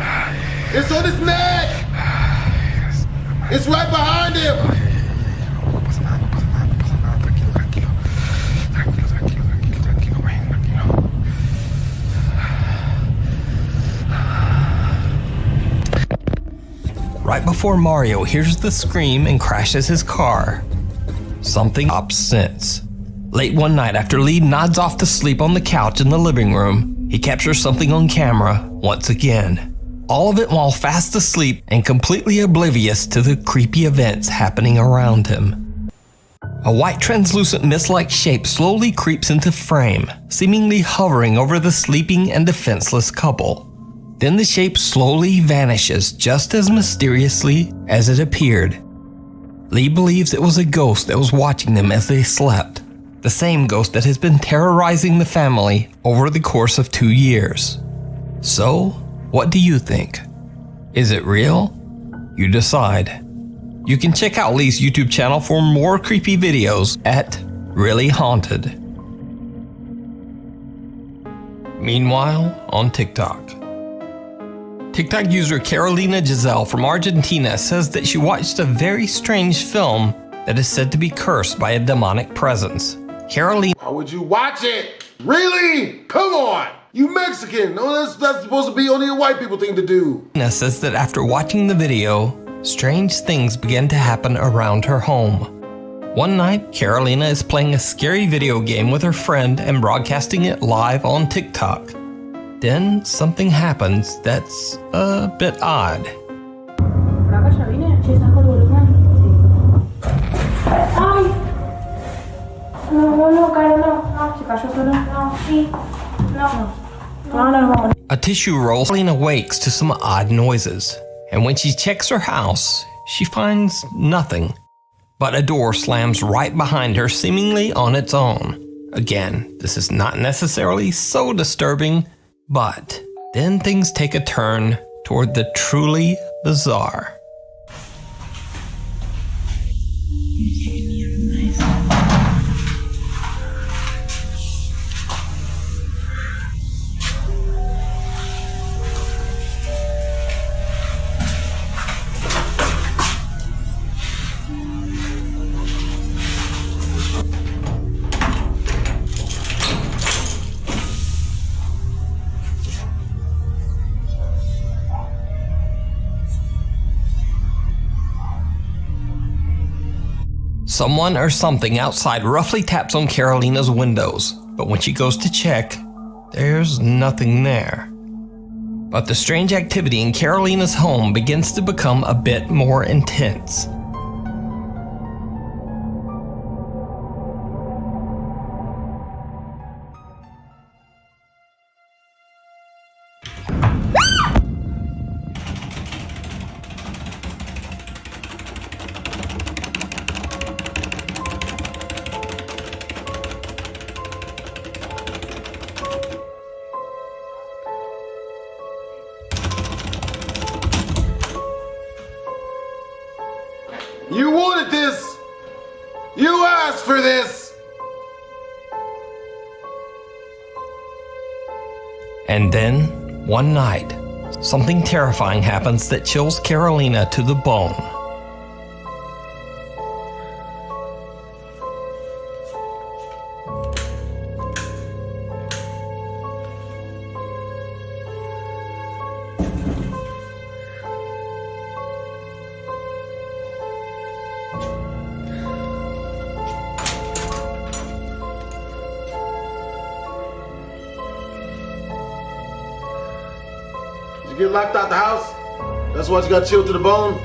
It's on his neck! It's right behind him! No pasa nada. Tranquilo, güey, tranquilo. Right before Mario hears the scream and crashes his car, something pops sense. Late one night, after Lee nods off to sleep on the couch in the living room, he captures something on camera once again. All of it while fast asleep and completely oblivious to the creepy events happening around him. A white translucent mist-like shape slowly creeps into frame, seemingly hovering over the sleeping and defenseless couple. Then the shape slowly vanishes just as mysteriously as it appeared. Lee believes it was a ghost that was watching them as they slept. The same ghost that has been terrorizing the family over the course of 2 years. So, what do you think? Is it real? You decide. You can check out Lee's YouTube channel for more creepy videos at Really Haunted. Meanwhile, on TikTok. TikTok user Karolina Jazelle from Argentina says that she watched a very strange film that is said to be cursed by a demonic presence. Karolina... Why would you watch it? Really? Come on! You Mexican. No, that's supposed to be only a white people thing to do. Nina says that after watching the video, strange things began to happen around her home. One night, Karolina is playing a scary video game with her friend and broadcasting it live on TikTok. Then something happens that's a bit odd. A tissue roll. Karolina wakes to some odd noises, and when she checks her house, she finds nothing. But a door slams right behind her, seemingly on its own. Again, this is not necessarily so disturbing, but then things take a turn toward the truly bizarre. Someone or something outside roughly taps on Karolina's windows, but when she goes to check, there's nothing there. But the strange activity in Karolina's home begins to become a bit more intense. You wanted this! You asked for this! And then, one night, something terrifying happens that chills Karolina to the bone. You get locked out the house? That's why you got chilled to the bone?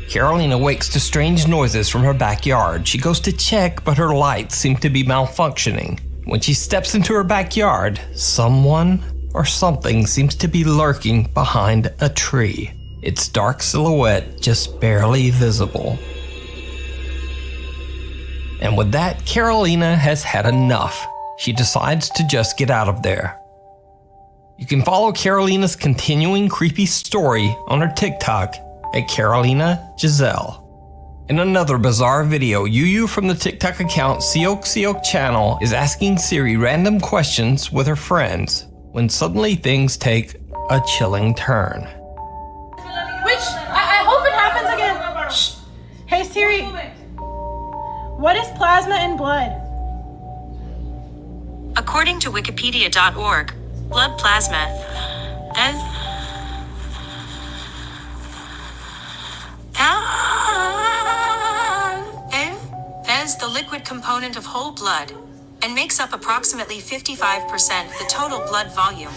Karolina wakes to strange noises from her backyard. She goes to check, but her lights seem to be malfunctioning. When she steps into her backyard, someone or something seems to be lurking behind a tree. Its dark silhouette just barely visible. And with that, Karolina has had enough. She decides to just get out of there. You can follow Karolina's continuing creepy story on her TikTok at Karolina Jazelle. In another bizarre video, Yuyu from the TikTok account Siok Channel is asking Siri random questions with her friends when suddenly things take a chilling turn. Which, I hope it happens again. Shh. Hey Siri, what is plasma in blood? According to Wikipedia.org, blood plasma as the liquid component of whole blood and makes up approximately 55% the total blood volume.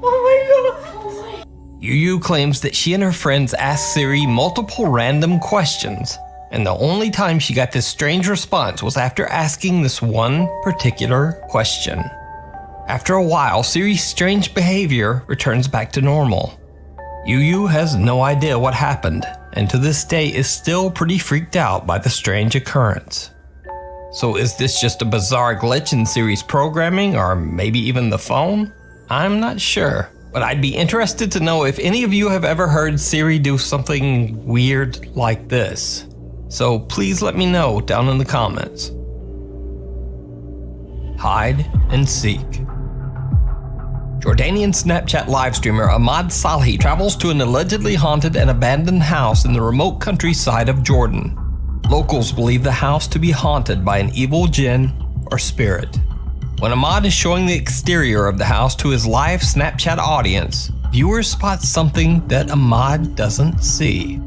Oh my god. Yuyu claims that she and her friends asked Siri multiple random questions, and the only time she got this strange response was after asking this one particular question. After a while, Siri's strange behavior returns back to normal. Yuyu has no idea what happened, and to this day is still pretty freaked out by the strange occurrence. So is this just a bizarre glitch in Siri's programming, or maybe even the phone? I'm not sure, but I'd be interested to know if any of you have ever heard Siri do something weird like this. So please let me know down in the comments. Hide and seek. Jordanian Snapchat live streamer Ahmad Salhi travels to an allegedly haunted and abandoned house in the remote countryside of Jordan. Locals believe the house to be haunted by an evil jinn or spirit. When Ahmad is showing the exterior of the house to his live Snapchat audience, viewers spot something that Ahmad doesn't see.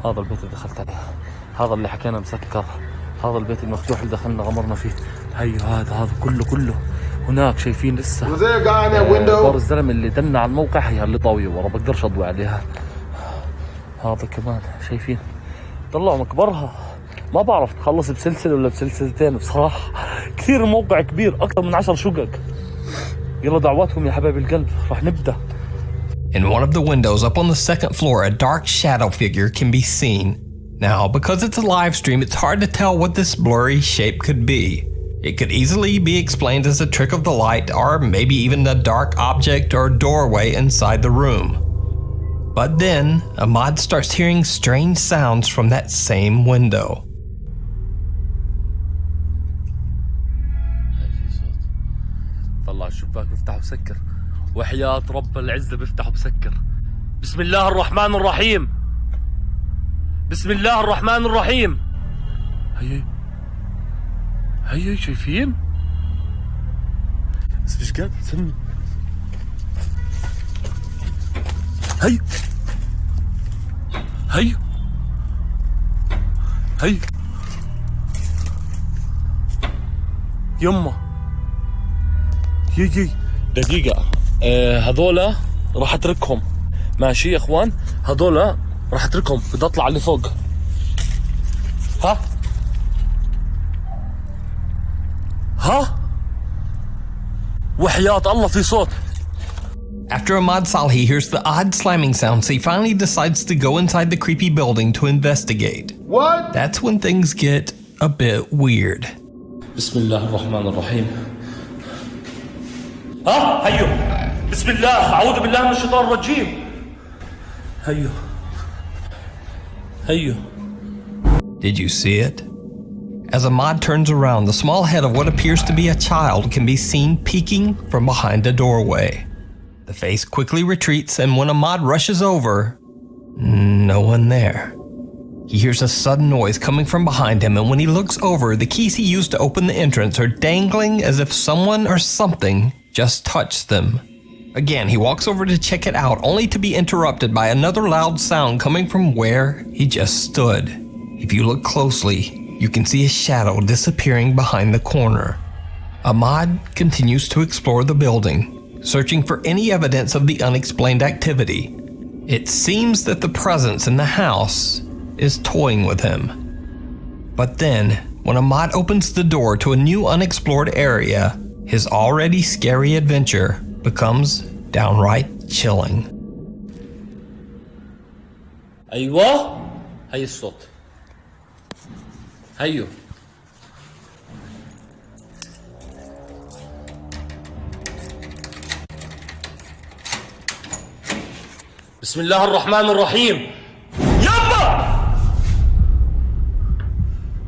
هذا البيت اللي دخلت عليه، هذا اللي حكينا مسكر، هذا البيت المفتوح اللي دخلنا غمرنا فيه، هي هذا كله هناك شايفين لسه. Was there a guy in that window? دار الزلمه اللي دلنا على الموقع هي اللي طاويه ورا بقدرش اضوي عليها. هذا كمان شايفين طلعوا مكبرها، ما بعرف تخلص بسلسله ولا بسلسلتين بصراحه. كثير الموقع كبير اكثر من 10 شقق. يلا دعواتكم يا حبايب القلب، راح نبدا. In one of the windows up on the second floor, a dark shadow figure can be seen. Now, because it's a live stream, it's hard to tell what this blurry shape could be. It could easily be explained as a trick of the light, or maybe even a dark object or doorway inside the room. But then, Ahmad starts hearing strange sounds from that same window. طلع الشباك بفتح وسكر، وحياة رب العزة بفتح وبسكر. بسم الله الرحمن الرحيم. بسم الله الرحمن الرحيم. هي شايفين؟ بس مش قادر استنى. هي يما يجي دقيقة. هذولا راح اتركهم ماشي يا اخوان، هذولا راح اتركهم، بدي اطلع اللي فوق. ها وحياة الله في صوت. After Ahmad Salhi hears the odd slamming sounds, he finally decides to go inside the creepy building to investigate. What? That's when things get a bit weird. بسم الله الرحمن الرحيم. هيو بسم الله، أعوذ بالله من الشيطان الرجيم. هيو. Did you see it? As Ahmad turns around, the small head of what appears to be a child can be seen peeking from behind a doorway. The face quickly retreats, and when Ahmad rushes over, no one there. He hears a sudden noise coming from behind him, and when he looks over, the keys he used to open the entrance are dangling as if someone or something just touched them. Again, he walks over to check it out, only to be interrupted by another loud sound coming from where he just stood. If you look closely, you can see a shadow disappearing behind the corner. Ahmad continues to explore the building, searching for any evidence of the unexplained activity. It seems that the presence in the house is toying with him. But then, when Ahmad opens the door to a new unexplored area, his already scary adventure becomes downright chilling. أيوة هي الصوت. هيو. بسم الله الرحمن الرحيم. يابا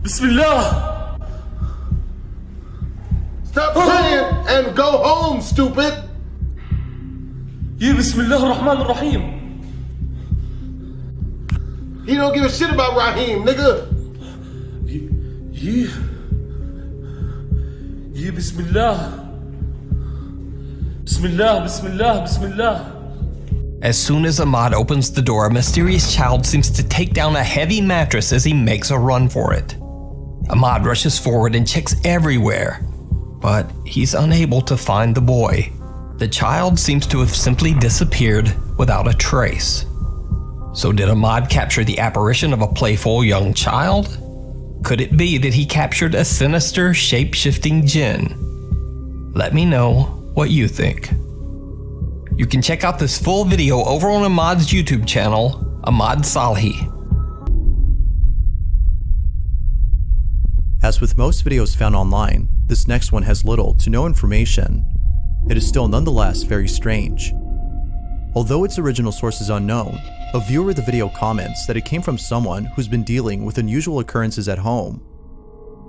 بسم الله. Stop playing and go home, stupid. بسم الله الرحمن الرحيم. He don't give a shit about Raheem, nigga. بسم الله. بسم الله بسم الله بسم الله. As soon as Ahmad opens the door, a mysterious child seems to take down a heavy mattress as he makes a run for it. Ahmad rushes forward and checks everywhere, but he's unable to find the boy. The child seems to have simply disappeared without a trace. So did Ahmad capture the apparition of a playful young child? Could it be that he captured a sinister, shape-shifting jinn? Let me know what you think. You can check out this full video over on Ahmad's YouTube channel, Ahmad Salhi. As with most videos found online, this next one has little to no information. It is still nonetheless very strange. Although its original source is unknown, a viewer of the video comments that it came from someone who's been dealing with unusual occurrences at home.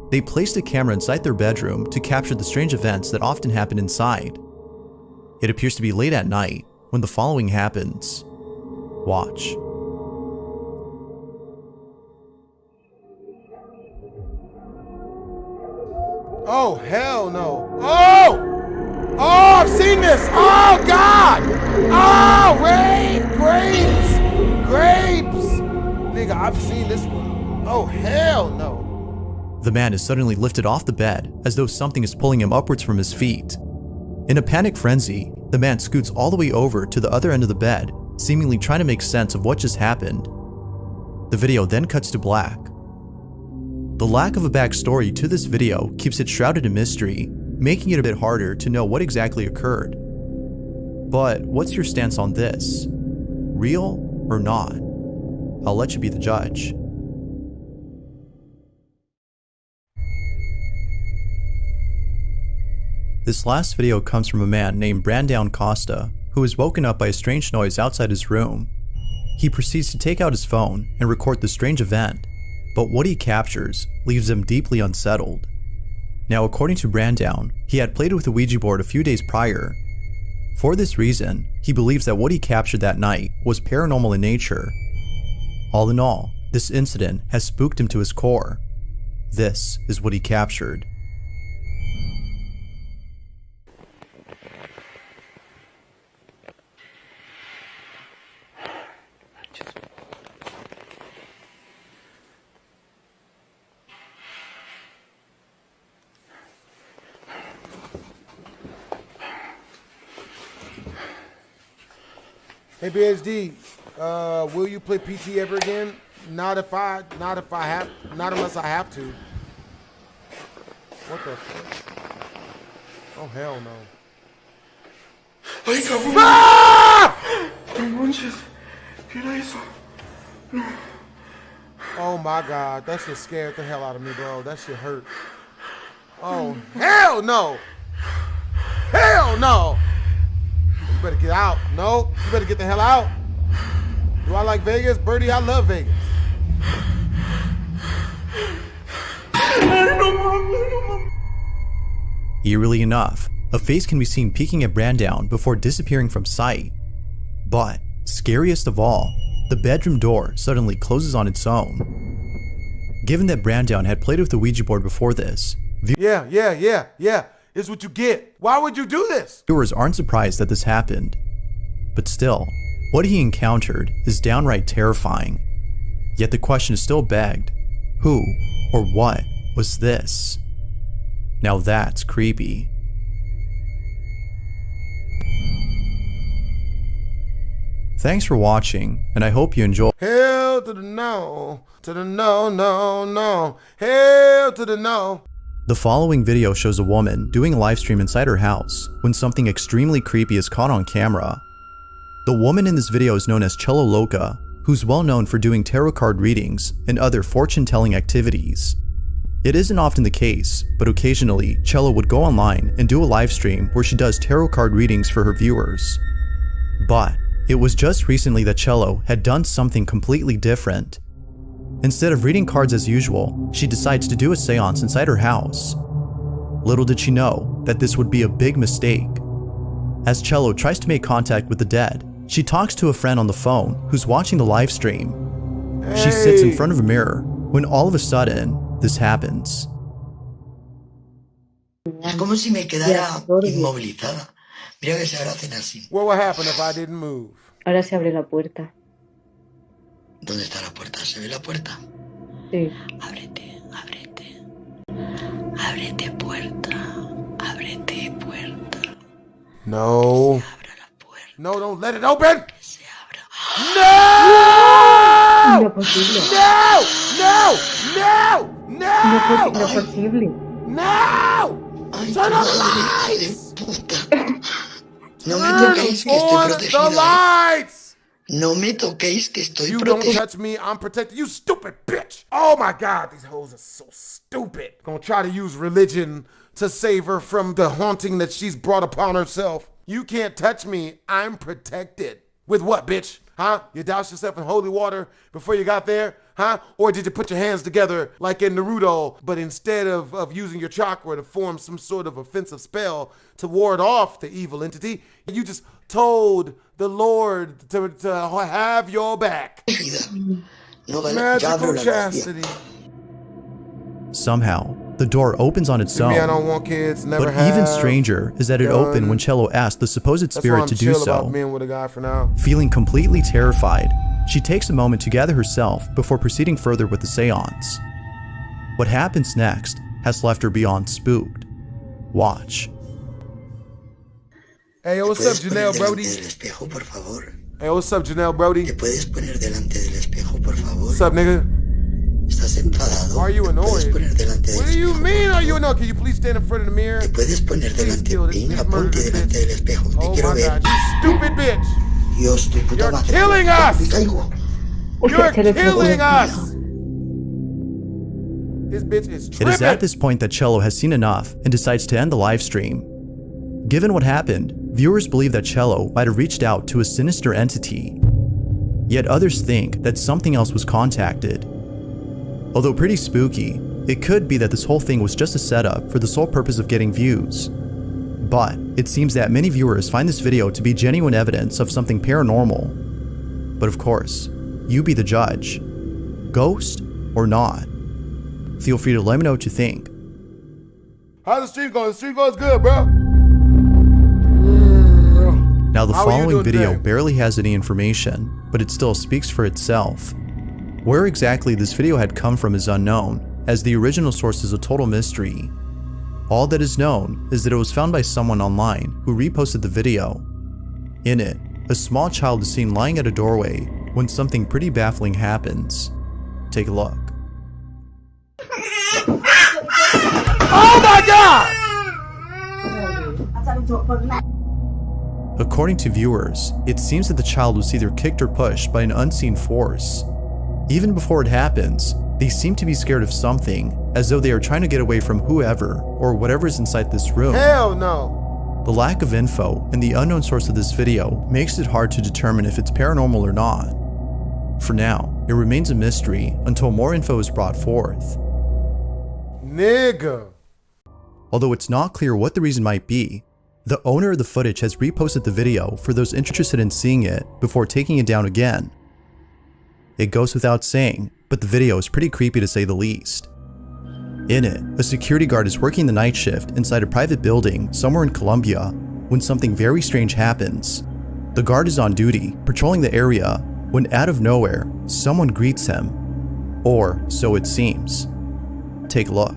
They placed a camera inside their bedroom to capture the strange events that often happen inside. It appears to be late at night when the following happens. Watch. Oh, hell no. Oh! Oh, I've seen this! Oh, God! Oh, wait! Grapes! Grapes! Nigga, I've seen this one. Oh, hell no. The man is suddenly lifted off the bed as though something is pulling him upwards from his feet. In a panic frenzy, the man scoots all the way over to the other end of the bed, seemingly trying to make sense of what just happened. The video then cuts to black. The lack of a backstory to this video keeps it shrouded in mystery, making it a bit harder to know what exactly occurred. But what's your stance on this? Real or not? I'll let you be the judge. This last video comes from a man named Brandon Costa, who is woken up by a strange noise outside his room. He proceeds to take out his phone and record the strange event, but what he captures leaves him deeply unsettled. Now, according to Brandon, he had played with the Ouija board a few days prior. For this reason, he believes that what he captured that night was paranormal in nature. All in all, this incident has spooked him to his core. This is what he captured. Hey BHD, will you play PT ever again? Not unless I have to. What the fuck? Oh hell no. Ay, cabrón. Ah! No manches. ¿Qué era eso? No. Oh my god, that shit scared the hell out of me, bro. That shit hurt. Oh hell no! Hell no! You better get out. No, you better get the hell out. Do I like Vegas? Birdie, I love Vegas. Eerily enough, a face can be seen peeking at Brandon before disappearing from sight. But, scariest of all, the bedroom door suddenly closes on its own. Given that Brandon had played with the Ouija board before this, Yeah. It's what you get. Why would you do this? viewers aren't surprised that this happened. But still, what he encountered is downright terrifying. Yet the question is still begged, who or what was this? Now that's creepy. Thanks for watching, and I hope you enjoy. Hell to the no. To the no, no, no. Hell to the no. The following video shows a woman doing a live stream inside her house when something extremely creepy is caught on camera. The woman in this video is known as Cello Loca, who's well known for doing tarot card readings and other fortune-telling activities. It isn't often the case, but occasionally Cello would go online and do a live stream where she does tarot card readings for her viewers. But it was just recently that Cello had done something completely different. Instead of reading cards as usual, she decides to do a seance inside her house. Little did she know that this would be a big mistake. As Cello tries to make contact with the dead, she talks to a friend on the phone who's watching the live stream. She sits in front of a mirror when all of a sudden, this happens. Es como si me quedara inmovilizada. Mira que se hacen así. What would happen if I didn't move? Ahora se abre la puerta. ¿Dónde está la puerta? ¿Se ve la puerta? Sí. Ábrete, ábrete. Ábrete puerta. Ábrete puerta. No. No, don't let it open. No! Imposible. No! No! No! No! Imposible. No! Turn on the lights! No me toquéis que estoy On protegido. the lights! No me toquéis que estoy You don't protegido. touch me, I'm protected. You stupid bitch! Oh my god, these hoes are so stupid. Gonna try to use religion to save her from the haunting that she's brought upon herself. You can't touch me, I'm protected. With what, bitch? Huh? You doused yourself in holy water before you got there? Huh? Or did you put your hands together like in Naruto, but instead of using your chakra to form some sort of offensive spell to ward off the evil entity, you just told the Lord to have your back. Magical chastity. Somehow, the door opens on its own. I don't want kids, never but have. even stranger is that it opened when Cello asked the supposed spirit to do so. About being with a guy for now. Feeling completely terrified, she takes a moment to gather herself before proceeding further with the seance. What happens next has left her beyond spooked. Watch. Hey, what's up, Janelle Brody? Hey, what's up, Janelle Brody? What's up, nigga? Why are you annoyed? What do you mean, are you annoyed? Can you please stand in front of the mirror? Please kill this. Please murder this bitch. Oh my God, you stupid bitch! You're killing us! You're killing us! This bitch is tripping. It is at this point that Cello has seen enough and decides to end the live stream. Given what happened, viewers believe that Cello might have reached out to a sinister entity. Yet others think that something else was contacted. Although pretty spooky, it could be that this whole thing was just a setup for the sole purpose of getting views. But it seems that many viewers find this video to be genuine evidence of something paranormal. But of course, you be the judge. Ghost or not? Feel free to let me know what you think. How's the stream going? The stream goes good, bro. Now the following video barely has any information, but it still speaks for itself. Where exactly this video had come from is unknown, as the original source is a total mystery. All that is known is that it was found by someone online who reposted the video. In it, a small child is seen lying at a doorway when something pretty baffling happens. Take a look. Oh my God! According to viewers, it seems that the child was either kicked or pushed by an unseen force. Even before it happens, they seem to be scared of something, as though they are trying to get away from whoever or whatever is inside this room. Hell no! The lack of info and the unknown source of this video makes it hard to determine if it's paranormal or not. For now, it remains a mystery until more info is brought forth. Nigga! Although it's not clear what the reason might be, the owner of the footage has reposted the video for those interested in seeing it before taking it down again. It goes without saying, but the video is pretty creepy to say the least. In it, a security guard is working the night shift inside a private building somewhere in Colombia when something very strange happens. The guard is on duty, patrolling the area, when out of nowhere, someone greets him. Or so it seems. Take a look.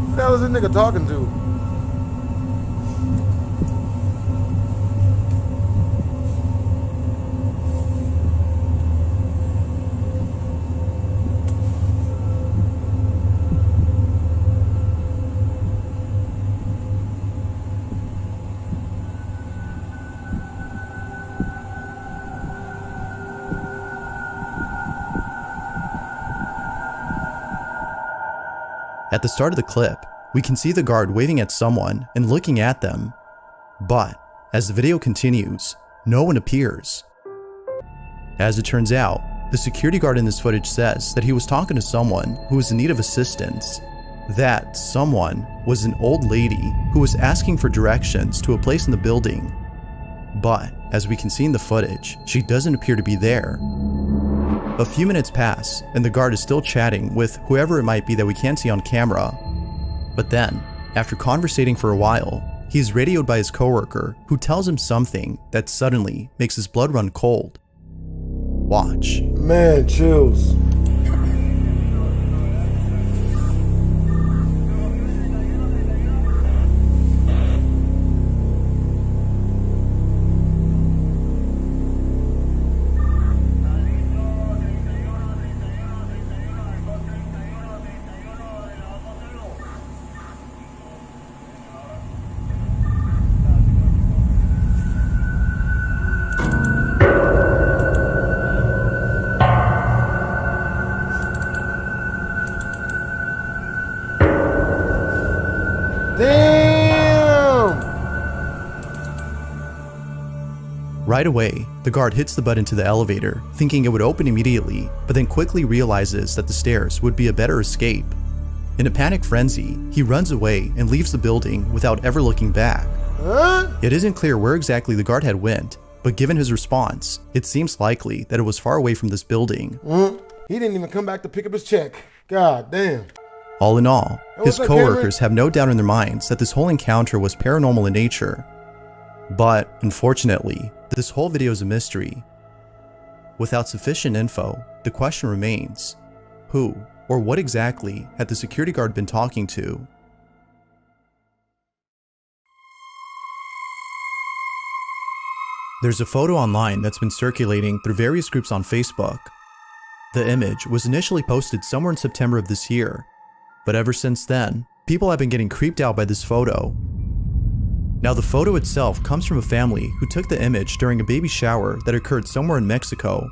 What the hell is this nigga talking to? At the start of the clip, we can see the guard waving at someone and looking at them. But as the video continues, no one appears. As it turns out, the security guard in this footage says that he was talking to someone who was in need of assistance. That someone was an old lady who was asking for directions to a place in the building. But as we can see in the footage, she doesn't appear to be there. A few minutes pass, and the guard is still chatting with whoever it might be that we can't see on camera. But then, after conversating for a while, he is radioed by his coworker, who tells him something that suddenly makes his blood run cold. Watch. Man, chills. Right away, the guard hits the button to the elevator, thinking it would open immediately, but then quickly realizes that the stairs would be a better escape. In a panic frenzy, he runs away and leaves the building without ever looking back. It isn't clear where exactly the guard had went, but given his response, it seems likely that it was far away from this building. He didn't even come back to pick up his check. God damn. All in all, his coworkers have no doubt in their minds that this whole encounter was paranormal in nature. But, unfortunately, this whole video is a mystery. Without sufficient info, the question remains, who or what exactly had the security guard been talking to? There's a photo online that's been circulating through various groups on Facebook. The image was initially posted somewhere in September of this year, but ever since then, people have been getting creeped out by this photo. Now, the photo itself comes from a family who took the image during a baby shower that occurred somewhere in Mexico.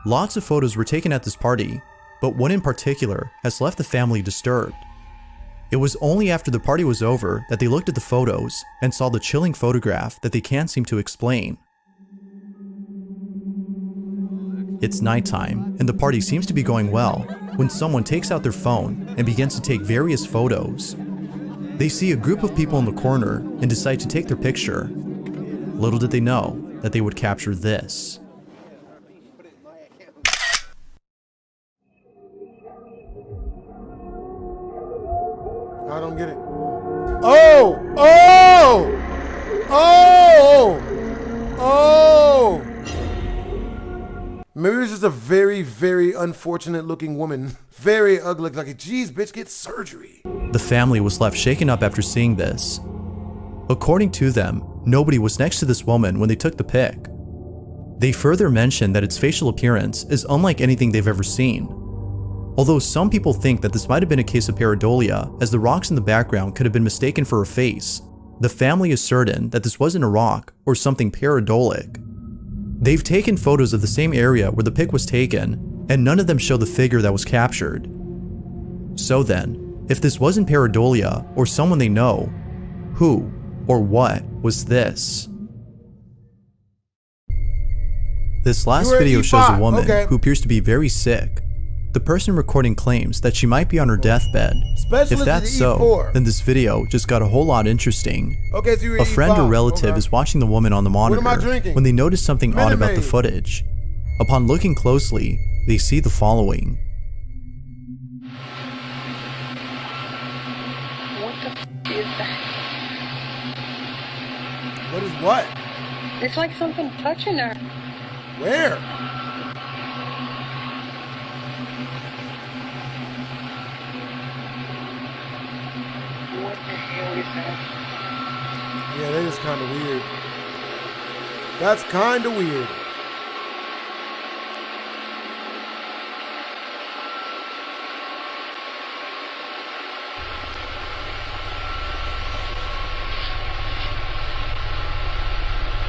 Lots of photos were taken at this party, but one in particular has left the family disturbed. It was only after the party was over that they looked at the photos and saw the chilling photograph that they can't seem to explain. It's nighttime, and the party seems to be going well, when someone takes out their phone and begins to take various photos. They see a group of people in the corner and decide to take their picture. Little did they know that they would capture this. I don't get it. Oh! Oh! Oh! Oh! Maybe it was just a very, very unfortunate looking woman. Very ugly, like, geez, bitch, get surgery. The family was left shaken up after seeing this. According to them, nobody was next to this woman when they took the pic. They further mentioned that its facial appearance is unlike anything they've ever seen. Although some people think that this might have been a case of pareidolia, as the rocks in the background could have been mistaken for a face, the family is certain that this wasn't a rock or something pareidolic. They've taken photos of the same area where the pic was taken, and none of them show the figure that was captured. So then, if this wasn't pareidolia or someone they know, who or what was this? This last video shows a woman who appears to be very sick. The person recording claims that she might be on her deathbed. If that's so, then this video just got a whole lot interesting. A friend or relative is watching the woman on the monitor when they notice something odd about the footage. Upon looking closely, they see the following. What the f is that? What is what? It's like something touching her. Where? What the hell is that? Yeah, that is kind of weird. That's kind of weird.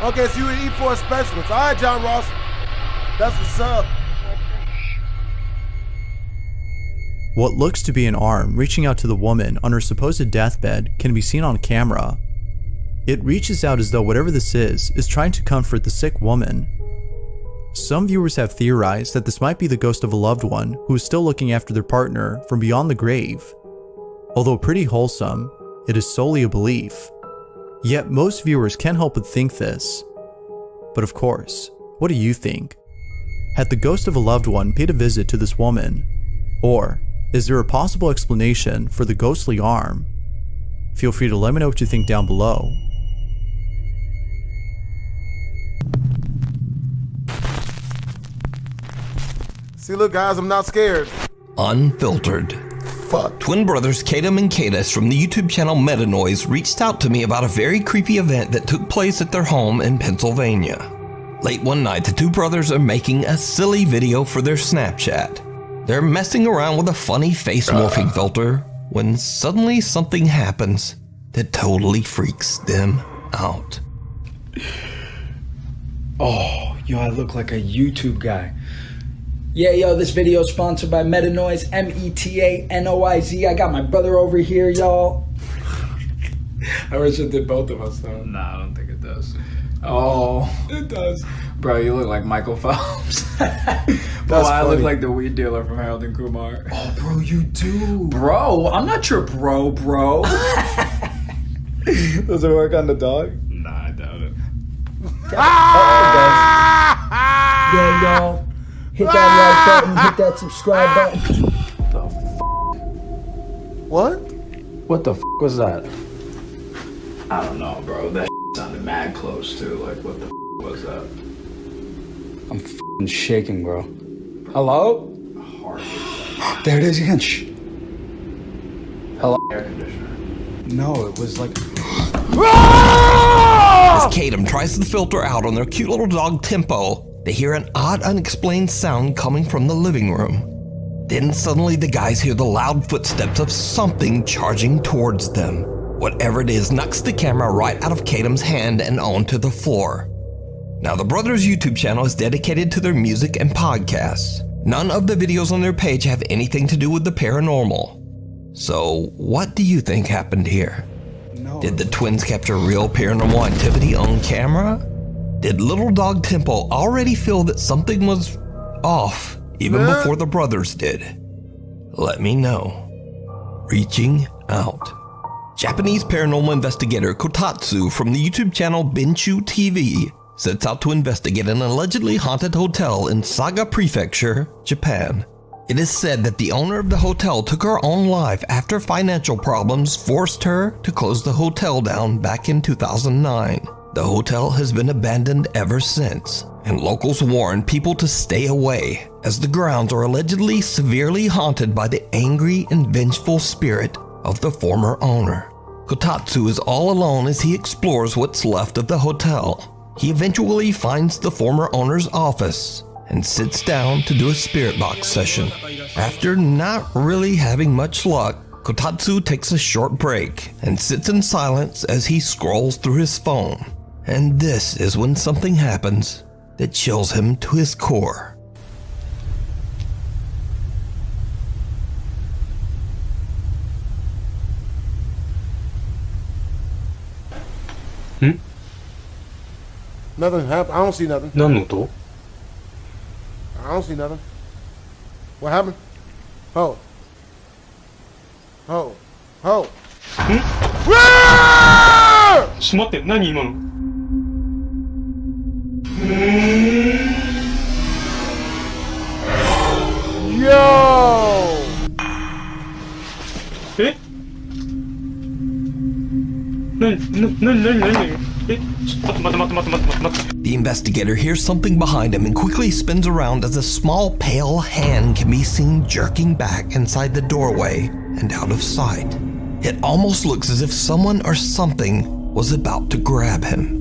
Okay, so you would eat for a specialist. All right, John Ross. That's what's up. What looks to be an arm reaching out to the woman on her supposed deathbed can be seen on camera. It reaches out as though whatever this is trying to comfort the sick woman. Some viewers have theorized that this might be the ghost of a loved one who is still looking after their partner from beyond the grave. Although pretty wholesome, it is solely a belief. Yet most viewers can't help but think this. But of course, what do you think? Had the ghost of a loved one paid a visit to this woman? Or is there a possible explanation for the ghostly arm? Feel free to let me know what you think down below. See, look guys, I'm not scared. Unfiltered. Fuck. Twin brothers Kadam and Kadis from the YouTube channel Metanoise reached out to me about a very creepy event that took place at their home in Pennsylvania. Late one night, the two brothers are making a silly video for their Snapchat. They're messing around with a funny face morphing filter when suddenly something happens that totally freaks them out. Oh, yo, I look like a YouTube guy. Yeah, yo, this video is sponsored by Metanoise, M-E-T-A-N-O-I-Z. I got my brother over here, y'all. I wish it did both of us, though. Nah, I don't think it does. Oh, It does. bro, you look like Michael Phelps. That's I look funny. like the weed dealer from Harold and Kumar. Oh, bro, you do. Bro, I'm not your bro. Does it work on the dog? Nah, I doubt it. Yeah, y'all. Hit that like button, hit that subscribe button. What? What the f was that? I don't know, bro. That sounded mad close too. Like, what the f was that? I'm f***ing shaking, bro. Hello? There it is again. Shh. Hello? Air conditioner. No, it was like... As Kadam tries to filter out on their cute little dog Tempo, they hear an odd, unexplained sound coming from the living room. Then suddenly the guys hear the loud footsteps of something charging towards them. Whatever it is knocks the camera right out of Kadam's hand and onto the floor. Now the brothers' YouTube channel is dedicated to their music and podcasts. None of the videos on their page have anything to do with the paranormal. So what do you think happened here? Did the twins capture real paranormal activity on camera? Did little dog Tempo already feel that something was off even before the brothers did? Let me know. Reaching out. Japanese paranormal investigator Kotatsu from the YouTube channel Benchu TV sets out to investigate an allegedly haunted hotel in Saga Prefecture, Japan. It is said that the owner of the hotel took her own life after financial problems forced her to close the hotel down back in 2009. The hotel has been abandoned ever since, and locals warn people to stay away, as the grounds are allegedly severely haunted by the angry and vengeful spirit of the former owner. Kotatsu is all alone as he explores what's left of the hotel. He eventually finds the former owner's office and sits down to do a spirit box session. After not really having much luck, Kotatsu takes a short break and sits in silence as he scrolls through his phone. And this is when something happens that chills him to his core. Nothing happened. I don't see nothing. 何の音? I don't see nothing. What happened? Oh. Oh. Oh. ちょっと待って、何今の? Yo! え? 何? え? ちょっと待って。 The investigator hears something behind him and quickly spins around as a small pale hand can be seen jerking back inside the doorway and out of sight. It almost looks as if someone or something was about to grab him.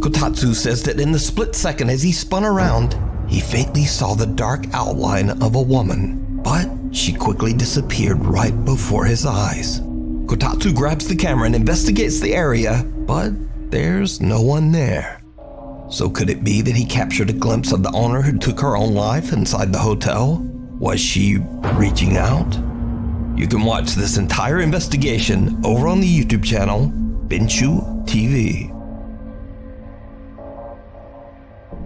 Kotatsu says that in the split second as he spun around, he faintly saw the dark outline of a woman, but she quickly disappeared right before his eyes. Kotatsu grabs the camera and investigates the area, but there's no one there. So could it be that he captured a glimpse of the owner who took her own life inside the hotel? Was she reaching out? You can watch this entire investigation over on the YouTube channel, Benchu TV.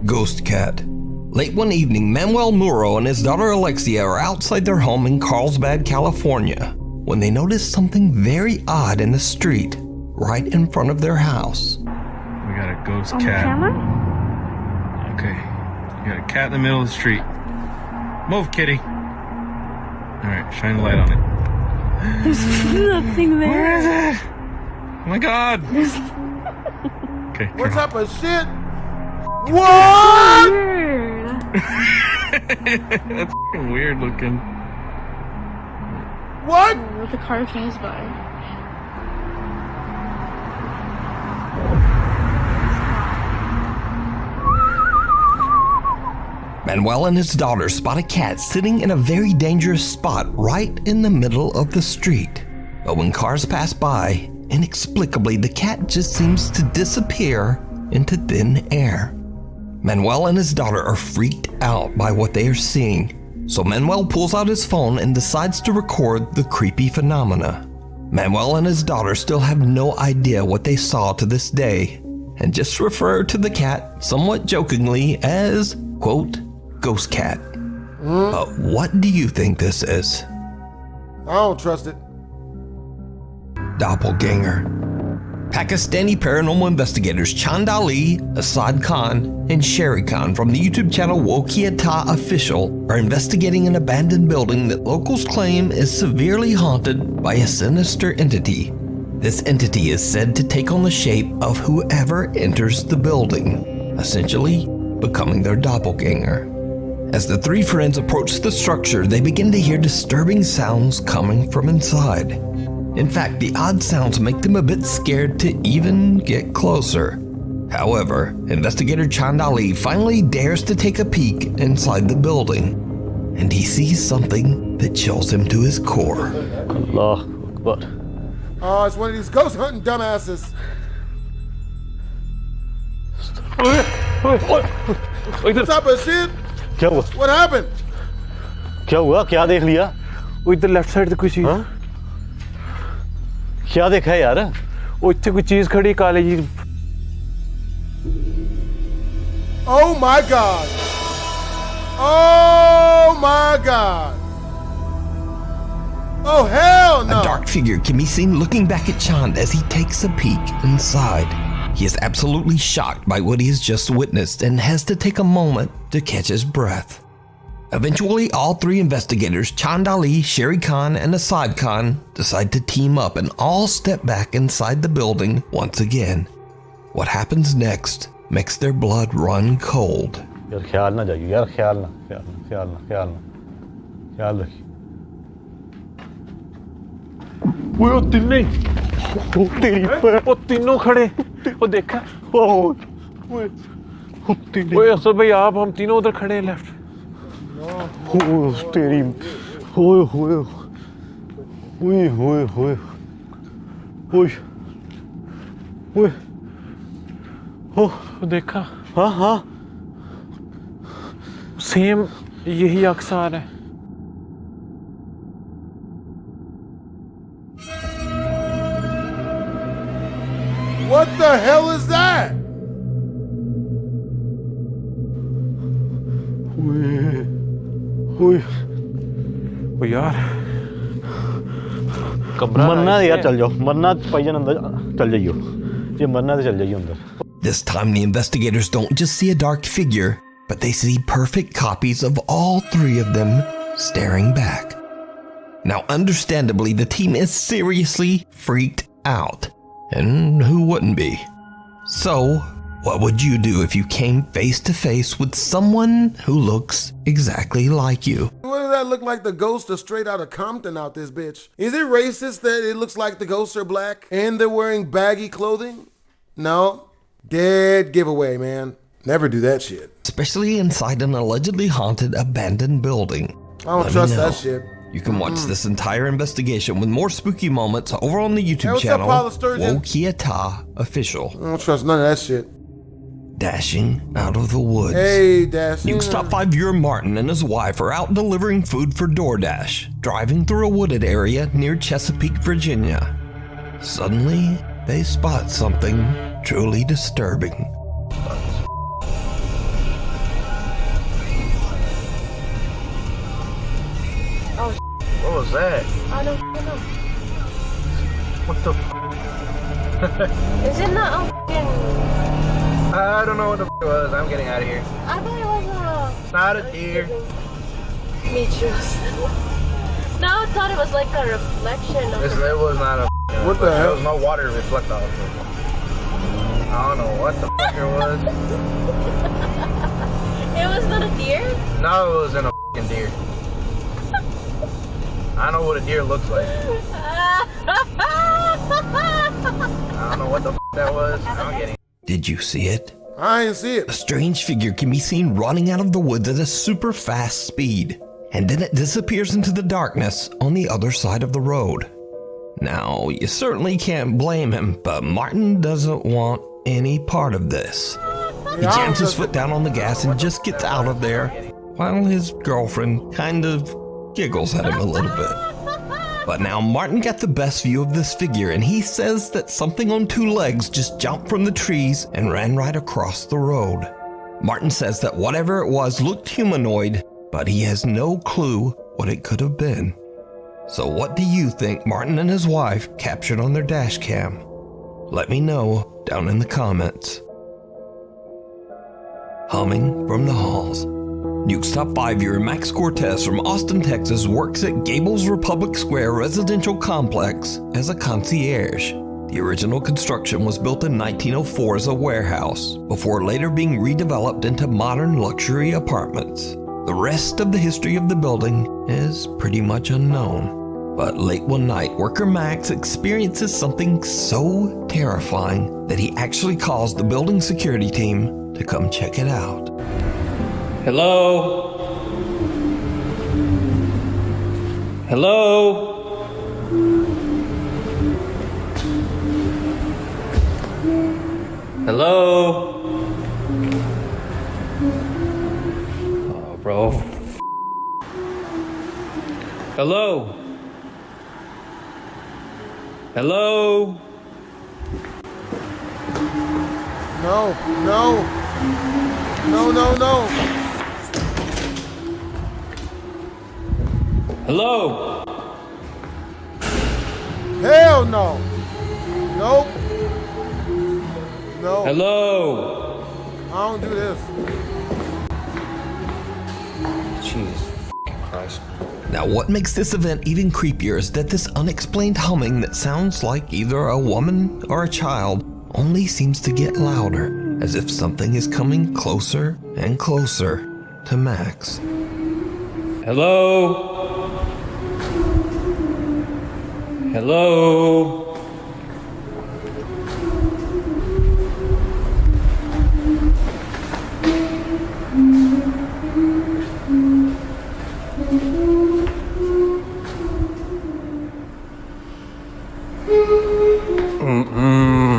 Ghost Cat. Late one evening, Manuel Muro and his daughter Alexia are outside their home in Carlsbad, California, when they notice something very odd in the street, right in front of their house. We got a ghost cat. Okay. You got a cat in the middle of the street. Move, kitty. Alright, shine the light on it. There's nothing there. Where is it? Oh my god. Okay. What type of shit? What? Weird. That's f***ing weird looking. What? The car came by. Manuel and his daughter spot a cat sitting in a very dangerous spot right in the middle of the street. But when cars pass by, inexplicably the cat just seems to disappear into thin air. Manuel and his daughter are freaked out by what they are seeing, so Manuel pulls out his phone and decides to record the creepy phenomena. Manuel and his daughter still have no idea what they saw to this day, and just refer to the cat somewhat jokingly as, quote, Ghost Cat. But what do you think this is? I don't trust it. Doppelganger. Pakistani paranormal investigators Chand Ali, Asad Khan, and Sherry Khan from the YouTube channel Wokiata Official are investigating an abandoned building that locals claim is severely haunted by a sinister entity. This entity is said to take on the shape of whoever enters the building, essentially becoming their doppelganger. As the three friends approach the structure, they begin to hear disturbing sounds coming from inside. In fact, the odd sounds make them a bit scared to even get closer. However, investigator Chand Ali finally dares to take a peek inside the building, and he sees something that chills him to his core. Allah Akbar. Oh, it's one of these ghost hunting dumbasses. What type of shit? क्या हुआ? What happened? क्या हुआ? क्या देख लिया? वो इधर left side पे कोई चीज। हाँ? क्या देखा है यार? वो इतने कोई चीज खड़ी काले जी। Oh my God! Oh my God! Oh hell no! A dark figure can be seen looking back at Chand as he takes a peek inside. He is absolutely shocked by what he has just witnessed and has to take a moment to catch his breath. Eventually, all three investigators, Chand Ali, Sherry Khan, and Asad Khan, decide to team up and all step back inside the building once again. What happens next makes their blood run cold. यार ख्याल ना जाइए यार ख्याल ना ख्याल रखिए। वो तिन्ने वो तेरी वो तीनों खड़े वो देखा वो असल भाई आप हम तीनों उधर खड़े हैं लेफ्ट वो तेरी ओए होए ओए होए होए ओए ओए ओ देखा हाँ हाँ सेम यही अक्सर है। What the hell is that? ओ यार मरना यार चल जाओ मरना भाईजान अंदर चल जाइयो ये मरना तो चल जाइयो अंदर। This time the investigators don't just see a dark figure, but they see perfect copies of all three of them staring back. Now understandably the team is seriously freaked out. And who wouldn't be? So, what would you do if you came face to face with someone who looks exactly like you? What does that look like? The ghost of Straight Outta Compton out this bitch. Is it racist that it looks like the ghosts are black and they're wearing baggy clothing? No. Dead giveaway, man. Never do that shit. Especially inside an allegedly haunted abandoned building. I don't trust that shit. You can watch this entire investigation with more spooky moments over on the YouTube channel Wokiata Official. I don't trust none of that shit. Dashing out of the woods. Hey, dashing. Nuke's top 5 viewer Martin and his wife are out delivering food for DoorDash, driving through a wooded area near Chesapeake, Virginia. Suddenly, they spot something truly disturbing. What was that? I don't know. What the Isn't that a fucking... I don't know what the it was. I'm getting out of here. I thought it was a... It's not a deer. Me too. No, I thought it was like a reflection of... It was not a What the hell? There was no water to reflect off of. I don't know what the fuck it was. It was not a deer? No, it wasn't a fucking deer. I know what a deer looks like. I don't know what the that was. I'm getting. Did you see it? I didn't see it. A strange figure can be seen running out of the woods at a super fast speed, and then it disappears into the darkness on the other side of the road. Now, you certainly can't blame him, but Martin doesn't want any part of this. He jams his foot down on the gas and just gets out of there, while his girlfriend kind of giggles at him a little bit. But now Martin got the best view of this figure, and he says that something on two legs just jumped from the trees and ran right across the road. Martin says that whatever it was looked humanoid, but he has no clue what it could have been. So what do you think Martin and his wife captured on their dash cam? Let me know down in the comments. Humming from the halls. Nuke's Top 5 viewer Max Cortez from Austin, Texas works at Gables Republic Square Residential Complex as a concierge. The original construction was built in 1904 as a warehouse, before later being redeveloped into modern luxury apartments. The rest of the history of the building is pretty much unknown. But late one night, worker Max experiences something so terrifying that he actually calls the building security team to come check it out. Hello? Hello? Hello? Oh, bro. Hello? Hello? No, no. No, no, no. Hello? Hell no. Nope. No. Hello? I don't do this. Jesus Christ. Now what makes this event even creepier is that this unexplained humming that sounds like either a woman or a child only seems to get louder, as if something is coming closer and closer to Max. Hello? Hello?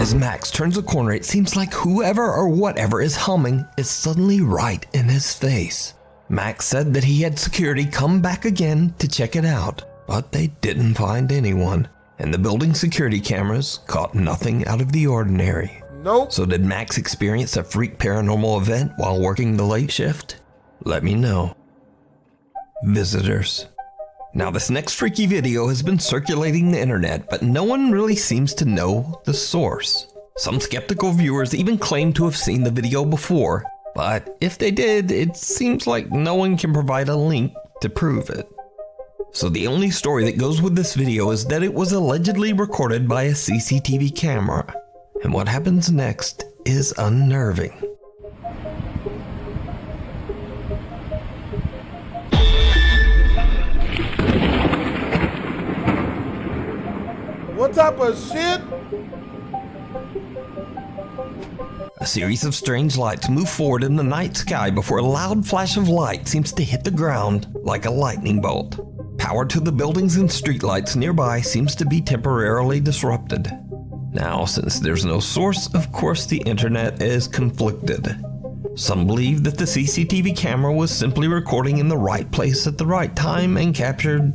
As Max turns a corner, it seems like whoever or whatever is humming is suddenly right in his face. Max said that he had security come back again to check it out, but they didn't find anyone, and the building security cameras caught nothing out of the ordinary. Nope. So did Max experience a freak paranormal event while working the late shift? Let me know. Visitors. Now this next freaky video has been circulating the internet, but no one really seems to know the source. Some skeptical viewers even claim to have seen the video before, but if they did, it seems like no one can provide a link to prove it. So the only story that goes with this video is that it was allegedly recorded by a CCTV camera. And what happens next is unnerving. What type of shit? A series of strange lights move forward in the night sky before a loud flash of light seems to hit the ground like a lightning bolt. Power to the buildings and streetlights nearby seems to be temporarily disrupted. Now, since there's no source, of course the internet is conflicted. Some believe that the CCTV camera was simply recording in the right place at the right time and captured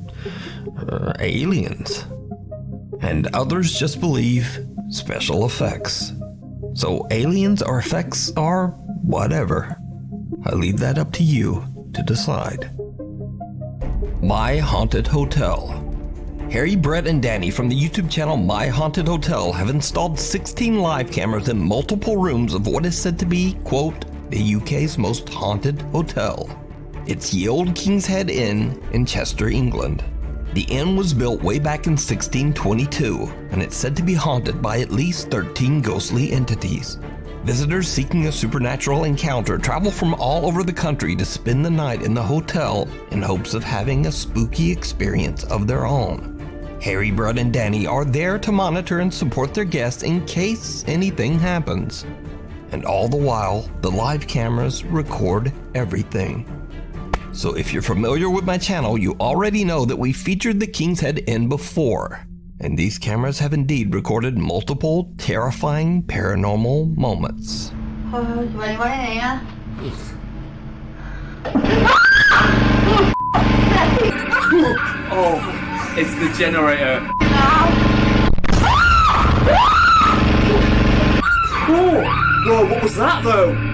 aliens. And others just believe special effects. So aliens or effects or whatever. I leave that up to you to decide. My Haunted Hotel. Harry, Brett, and Danny from the YouTube channel My Haunted Hotel have installed 16 live cameras in multiple rooms of what is said to be, quote, the UK's most haunted hotel. It's Ye Olde King's Head Inn in Chester, England. The inn was built way back in 1622, and it's said to be haunted by at least 13 ghostly entities. Visitors seeking a supernatural encounter travel from all over the country to spend the night in the hotel in hopes of having a spooky experience of their own. Harry, Brett, and Danny are there to monitor and support their guests in case anything happens. And all the while, the live cameras record everything. So if you're familiar with my channel, you already know that we featured the King's Head Inn before. And these cameras have indeed recorded multiple terrifying paranormal moments. Oh. It's the generator. Whoa, what was that though?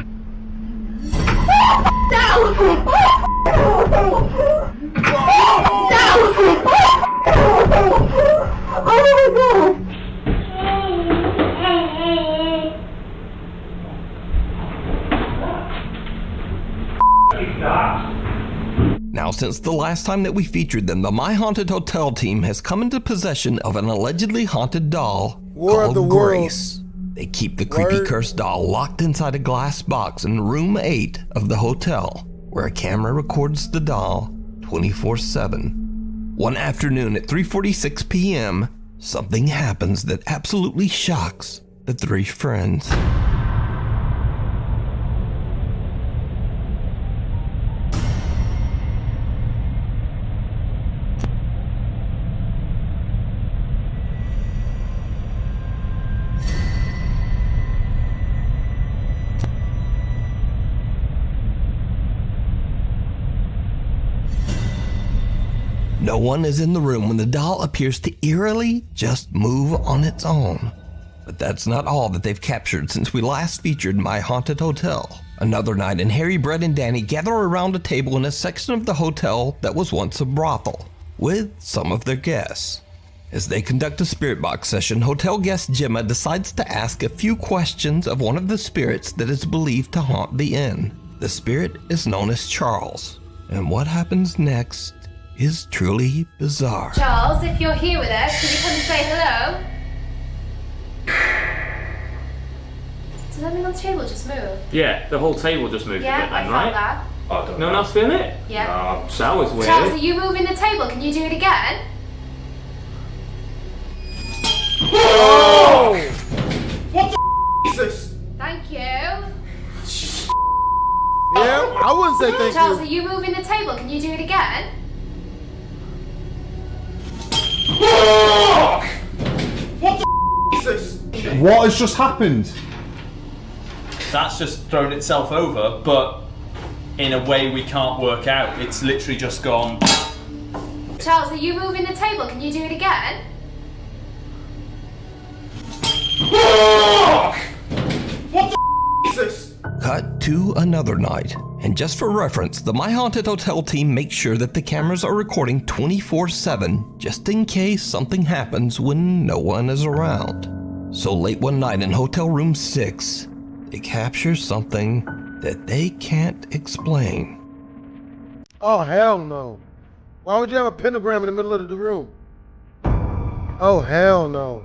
Now, since the last time that we featured them, the My Haunted Hotel team has come into possession of an allegedly haunted doll called Grace. They keep the creepy cursed doll locked inside a glass box in room 8 of the hotel, where a camera records the doll 24/7. One afternoon at 3:46 p.m., something happens that absolutely shocks the 3 friends. No one is in the room when the doll appears to eerily just move on its own. But that's not all that they've captured since we last featured My Haunted Hotel. Another night, and Harry, Brett, and Danny gather around a table in a section of the hotel that was once a brothel, with some of their guests. As they conduct a spirit box session, hotel guest Gemma decides to ask a few questions of one of the spirits that is believed to haunt the inn. The spirit is known as Charles, and what happens next is truly bizarre. Charles, if you're here with us, can you come and say hello? Does everything on the table just move? Yeah, the whole table just moved Yeah, a bit then, I felt right? that. Oh, no one else feeling it? Yeah. That was weird. Charles, are you moving the table? Can you do it again? Oh! What the is this? Thank you. Yeah, I wouldn't say thank Charles, you. are you moving the table? Can you do it again? What the is this? What has just happened? That's just thrown itself over, but in a way we can't work out. It's literally just gone. Charles, are you moving the table? Can you do it again? What the is this? Cut to another night. And just for reference, the My Haunted Hotel team makes sure that the cameras are recording 24/7, just in case something happens when no one is around. So late one night in hotel room 6, they capture something that they can't explain. Oh, hell no. Why would you have a pentagram in the middle of the room? Oh, hell no.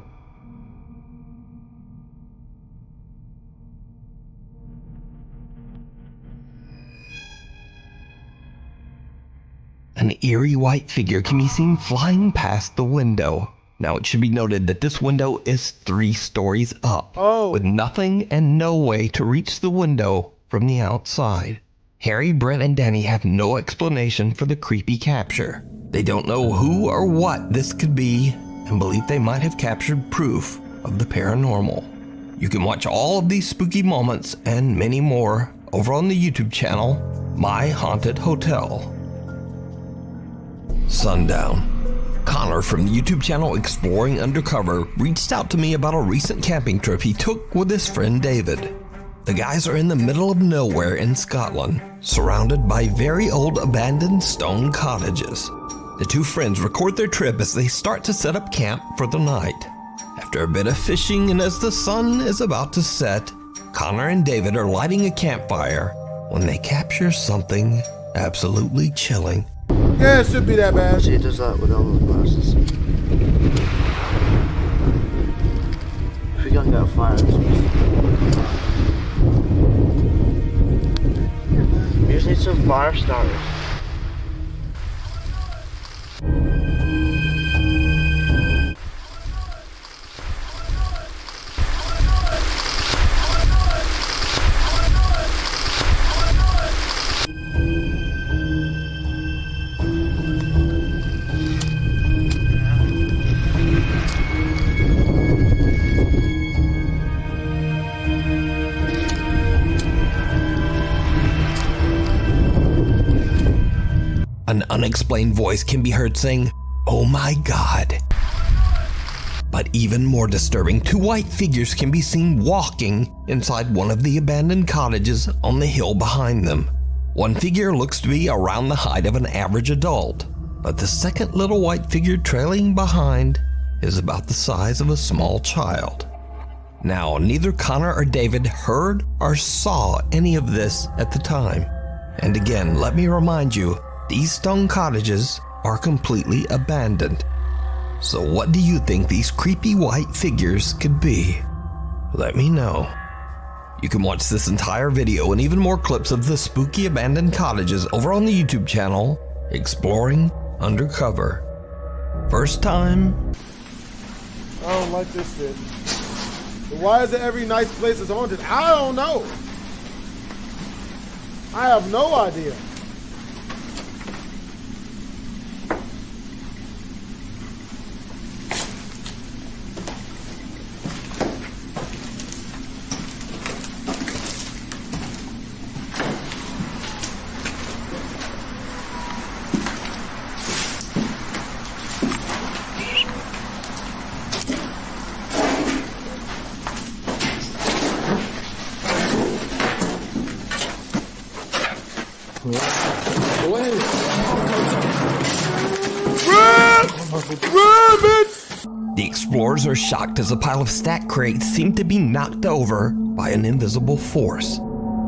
An eerie white figure can be seen flying past the window. Now it should be noted that this window is 3 stories up, with nothing and no way to reach the window from the outside. Harry, Brett, and Danny have no explanation for the creepy capture. They don't know who or what this could be, and believe they might have captured proof of the paranormal. You can watch all of these spooky moments and many more over on the YouTube channel, My Haunted Hotel. Sundown. Connor from the YouTube channel Exploring Undercover reached out to me about a recent camping trip he took with his friend David. The guys are in the middle of nowhere in Scotland, surrounded by very old abandoned stone cottages. The 2 friends record their trip as they start to set up camp for the night. After a bit of fishing and as the sun is about to set, Connor and David are lighting a campfire when they capture something absolutely chilling. Yeah, it should be that bad. She does that with all the glasses. If we can't get a fire, we just need some fire starters. An unexplained voice can be heard saying, Oh my God. But even more disturbing, 2 white figures can be seen walking inside one of the abandoned cottages on the hill behind them. One figure looks to be around the height of an average adult, but the second little white figure trailing behind is about the size of a small child. Now, neither Connor or David heard or saw any of this at the time. And again, let me remind you, these stone cottages are completely abandoned. So what do you think these creepy white figures could be? Let me know. You can watch this entire video and even more clips of the spooky abandoned cottages over on the YouTube channel, Exploring Undercover. First time. I don't like this shit. Why is it every nice place is haunted? I don't know. I have no idea. The explorers are shocked as a pile of stack crates seem to be knocked over by an invisible force.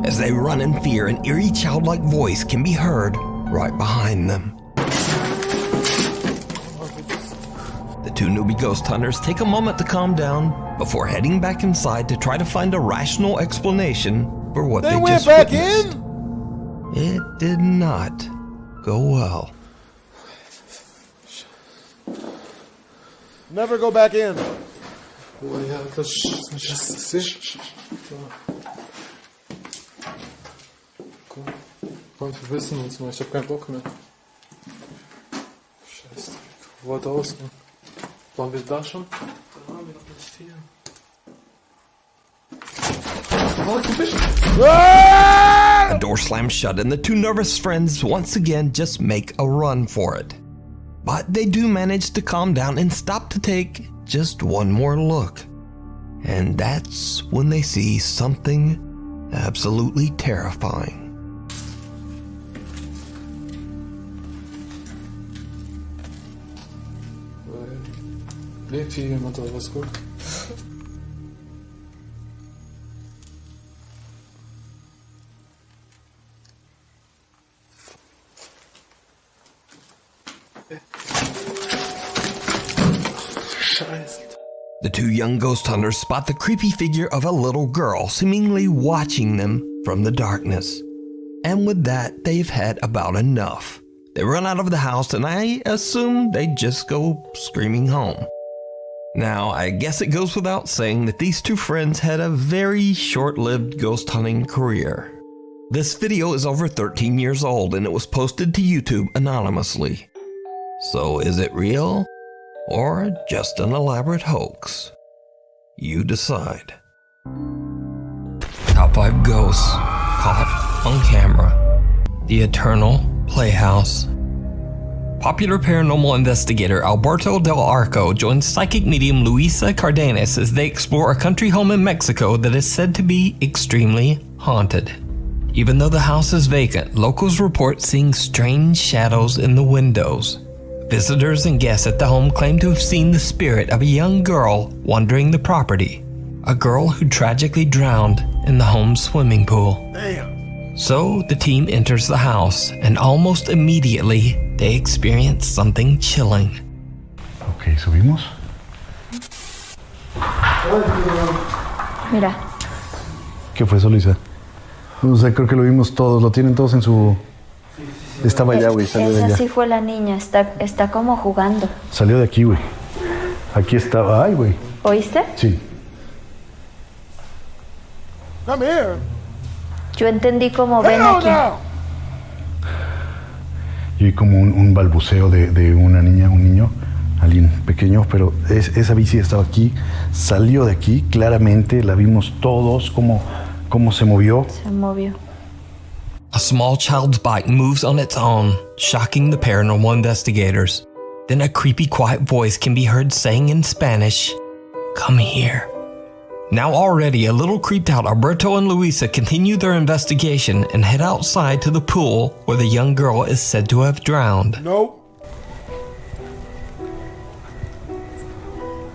As they run in fear, an eerie childlike voice can be heard right behind them. The 2 newbie ghost hunters take a moment to calm down before heading back inside to try to find a rational explanation for what they just witnessed. It did not go well. Never go back in. Komm, wir wissen uns mal, ich hab keinen Bock mehr. Scheiße, wollte ausgehen. Waren wir da schon? Da waren wir noch nicht hier. A door slams shut and the 2 nervous friends once again just make a run for it. But they do manage to calm down and stop to take just one more look. And that's when they see something absolutely terrifying. Lebt hier jemand oder was gut? The 2 young ghost hunters spot the creepy figure of a little girl seemingly watching them from the darkness. And with that, they've had about enough. They run out of the house and I assume they just go screaming home. Now, I guess it goes without saying that these 2 friends had a very short-lived ghost hunting career. This video is over 13 years old and it was posted to YouTube anonymously. So is it real? Or just an elaborate hoax? You decide. Top 5 ghosts caught on camera. The Eternal Playhouse. Popular paranormal investigator Alberto Del Arco joins psychic medium Luisa Cardenas as they explore a country home in Mexico that is said to be extremely haunted. Even though the house is vacant, locals report seeing strange shadows in the windows. Visitors and guests at the home claim to have seen the spirit of a young girl wandering the property, a girl who tragically drowned in the home's swimming pool. Damn. So the team enters the house, and almost immediately they experience something chilling. Ok, subimos. Mira. ¿Qué fue eso, Luisa? No sé, creo que lo vimos todos, lo tienen todos en su... Estaba allá, güey, salió de allá. Esa sí fue la niña, está como jugando. Salió de aquí, güey. Aquí estaba, ay, güey. ¿Oíste? Sí. Come here. Yo entendí como ven aquí. Y vi como un balbuceo de una niña, un niño, alguien pequeño, pero esa bici estaba aquí, salió de aquí, claramente, la vimos todos, cómo se movió. Se movió. A small child's bike moves on its own, shocking the paranormal investigators. Then a creepy, quiet voice can be heard saying in Spanish, "Come here." Now already a little creeped out, Alberto and Luisa continue their investigation and head outside to the pool where the young girl is said to have drowned. Nope.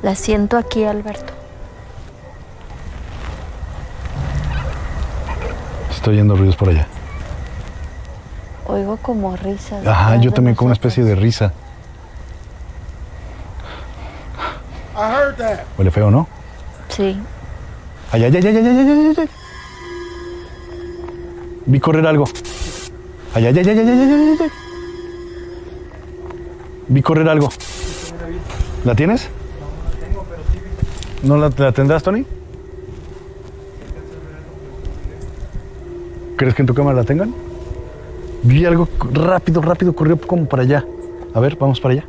La siento aquí, Alberto. Estoy oyendo ruidos por allá. Oigo como risas. Ajá, yo también como una especie de risa. I heard that. Huele feo, ¿no? Sí. Ay, ay, ay, ay, ay, ay, ay, ay. Vi correr algo. Ay, ay, ay, ay, ay, ay, ay, ay. Vi correr algo. ¿La tienes? ¿No la tendrás, Tony? ¿Crees que en tu cámara la tengan? Vi algo rápido, corrió como para allá. A ver, vamos para allá.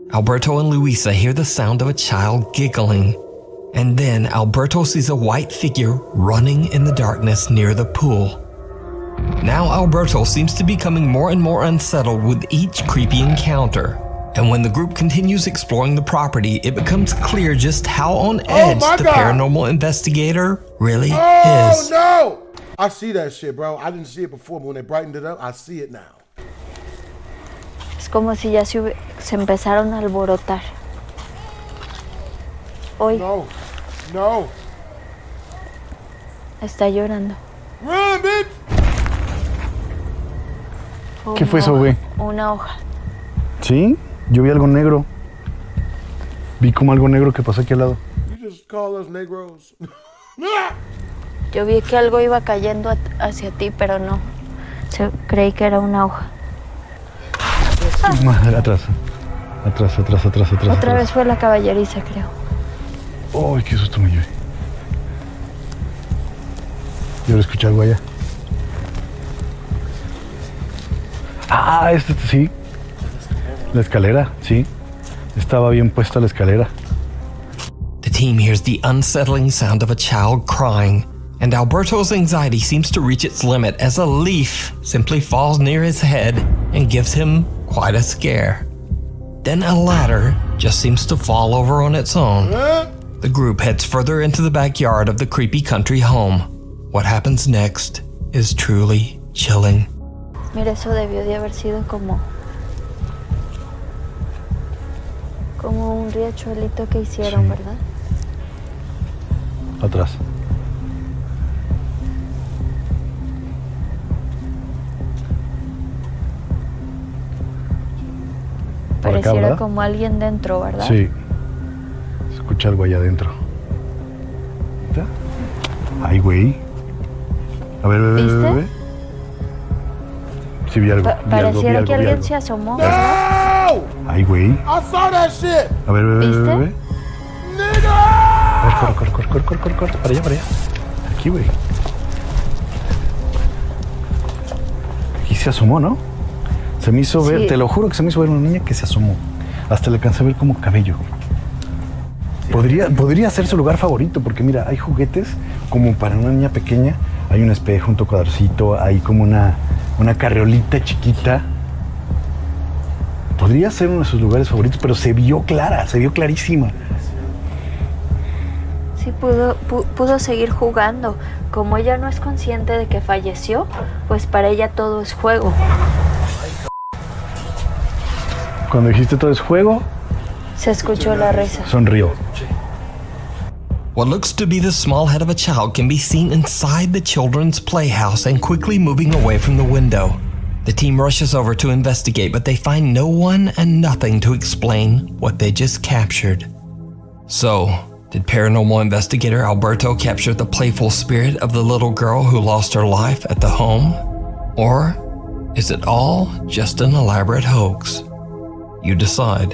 Alberto and Luisa hear the sound of a child giggling. And then Alberto sees a white figure running in the darkness near the pool. Now Alberto seems to be becoming more and more unsettled with each creepy encounter. And when the group continues exploring the property, it becomes clear just how on edge the paranormal investigator really is. Oh, no! I see that shit, bro. I didn't see it before, but when they brightened it up, I see it now. Es como si ya se empezaron a alborotar. Hoy. No. Está llorando. Run, bitch! ¿Qué fue eso, güey? Una hoja. ¿Sí? Yo vi algo negro. Vi como algo negro que pasó aquí al lado. You just call us negros. Yo vi que algo iba cayendo hacia ti, pero no. Creí que era una hoja. Atrás. Otra vez fue la caballeriza, creo. Ay, qué susto me llevé. Yo lo escuché algo allá. Ah, sí. La escalera, sí. Estaba bien puesta la escalera. The team hears the unsettling sound of a child crying, and Alberto's anxiety seems to reach its limit as a leaf simply falls near his head and gives him quite a scare. Then a ladder just seems to fall over on its own. The group heads further into the backyard of the creepy country home. What happens next is truly chilling. Mira, eso debió de haber sido como un riachuelito que hicieron, sí. ¿Verdad? Atrás. Pareciera acá, como alguien dentro, ¿verdad? Sí. Escucha algo allá adentro. Ay, güey. A ver, ve. Sí, vi algo. Pareciera que alguien se asomó. No! Ay, güey. I saw that shit. A ver, ¿viste? Nigga! A ver, corre. Para allá. Aquí, güey. Aquí se asomó, ¿no? Se me hizo ver, te lo juro que se me hizo ver una niña que se asomó. Hasta le alcancé a ver como cabello. Podría ser su lugar favorito, porque mira, hay juguetes como para una niña pequeña. Hay un espejo, un tocadorcito, hay como una carriolita chiquita. Podría ser uno de sus lugares favoritos, pero se vio clarísima. Sí, pudo seguir jugando. Como ella no es consciente de que falleció, pues para ella todo es juego. Cuando dijiste todo es juego, se escuchó la risa. Sonrió. What looks to be the small head of a child can be seen inside the children's playhouse and quickly moving away from the window. The team rushes over to investigate, but they find no one and nothing to explain what they just captured. So, did paranormal investigator Alberto capture the playful spirit of the little girl who lost her life at the home? Or is it all just an elaborate hoax? You decide.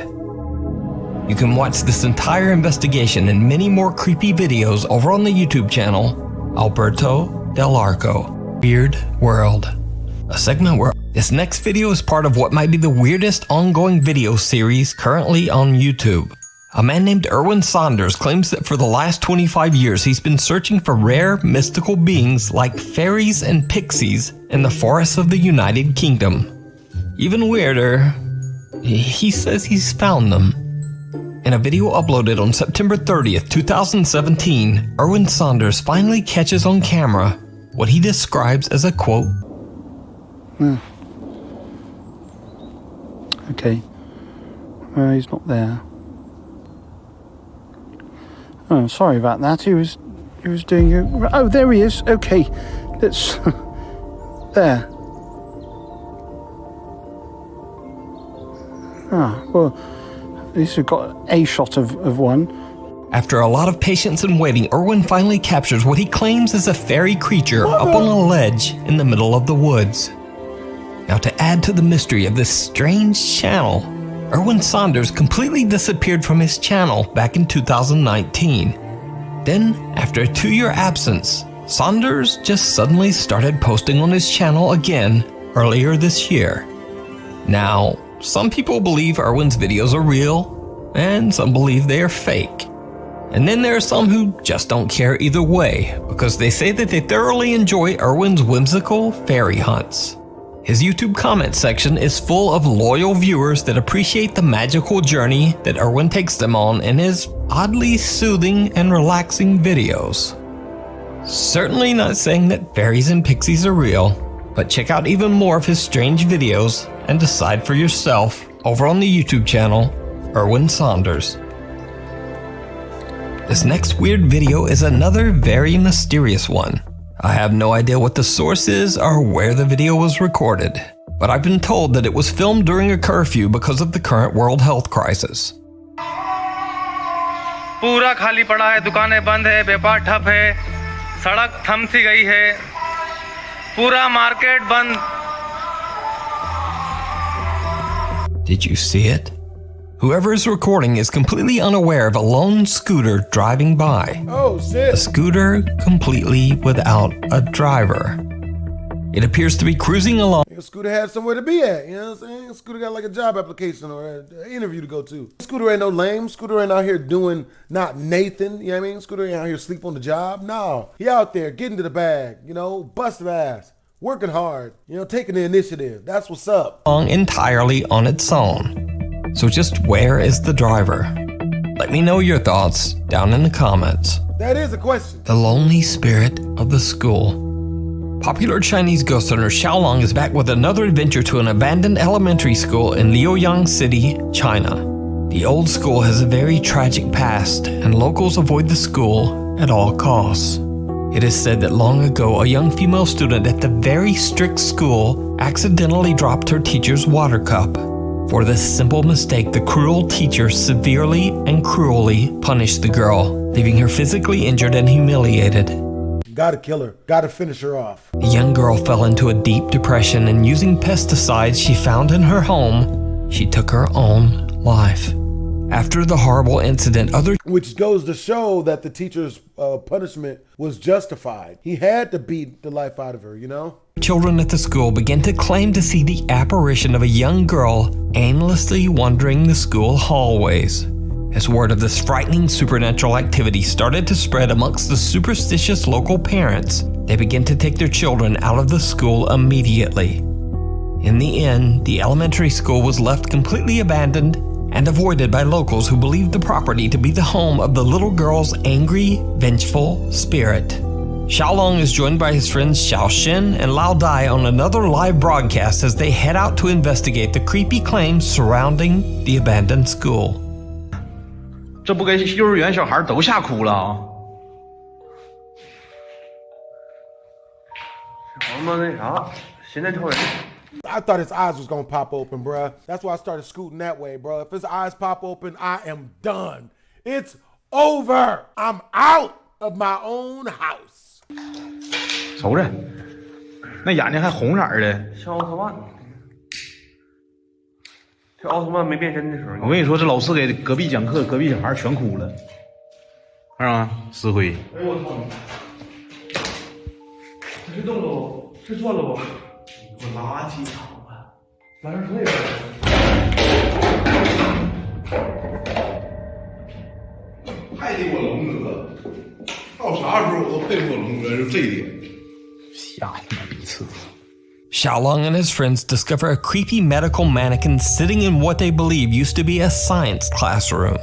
You can watch this entire investigation and many more creepy videos over on the YouTube channel, Alberto Del Arco, Weird World. A segment where this next video is part of what might be the weirdest ongoing video series currently on YouTube. A man named Erwin Saunders claims that for the last 25 years he's been searching for rare mystical beings like fairies and pixies in the forests of the United Kingdom. Even weirder, He says he's found them. In a video uploaded on September 30th, 2017, Erwin Saunders finally catches on camera what he describes as a quote. Okay. He's not there. Oh, sorry about that. He was doing. Oh, there he is. Okay, let's. There. Well, at least we've got a shot of one. After a lot of patience and waiting, Erwin finally captures what he claims is a fairy creature up on a ledge in the middle of the woods. Now, to add to the mystery of this strange channel, Erwin Saunders completely disappeared from his channel back in 2019. Then, after a 2-year absence, Saunders just suddenly started posting on his channel again earlier this year. Now, some people believe Erwin's videos are real, and some believe they are fake. And then there are some who just don't care either way, because they say that they thoroughly enjoy Erwin's whimsical fairy hunts. His YouTube comment section is full of loyal viewers that appreciate the magical journey that Erwin takes them on in his oddly soothing and relaxing videos. Certainly not saying that fairies and pixies are real, but check out even more of his strange videos and decide for yourself over on the YouTube channel, Erwin Saunders. This next weird video is another very mysterious one. I have no idea what the source is or where the video was recorded, but I've been told that it was filmed during a curfew because of the current world health crisis. पूरा खाली पड़ा है, दुकानें बंद है, व्यापार ठप है, सड़क थम सी गई है, पूरा मार्केट बंद. Did you see it? Whoever is recording is completely unaware of a lone scooter driving by. Oh, shit. A scooter completely without a driver. It appears to be cruising along. Scooter had somewhere to be at, you know what I'm saying? Scooter got like a job application or an interview to go to. Scooter ain't no lame. Scooter ain't out here doing not Nathan, you know what I mean? Scooter ain't out here sleep on the job. No, he out there getting to the bag, you know, busting ass, working hard, you know, taking the initiative. That's what's up. Entirely on its own. So just where is the driver? Let me know your thoughts down in the comments. That is a question. The lonely spirit of the school. Popular Chinese ghost hunter Xiaolong is back with another adventure to an abandoned elementary school in Liaoyang City, China. The old school has a very tragic past, and locals avoid the school at all costs. It is said that long ago, a young female student at the very strict school accidentally dropped her teacher's water cup. For this simple mistake, the cruel teacher severely and cruelly punished the girl, leaving her physically injured and humiliated. Gotta kill her. Gotta finish her off. The young girl fell into a deep depression, and using pesticides she found in her home, she took her own life. After the horrible incident, which goes to show that the teacher's punishment was justified. He had to beat the life out of her, you know? Children at the school began to claim to see the apparition of a young girl aimlessly wandering the school hallways. As word of this frightening supernatural activity started to spread amongst the superstitious local parents, they began to take their children out of the school immediately. In the end, the elementary school was left completely abandoned and avoided by locals who believed the property to be the home of the little girl's angry, vengeful spirit. Xiaolong is joined by his friends Xiao Xin and Lao Dai on another live broadcast as they head out to investigate the creepy claims surrounding the abandoned school. 这不给幼儿园小孩都吓哭了啊！我们那啥，现在抽人。 I thought his eyes was gonna pop open, bruh. That's why I started scooting that way, bro. If his eyes pop open, I am done. It's over. I'm out of my own house. 瞅着，那眼睛还红色的。像奥特曼。这奥特曼没变身的时候，我跟你说，这老师给隔壁讲课，隔壁小孩全哭了，看着吗？石灰。哎呦我操！这动了，这转了不？我垃圾场啊！来这退了。还得我龙哥，到啥时候我都佩服我龙哥，就这一点。吓他妈一次。Xiaolong and his friends discover a creepy medical mannequin sitting in what they believe used to be a science classroom.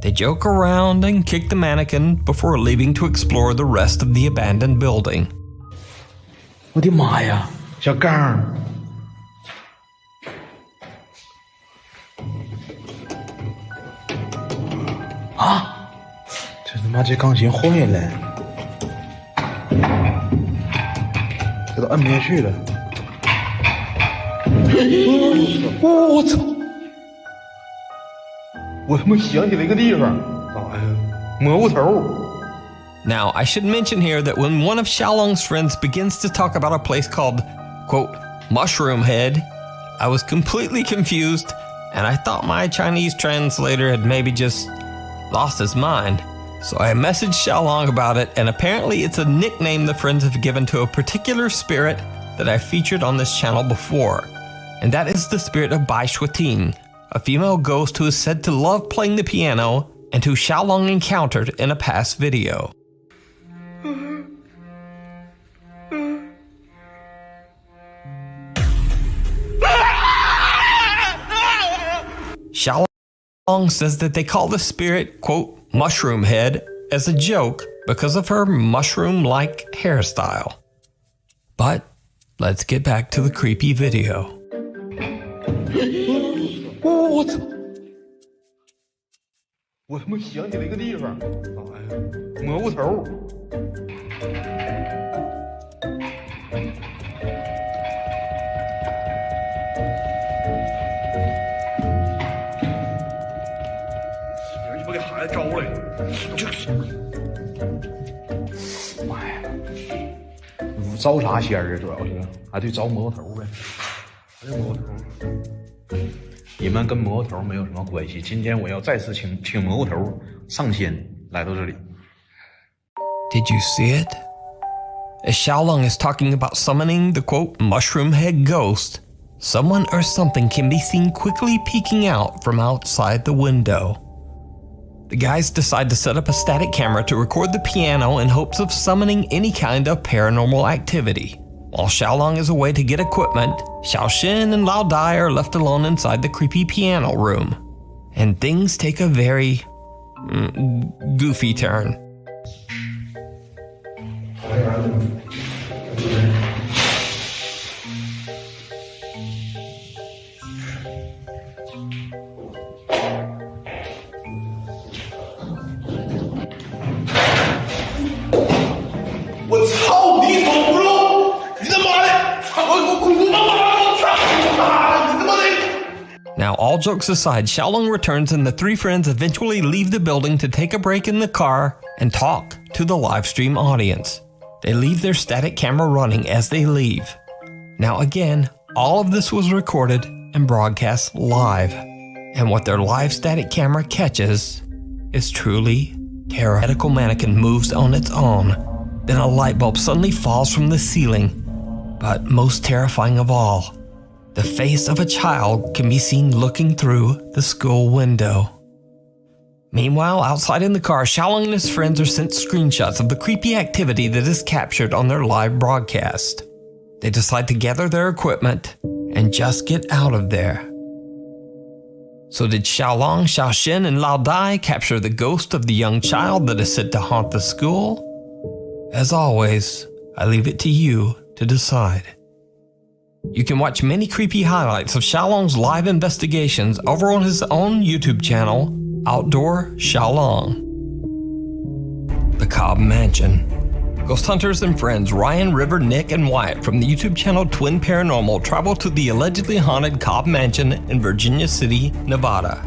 They joke around and kick the mannequin before leaving to explore the rest of the abandoned building. 我的妈呀，小刚儿！啊！这他妈这钢琴坏了，这都按不下去了。我操！我他妈想起来一个地方，咋呀？蘑菇头。 Now, I should mention here that when one of Xiaolong's friends begins to talk about a place called, quote, Mushroom Head, I was completely confused, and I thought my Chinese translator had maybe just lost his mind. So I messaged Xiaolong about it, and apparently it's a nickname the friends have given to a particular spirit that I featured on this channel before. And that is the spirit of Bai Shuiting, a female ghost who is said to love playing the piano and who Xiaolong encountered in a past video. Xiaolong says that they call the spirit, quote, Mushroom Head as a joke because of her mushroom-like hairstyle. But let's get back to the creepy video. 我操！我他妈想起来一个地方，咋呀？蘑菇头。你把给孩子招来，这妈呀！招啥仙儿啊？主要是啊，对，招蘑菇头呗。这蘑菇头。 你们跟蘑菇头没有什么关系。今天我要再次请蘑菇头上仙来到这里。 Did you see it? As Xiaolong is talking about summoning the quote mushroom head ghost, someone or something can be seen quickly peeking out from outside the window. The guys decide to set up a static camera to record the piano in hopes of summoning any kind of paranormal activity. While Xiaolong is away to get equipment, Xiaoxin and Lao Dai are left alone inside the creepy piano room. And things take a very goofy turn. Now, all jokes aside, Xiaolong returns and the three friends eventually leave the building to take a break in the car and talk to the live stream audience. They leave their static camera running as they leave. Now again, all of this was recorded and broadcast live. And what their live static camera catches is truly terrifying. A medical mannequin moves on its own. Then a light bulb suddenly falls from the ceiling. But most terrifying of all, the face of a child can be seen looking through the school window. Meanwhile, outside in the car, Xiaolong and his friends are sent screenshots of the creepy activity that is captured on their live broadcast. They decide to gather their equipment and just get out of there. So did Xiaolong, Xiaoxin, and Lao Dai capture the ghost of the young child that is said to haunt the school? As always, I leave it to you to decide. You can watch many creepy highlights of Xiaolong's live investigations over on his own YouTube channel, Outdoor Xiaolong. The Cobb Mansion. Ghost hunters and friends Ryan, River, Nick, and Wyatt from the YouTube channel Twin Paranormal travel to the allegedly haunted Cobb Mansion in Virginia City, Nevada.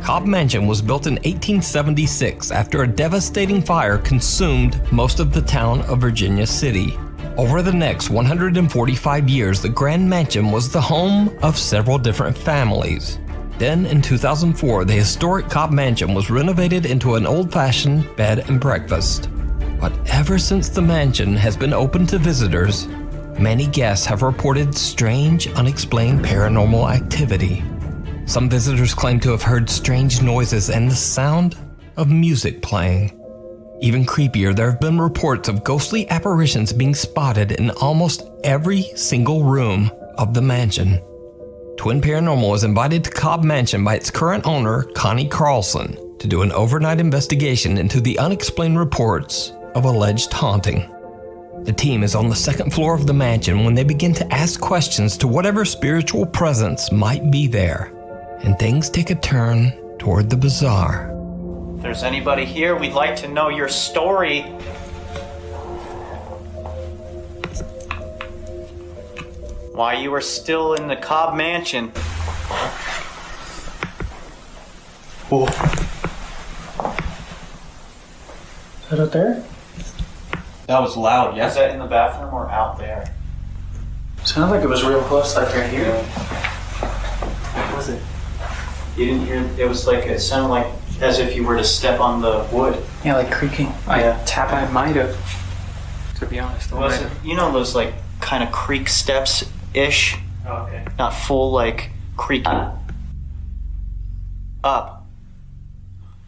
Cobb Mansion was built in 1876 after a devastating fire consumed most of the town of Virginia City. Over the next 145 years, the Grand Mansion was the home of several different families. Then, in 2004, the historic Cobb Mansion was renovated into an old-fashioned bed and breakfast. But ever since the mansion has been open to visitors, many guests have reported strange, unexplained paranormal activity. Some visitors claim to have heard strange noises and the sound of music playing. Even creepier, there have been reports of ghostly apparitions being spotted in almost every single room of the mansion. Twin Paranormal was invited to Cobb Mansion by its current owner, Connie Carlson, to do an overnight investigation into the unexplained reports of alleged haunting. The team is on the second floor of the mansion when they begin to ask questions to whatever spiritual presence might be there, and things take a turn toward the bizarre. If there's anybody here, we'd like to know your story. Why you are still in the Cobb Mansion. Whoa. Is that out there? That was loud, yeah? Is that in the bathroom or out there? Sounded like it was real close, like right here. What was it? You didn't hear, it was like, it sounded like as if you were to step on the wood. Yeah, like creaking. I might have, to be honest. Was it, you know those like kind of creak steps-ish? Oh, okay. Not full like creaking. Up.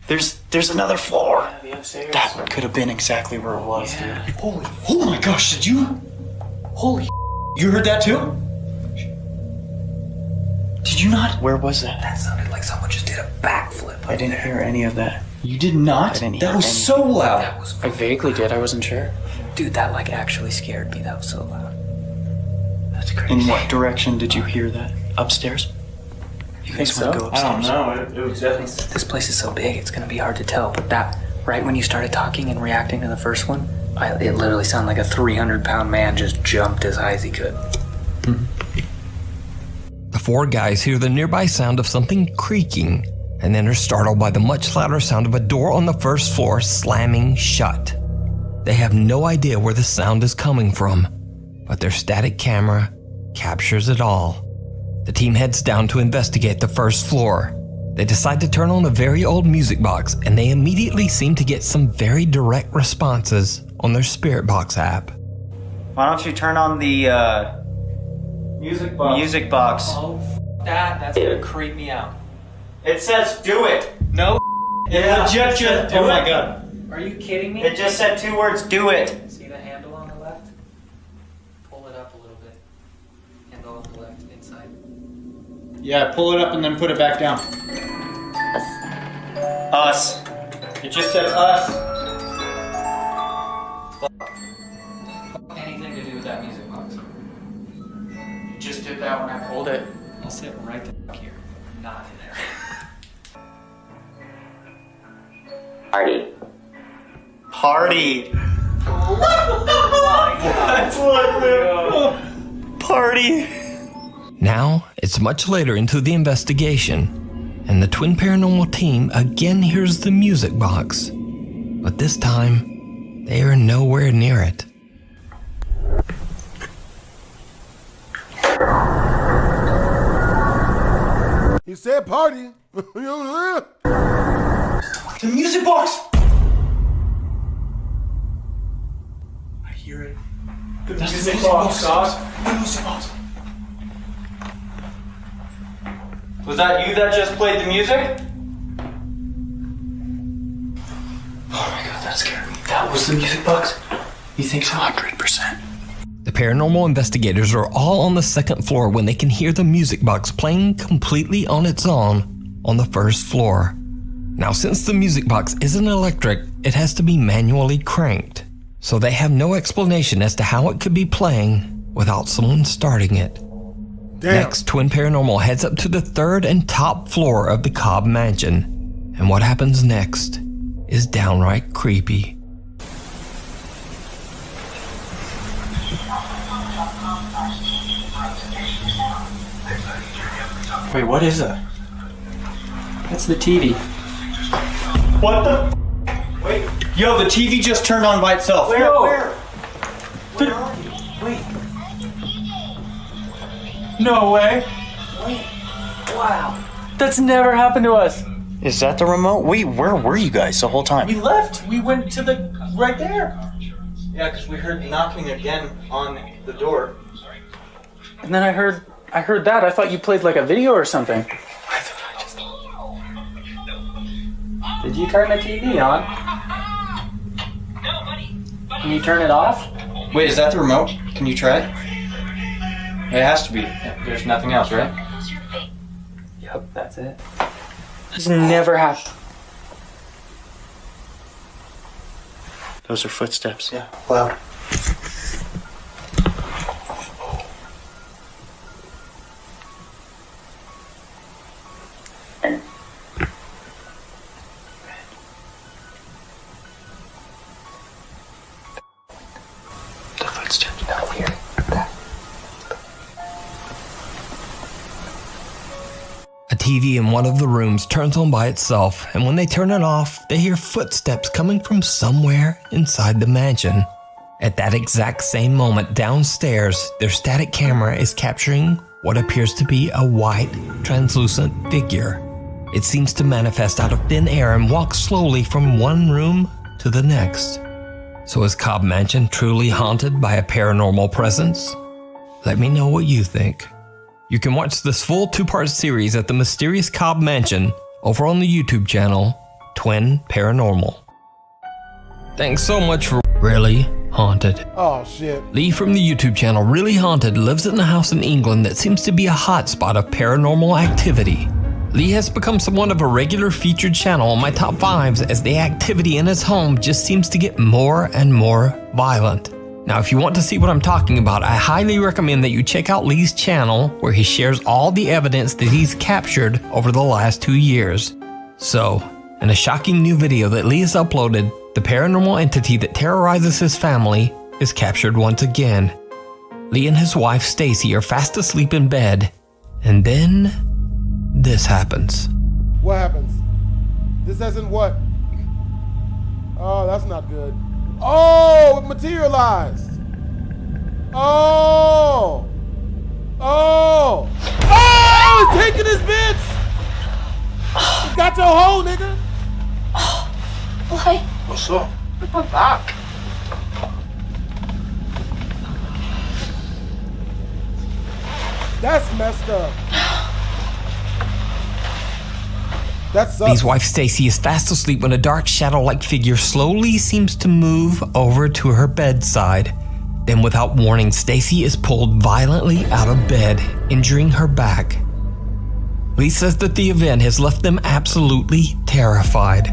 There's another floor. Yeah, the upstairs. That could have been exactly where it was, Yeah. dude. Holy, oh my gosh, did you? Holy, you heard that too? Did you not? Where was that? That sounded like someone just did a backflip. I didn't hear any of that. You did not? I didn't That hear was any. so loud. I vaguely did, I wasn't sure. Dude, that like actually scared me. That was so loud. That's crazy. In what direction did you hear that? Upstairs? You guys want to go upstairs? I don't know. It was definitely. This place is so big, it's gonna be hard to tell. But that, right when you started talking and reacting to the first one, it literally sounded like a 300-pound man just jumped as high as he could. The four guys hear the nearby sound of something creaking and then are startled by the much louder sound of a door on the first floor slamming shut. They have no idea where the sound is coming from, but their static camera captures it all. The team heads down to investigate the first floor. They decide to turn on a very old music box, and they immediately seem to get some very direct responses on their Spirit Box app. Why don't you turn on the music box? Oh, that's gonna creep me out. It says do it. No. It legit just do oh my it. god. Are you kidding me? It just said 2 words, do it. See the handle on the left? Pull it up a little bit. Handle on the left, inside. Yeah, pull it up and then put it back down. Us. It just said us. Anything to do with that music box. You just did that when I pulled it. I'll sit right the fuck here. Not in there. Party. Party. Now, it's much later into the investigation, and the Twin Paranormal team again hears the music box. But this time, they are nowhere near it. He said party. The music box. I hear it. The music box, God. The music box. Was that you that just played the music? Oh my god, that scared me. That was the music box? You think so? 100%. The paranormal investigators are all on the second floor when they can hear the music box playing completely on its own on the first floor. Now, since the music box isn't electric, it has to be manually cranked. So they have no explanation as to how it could be playing without someone starting it. Damn. Next, Twin Paranormal heads up to the third and top floor of the Cobb Mansion. And what happens next is downright creepy. Wait, what is that? That's the TV. What the? Wait. Yo, the TV just turned on by itself. Where? Wait. No way. Wait. Wow. That's never happened to us. Is that the remote? Wait, where were you guys the whole time? We left. We went to the right there. Yeah, because we heard knocking again on the door. And then I heard that. I thought you played like a video or something. Did you turn the TV on? Can you turn it off? Wait, is that the remote? Can you try it? It has to be. There's nothing else, right? Yep, that's it. This never happened. Those are footsteps. Yeah, loud. The footsteps. No, here. A TV in one of the rooms turns on by itself, and when they turn it off, they hear footsteps coming from somewhere inside the mansion. At that exact same moment, downstairs, their static camera is capturing what appears to be a white, translucent figure. It seems to manifest out of thin air and walk slowly from one room to the next. So is Cobb Mansion truly haunted by a paranormal presence? Let me know what you think. You can watch this full 2-part series at the mysterious Cobb Mansion over on the YouTube channel, Twin Paranormal. Thanks so much for Really Haunted. Oh, shit. Lee from the YouTube channel Really Haunted lives in a house in England that seems to be a hotspot of paranormal activity. Lee has become somewhat of a regular featured channel on my top 5s as the activity in his home just seems to get more and more violent. Now, if you want to see what I'm talking about, I highly recommend that you check out Lee's channel where he shares all the evidence that he's captured over the last 2 years. So, in a shocking new video that Lee has uploaded, the paranormal entity that terrorizes his family is captured once again. Lee and his wife Stacy are fast asleep in bed, and then this happens. What happens? This hasn't what? Oh, that's not good. Oh, it materialized. Oh. Oh. Oh, he's taking his bitch. He's got your hole, nigga. Why? What's up? My back. That's messed up. That's Lee's wife Stacy is fast asleep when a dark shadow-like figure slowly seems to move over to her bedside. Then without warning, Stacy is pulled violently out of bed, injuring her back. Lee says that the event has left them absolutely terrified.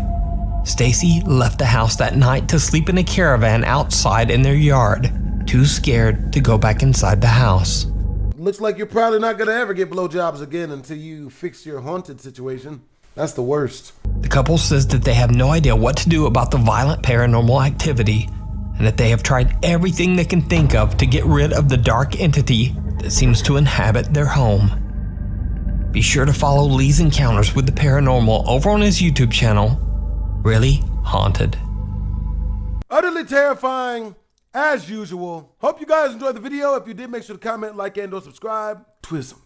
Stacy left the house that night to sleep in a caravan outside in their yard, too scared to go back inside the house. Looks like you're probably not gonna ever get blowjobs again until you fix your haunted situation. That's the worst. The couple says that they have no idea what to do about the violent paranormal activity, and that they have tried everything they can think of to get rid of the dark entity that seems to inhabit their home. Be sure to follow Lee's encounters with the paranormal over on his YouTube channel, Really Haunted. Utterly terrifying, as usual. Hope you guys enjoyed the video. If you did, make sure to comment, like, and or subscribe. Twisms.